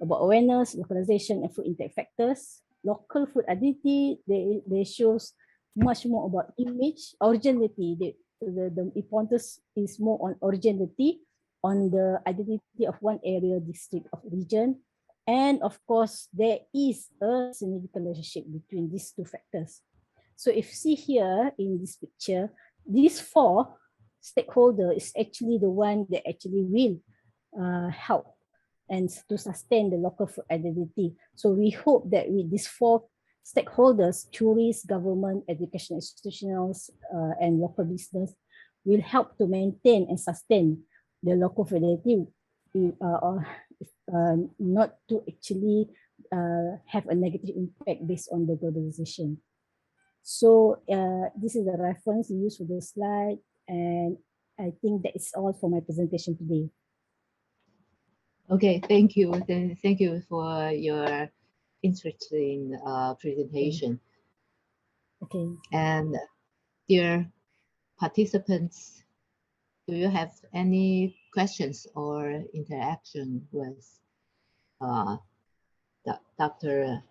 about awareness, localization, and food intake factors. Local food identity, they shows much more about image, originality. The importance is more on originality, on the identity of one area, district, of region. And of course, there is a significant relationship between these two factors. So if you see here in this picture, these four stakeholders is actually the one that actually will help and to sustain the local food identity. So we hope that with these four stakeholders, tourists, government, education institutions, and local business will help to maintain and sustain the local food identity, not to actually have a negative impact based on the globalization. So this is the reference used for the slide, and I think that is all for my presentation today. Okay, thank you. Thank you for your interesting presentation. Okay. And dear participants, do you have any questions or interaction with Dr.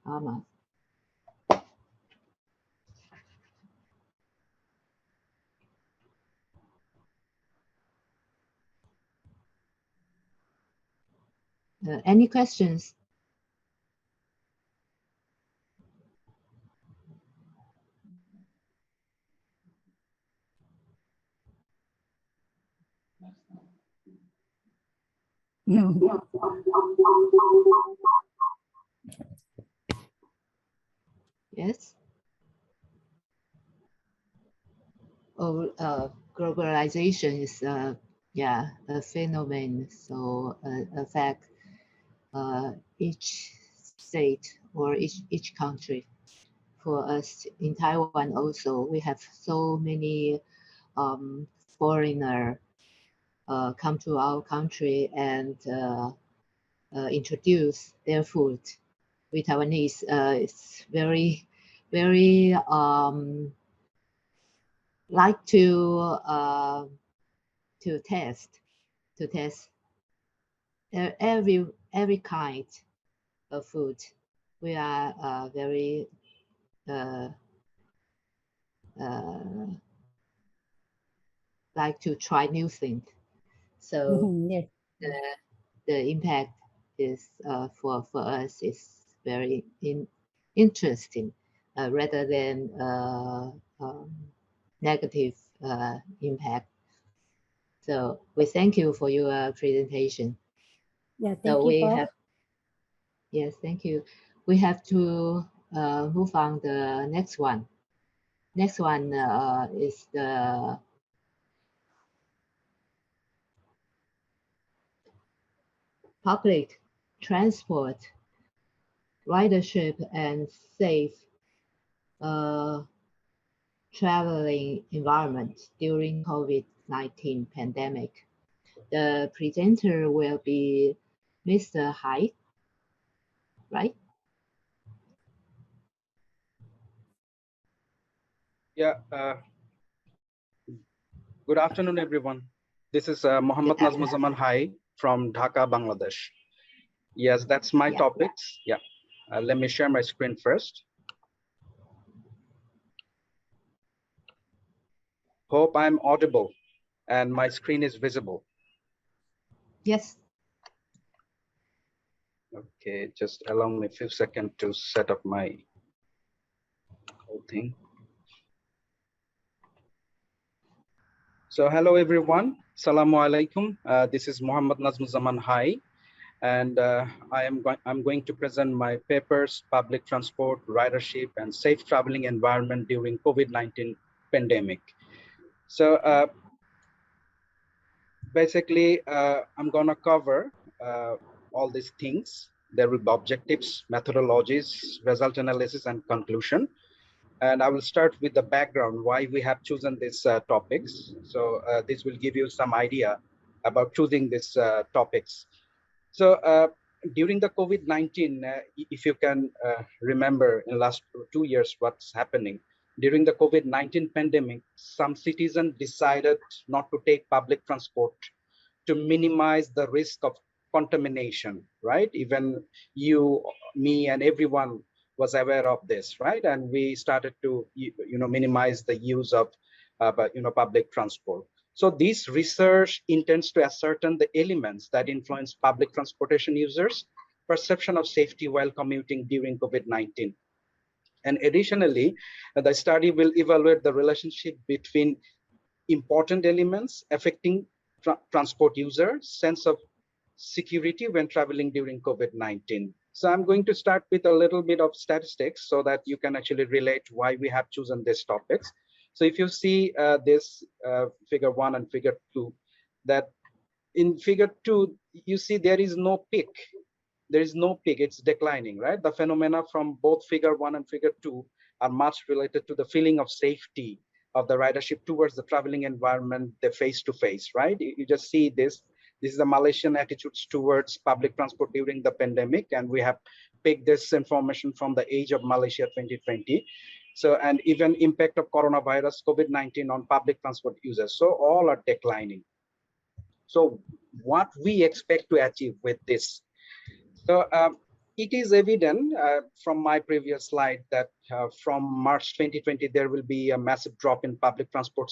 Ama? Any questions? No. Yes. Oh, globalization is yeah, a phenomenon. So affect each state or each country. For us in Taiwan also, we have so many foreigner come to our country and introduce their food. We Taiwanese, it's very like to test every kind of food. We are very like to try new things. So yes. the impact is for us is very interesting rather than negative impact. So we thank you for your presentation. Yeah, thank so you. We Prof. have, yes, thank you. We have to move on the next one. Next one is the public transport, ridership, and safe traveling environment during COVID-19 pandemic. The presenter will be Mr. Hai, right? Yeah. Good afternoon, everyone. This is Mohammad Nazmuzzaman Hai from Dhaka, Bangladesh. Yes, that's my topics. Yeah. Let me share my screen first. Hope I'm audible and my screen is visible. Yes. Okay, just allow me a few seconds to set up my whole thing. So hello everyone, Assalamu alaikum. This is Mohammad Nazmuzzaman Hai, and I'm going to present my papers, public transport, ridership, and safe traveling environment during COVID-19 pandemic. So basically, I'm gonna cover all these things. There will be objectives, methodologies, result analysis, and conclusion. And I will start with the background, why we have chosen these topics. So this will give you some idea about choosing these topics. So during the COVID-19, if you can remember in the last 2 years what's happening, during the COVID-19 pandemic, some citizens decided not to take public transport to minimize the risk of contamination, right? Even you, me, and everyone was aware of this, right? And we started to, minimize the use of, public transport. So this research intends to ascertain the elements that influence public transportation users' perception of safety while commuting during COVID-19. And additionally, the study will evaluate the relationship between important elements affecting transport users' sense of security when traveling during COVID-19. So I'm going to start with a little bit of statistics so that you can actually relate why we have chosen these topics. So if you see this figure 1 and figure 2, that in figure 2, you see there is no peak. There is no peak, it's declining, right? The phenomena from both figure 1 and figure 2 are much related to the feeling of safety of the ridership towards the traveling environment, the face-to-face, right? You just see this. This is the Malaysian attitudes towards public transport during the pandemic, and we have picked this information from the Age of Malaysia 2020. So, and even impact of coronavirus, COVID-19 on public transport users. So all are declining. So what we expect to achieve with this? So it is evident from my previous slide that from March 2020, there will be a massive drop in public transport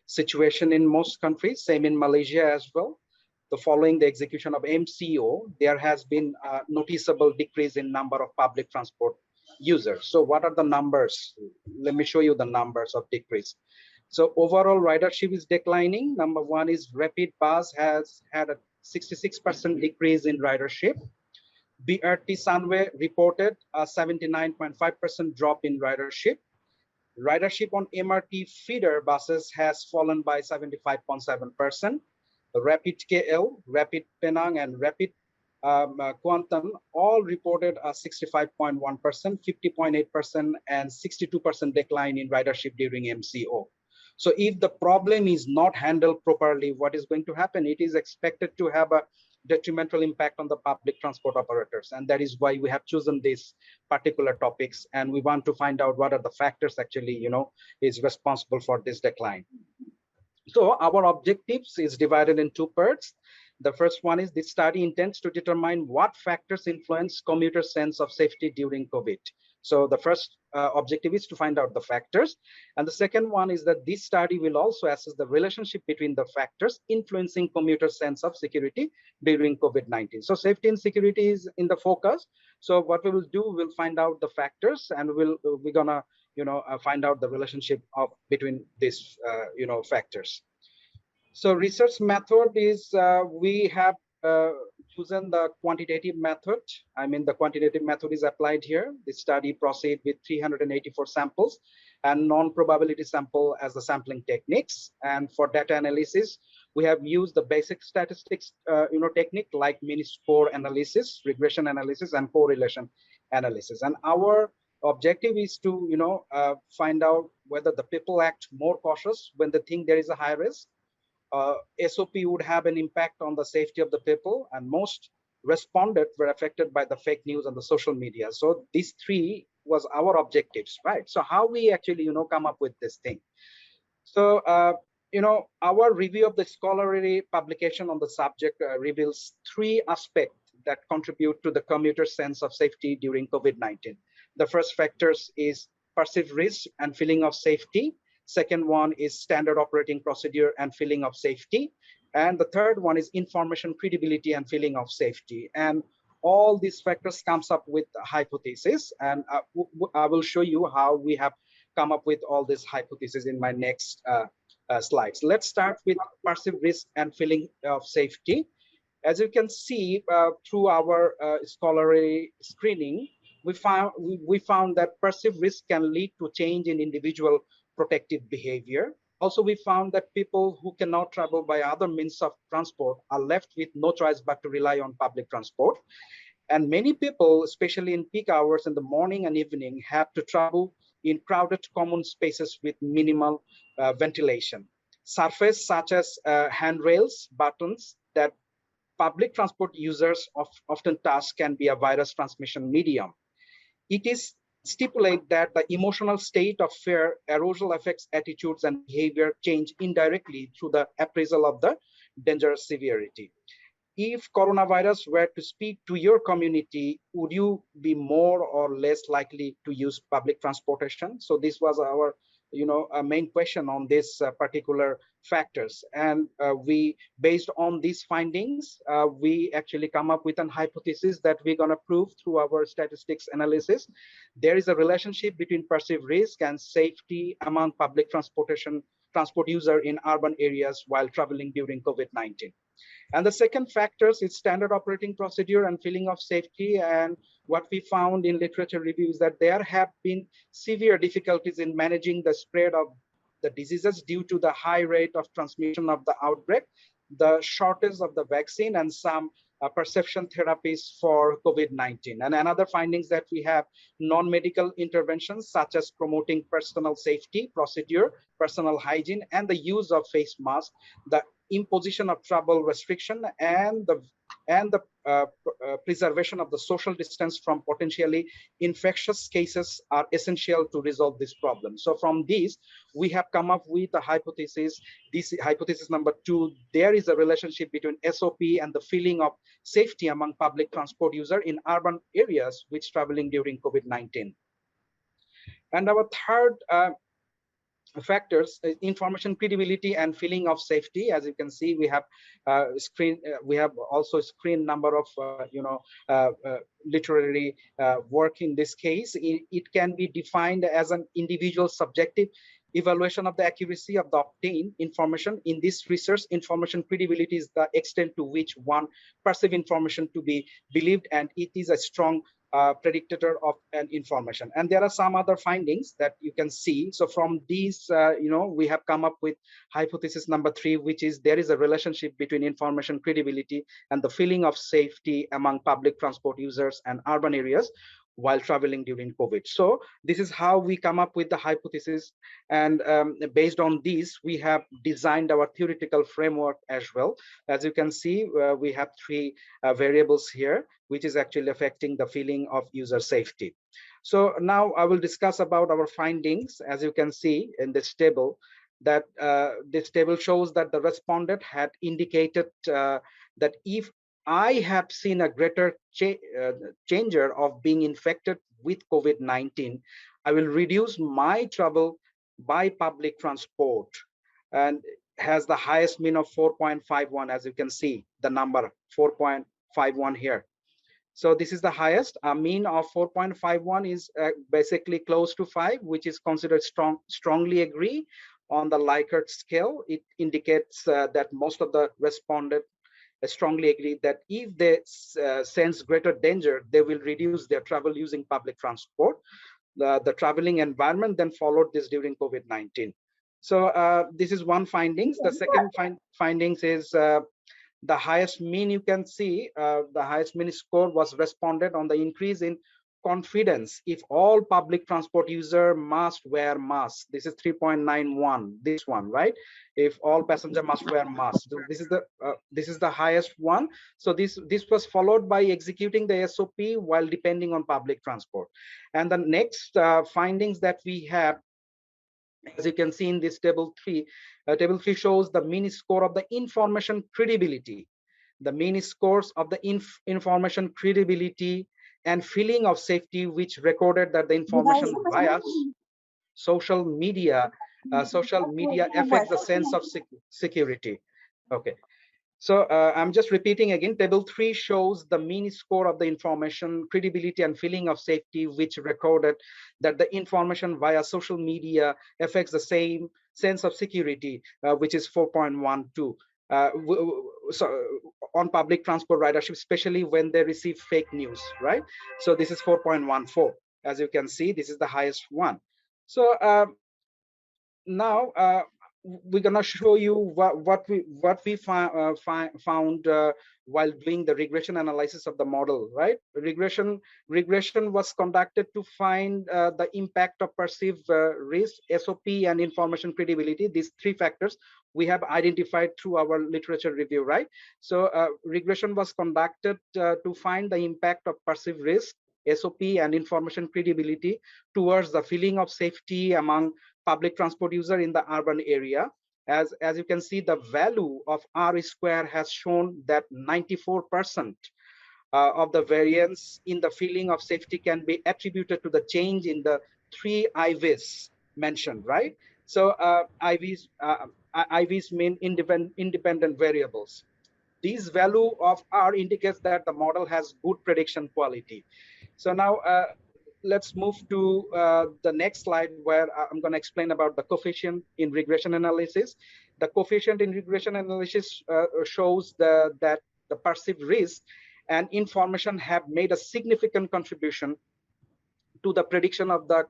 situation in most countries, same in Malaysia as well. The following the execution of MCO, there has been a noticeable decrease in number of public transport users. So what are the numbers? Let me show you the numbers of decrease. So overall ridership is declining. Number one is Rapid Bus has had a 66% decrease in ridership. BRT Sunway reported a 79.5% drop in ridership. Ridership on MRT feeder buses has fallen by 75.7%. Rapid KL, Rapid Penang, and Rapid Quantum all reported a 65.1%, 50.8%, and 62% decline in ridership during MCO. So if the problem is not handled properly, what is going to happen? It is expected to have a detrimental impact on the public transport operators. And that is why we have chosen these particular topics. And we want to find out what are the factors actually, is responsible for this decline. So our objectives is divided in two parts. The first one is this study intends to determine what factors influence commuters' sense of safety during COVID. So the first objective is to find out the factors. And the second one is that this study will also assess the relationship between the factors influencing commuters' sense of security during COVID-19. So safety and security is in the focus. So what we will do, we'll find out the factors, and we're gonna find out the relationship between these factors. So research method is we have chosen the quantitative method. I mean, the quantitative method is applied here. The study proceed with 384 samples and non-probability sample as the sampling techniques. And for data analysis, we have used the basic statistics technique like mini-score analysis, regression analysis, and correlation analysis. And our objective is to find out whether the people act more cautious when they think there is a high risk. SOP would have an impact on the safety of the people, and most responded were affected by the fake news on the social media. So these three was our objectives, right? So how we actually come up with this thing. So our review of the scholarly publication on the subject reveals three aspects that contribute to the commuter's sense of safety during COVID-19. The first factors is perceived risk and feeling of safety. Second one is standard operating procedure and feeling of safety. And the third one is information credibility and feeling of safety. And all these factors comes up with a hypothesis. And I will show you how we have come up with all these hypotheses in my next slides. Let's start with perceived risk and feeling of safety. As you can see through our scholarly screening, we found that perceived risk can lead to change in individual protective behavior. Also, we found that people who cannot travel by other means of transport are left with no choice but to rely on public transport. And many people, especially in peak hours in the morning and evening, have to travel in crowded common spaces with minimal ventilation. Surfaces such as handrails, buttons that public transport users often touch can be a virus transmission medium. It is stipulated that the emotional state of fear arousal affects attitudes and behavior change indirectly through the appraisal of the danger severity. If coronavirus were to speak to your community, would you be more or less likely to use public transportation? So this was our, main question on this particular factors. And we, based on these findings, we actually come up with an hypothesis that we're going to prove through our statistics analysis. There is a relationship between perceived risk and safety among public transport user in urban areas while traveling during COVID-19. And the second factors is standard operating procedure and feeling of safety. And what we found in literature reviews that there have been severe difficulties in managing the spread of the diseases due to the high rate of transmission of the outbreak, the shortage of the vaccine, and some perception therapies for COVID-19. And another findings that we have non-medical interventions such as promoting personal safety procedure, personal hygiene, and the use of face masks, the imposition of travel restriction, and the preservation of the social distance from potentially infectious cases are essential to resolve this problem. So from these, we have come up with a hypothesis. This hypothesis number 2, there is a relationship between SOP and the feeling of safety among public transport user in urban areas which traveling during COVID-19. And our third factors, information credibility and feeling of safety. As you can see, we have we have also screen number of literary work in this case. It can be defined as an individual subjective evaluation of the accuracy of the obtained information. In this research, information credibility is the extent to which one perceives information to be believed, and it is a strong predictor of an information. And there are some other findings that you can see. So from these, we have come up with hypothesis number 3, which is there is a relationship between information credibility and the feeling of safety among public transport users and urban areas while traveling during COVID. So this is how we come up with the hypothesis. And based on these, we have designed our theoretical framework as well. As you can see, we have 3 variables here, which is actually affecting the feeling of user safety. So now I will discuss about our findings. As you can see in this table, that this table shows that the respondent had indicated that if I have seen a greater changer of being infected with COVID-19, I will reduce my travel by public transport, and has the highest mean of 4.51. As you can see, the number 4.51 here. So this is the highest. A mean of 4.51 is basically close to 5, which is considered strongly agree on the Likert scale. It indicates that most of the respondents strongly agree that if they sense greater danger, they will reduce their travel using public transport. The traveling environment then followed this during COVID-19. So this is one findings. The second findings is the highest mean you can see, the highest mean score was responded on the increase in confidence if all public transport user must wear masks. This is 3.91, this one, right? If all passenger must wear masks. So this is the highest one. So this was followed by executing the SOP while depending on public transport. And the next findings that we have, as you can see in this table 3, table 3 shows the mean score of the information credibility. The mean scores of the information credibility and feeling of safety, which recorded that the information via social media affects the sense of security. Okay. So I'm just repeating again, table 3 shows the mean score of the information credibility and feeling of safety, which recorded that the information via social media affects the same sense of security, which is 4.12. So on public transport ridership, especially when they receive fake news, right? So this is 4.14. As you can see, this is the highest one. So now we're gonna show you what we found while doing the regression analysis of the model, right? Regression was conducted to find the impact of perceived risk, SOP, and information credibility. These three factors we have identified through our literature review, right? So regression was conducted to find the impact of perceived risk, SOP, and information credibility towards the feeling of safety among public transport user in the urban area. As you can see, the value of R square has shown that 94% of the variance in the feeling of safety can be attributed to the change in the three IVs mentioned, right? So IVs mean independent variables. This value of R indicates that the model has good prediction quality. So now let's move to the next slide, where I'm going to explain about the coefficient in regression analysis. The coefficient in regression analysis shows that the perceived risk and information have made a significant contribution to the prediction of the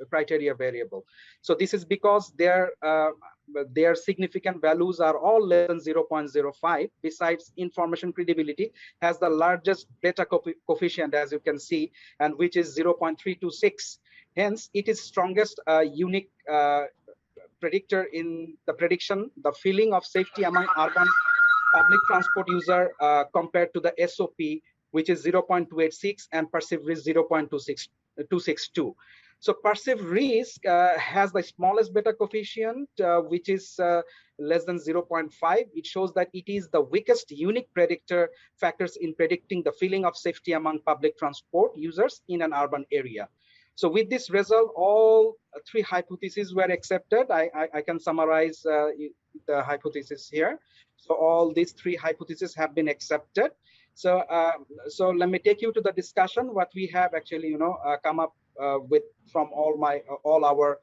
criteria variable. So this is because their significant values are all less than 0.05. Besides, information credibility has the largest beta coefficient, as you can see, and which is 0.326. Hence, it is strongest unique predictor in the prediction, the feeling of safety among urban public transport user compared to the SOP, which is 0.286, and perceived risk 0.262. So perceived risk has the smallest beta coefficient, which is less than 0.5. It shows that it is the weakest unique predictor factors in predicting the feeling of safety among public transport users in an urban area. So with this result, all three hypotheses were accepted. I can summarize the hypothesis here. So all these three hypotheses have been accepted. So so let me take you to the discussion what we have actually come up with from all our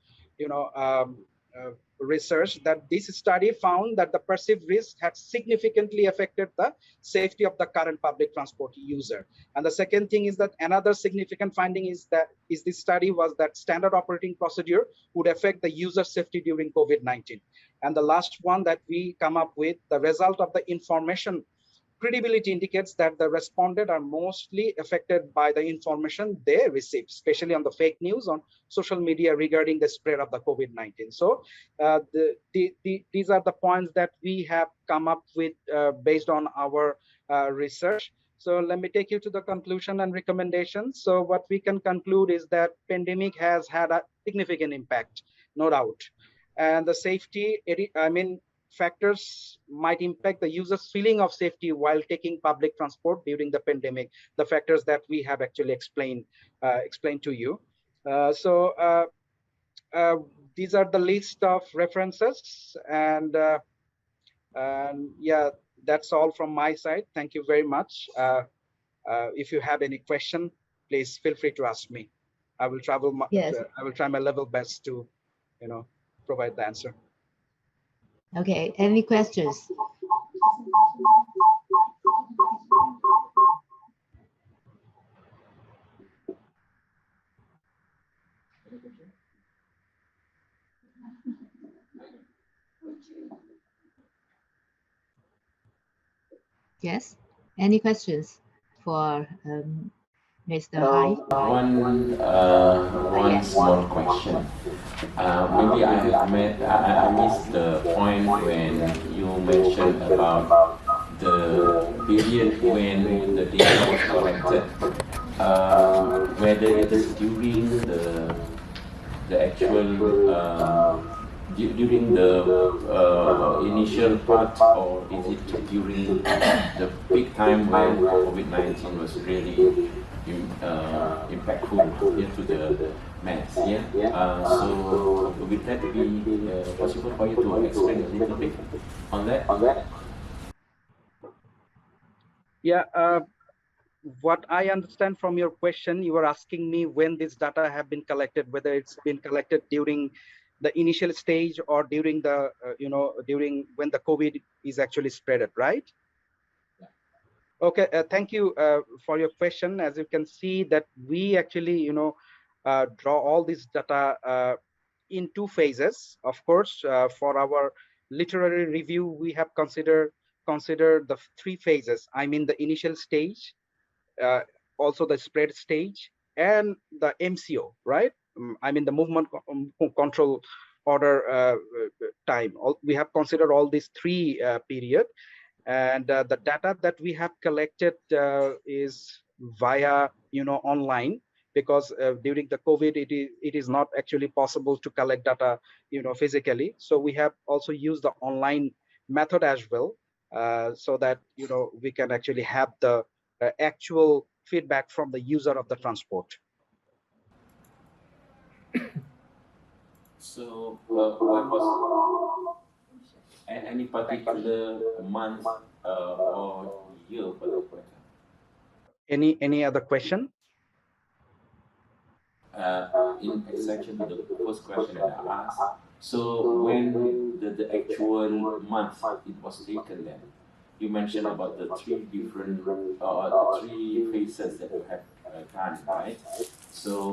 research, that this study found that the perceived risk had significantly affected the safety of the current public transport user. And the second thing is that another significant finding is that this study was that standard operating procedure would affect the user safety during COVID-19. And the last one that we come up with, the result of the information credibility indicates that the respondents are mostly affected by the information they receive, especially on the fake news on social media regarding the spread of the COVID-19. So these are the points that we have come up with based on our research. So let me take you to the conclusion and recommendations. So what we can conclude is that pandemic has had a significant impact, no doubt. And the safety, factors might impact the user's feeling of safety while taking public transport during the pandemic, the factors that we have actually explained to you. These are the list of references, and yeah, that's all from my side. Thank you very much. If you have any question, please feel free to ask me. I will try my level best to provide the answer. Okay, any questions? Yes, any questions for Mr. Hai? One small question. Maybe I missed the point when you mentioned about the period when the data was collected, whether it is during the actual during the initial part, or is it during the peak time when COVID-19 was really impactful to the mass? So would that be possible for you to explain a little bit on that? Yeah, what I understand from your question, you were asking me when this data have been collected, whether it's been collected during the initial stage or during the during when the COVID is actually spreaded, right? Okay, thank you for your question. As you can see that we actually draw all this data in two phases. Of course, for our literary review, we have considered the three phases. I mean, the initial stage, also the spread stage, and the MCO, right? I mean, the movement control order time. We have considered all these three period, and the data that we have collected is via online, because during the COVID it is not actually possible to collect data physically. So we have also used the online method as well, so that we can actually have the actual feedback from the user of the transport. So when was any particular month or year for the quarter? Any other question? In extension to the first question that I asked, so when the actual month it was taken, then you mentioned about the three different three phases that you have done, right? So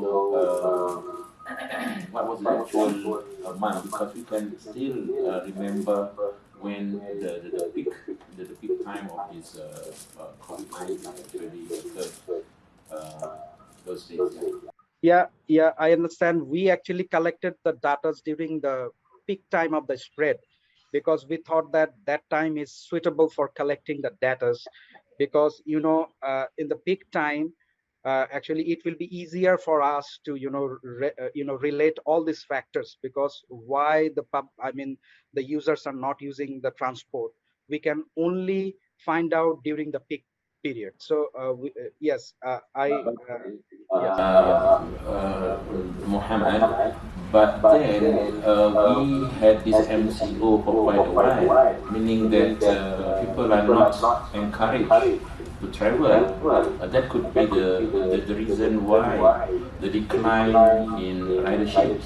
what was the actual month? Because we can still remember when the peak time of this COVID-19 actually occurred, those days. Yeah, I understand. We actually collected the data during the peak time of the spread, because we thought that that time is suitable for collecting the data, because in the peak time, actually it will be easier for us to relate all these factors, because why the users are not using the transport, we can only find out during the peak period. So yes, Mohammed, but then we had this MCO for quite a while, meaning that people are not encouraged to travel. That could be the reason why the decline in ridership.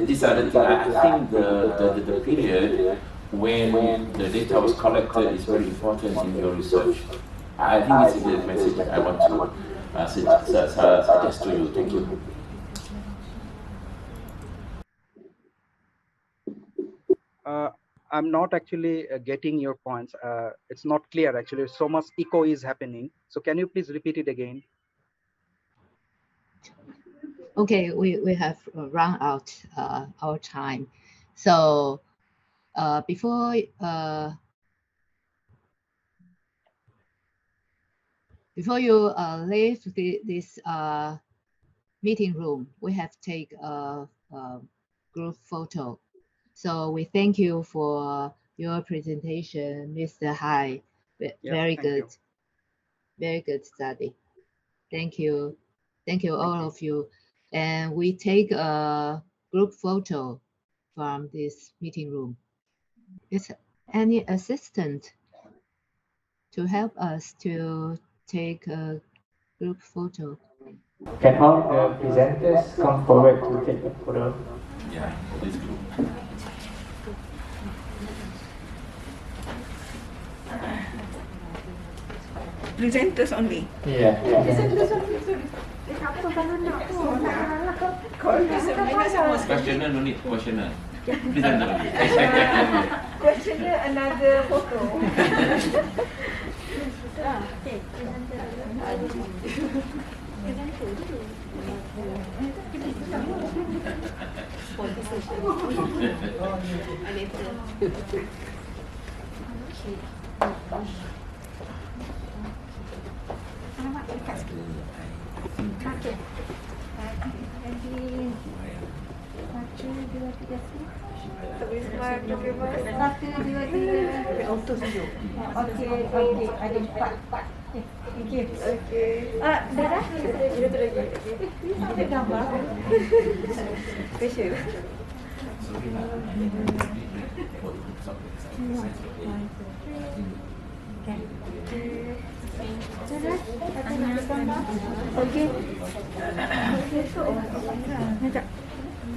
These are the things. I think the period when the data was collected is very important in your research. I think this is the message that I want to suggest to you. Thank you. I'm not actually getting your points. It's not clear actually. So much echo is happening. So can you please repeat it again? Okay, we have run out our time. So before you leave this meeting room, we have take a group photo. So we thank you for your presentation, Mr. Hai. Very good. Very good study. Thank you. Thank you, all of you. And we take a group photo from this meeting room. Is any assistant to help us to take a group photo? Can all the presenters come forward to take a photo? Yeah, this group. Presenters only. Yeah. Presenters only. Questioner, no need questioner. Presenter only. Questioner, another photo.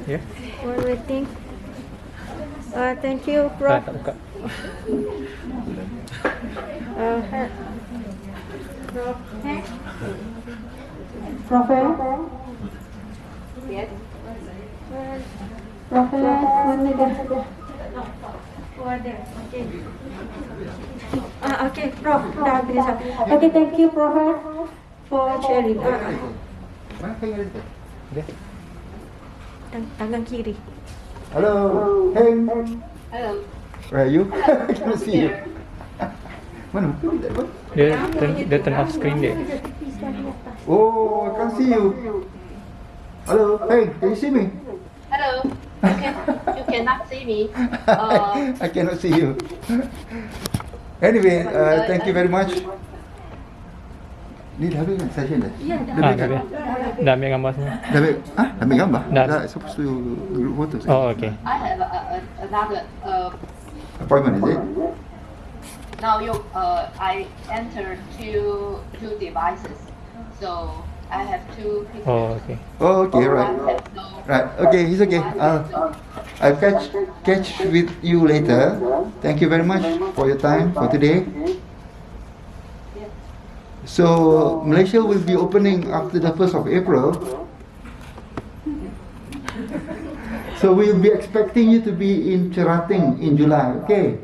Yeah. While waiting. Thank you, Prof. Prof. Prof, mana dah? Oh, ada. Okay. Okay, Prof, dah habis. Okay, thank you, Prof, for sharing. Mana Heng ada? Tangan kiri. Hello, Heng. Hello. Where are you? I cannot see you. Mana? Dia turn off screen dia. Oh, I can't see you. Hello, Heng, can you see me? Hello. You cannot see me. I cannot see you. Anyway, thank you very much. Ni dah habis kan session dah? Ya, dah habis. Dah ambil gambar semua. Dah ambil? Dah ambil gambar? Dah. Supposed to group photos. Oh, okay. I have another. Appointment, is it? Now I enter two devices, so I have two pictures. Oh, okay. Oh, okay, right. Right, okay, it's okay. I'll catch with you later. Thank you very much for your time for today. So Malaysia will be opening after the 1st of April. So we'll be expecting you to be in Cherating in July, okay?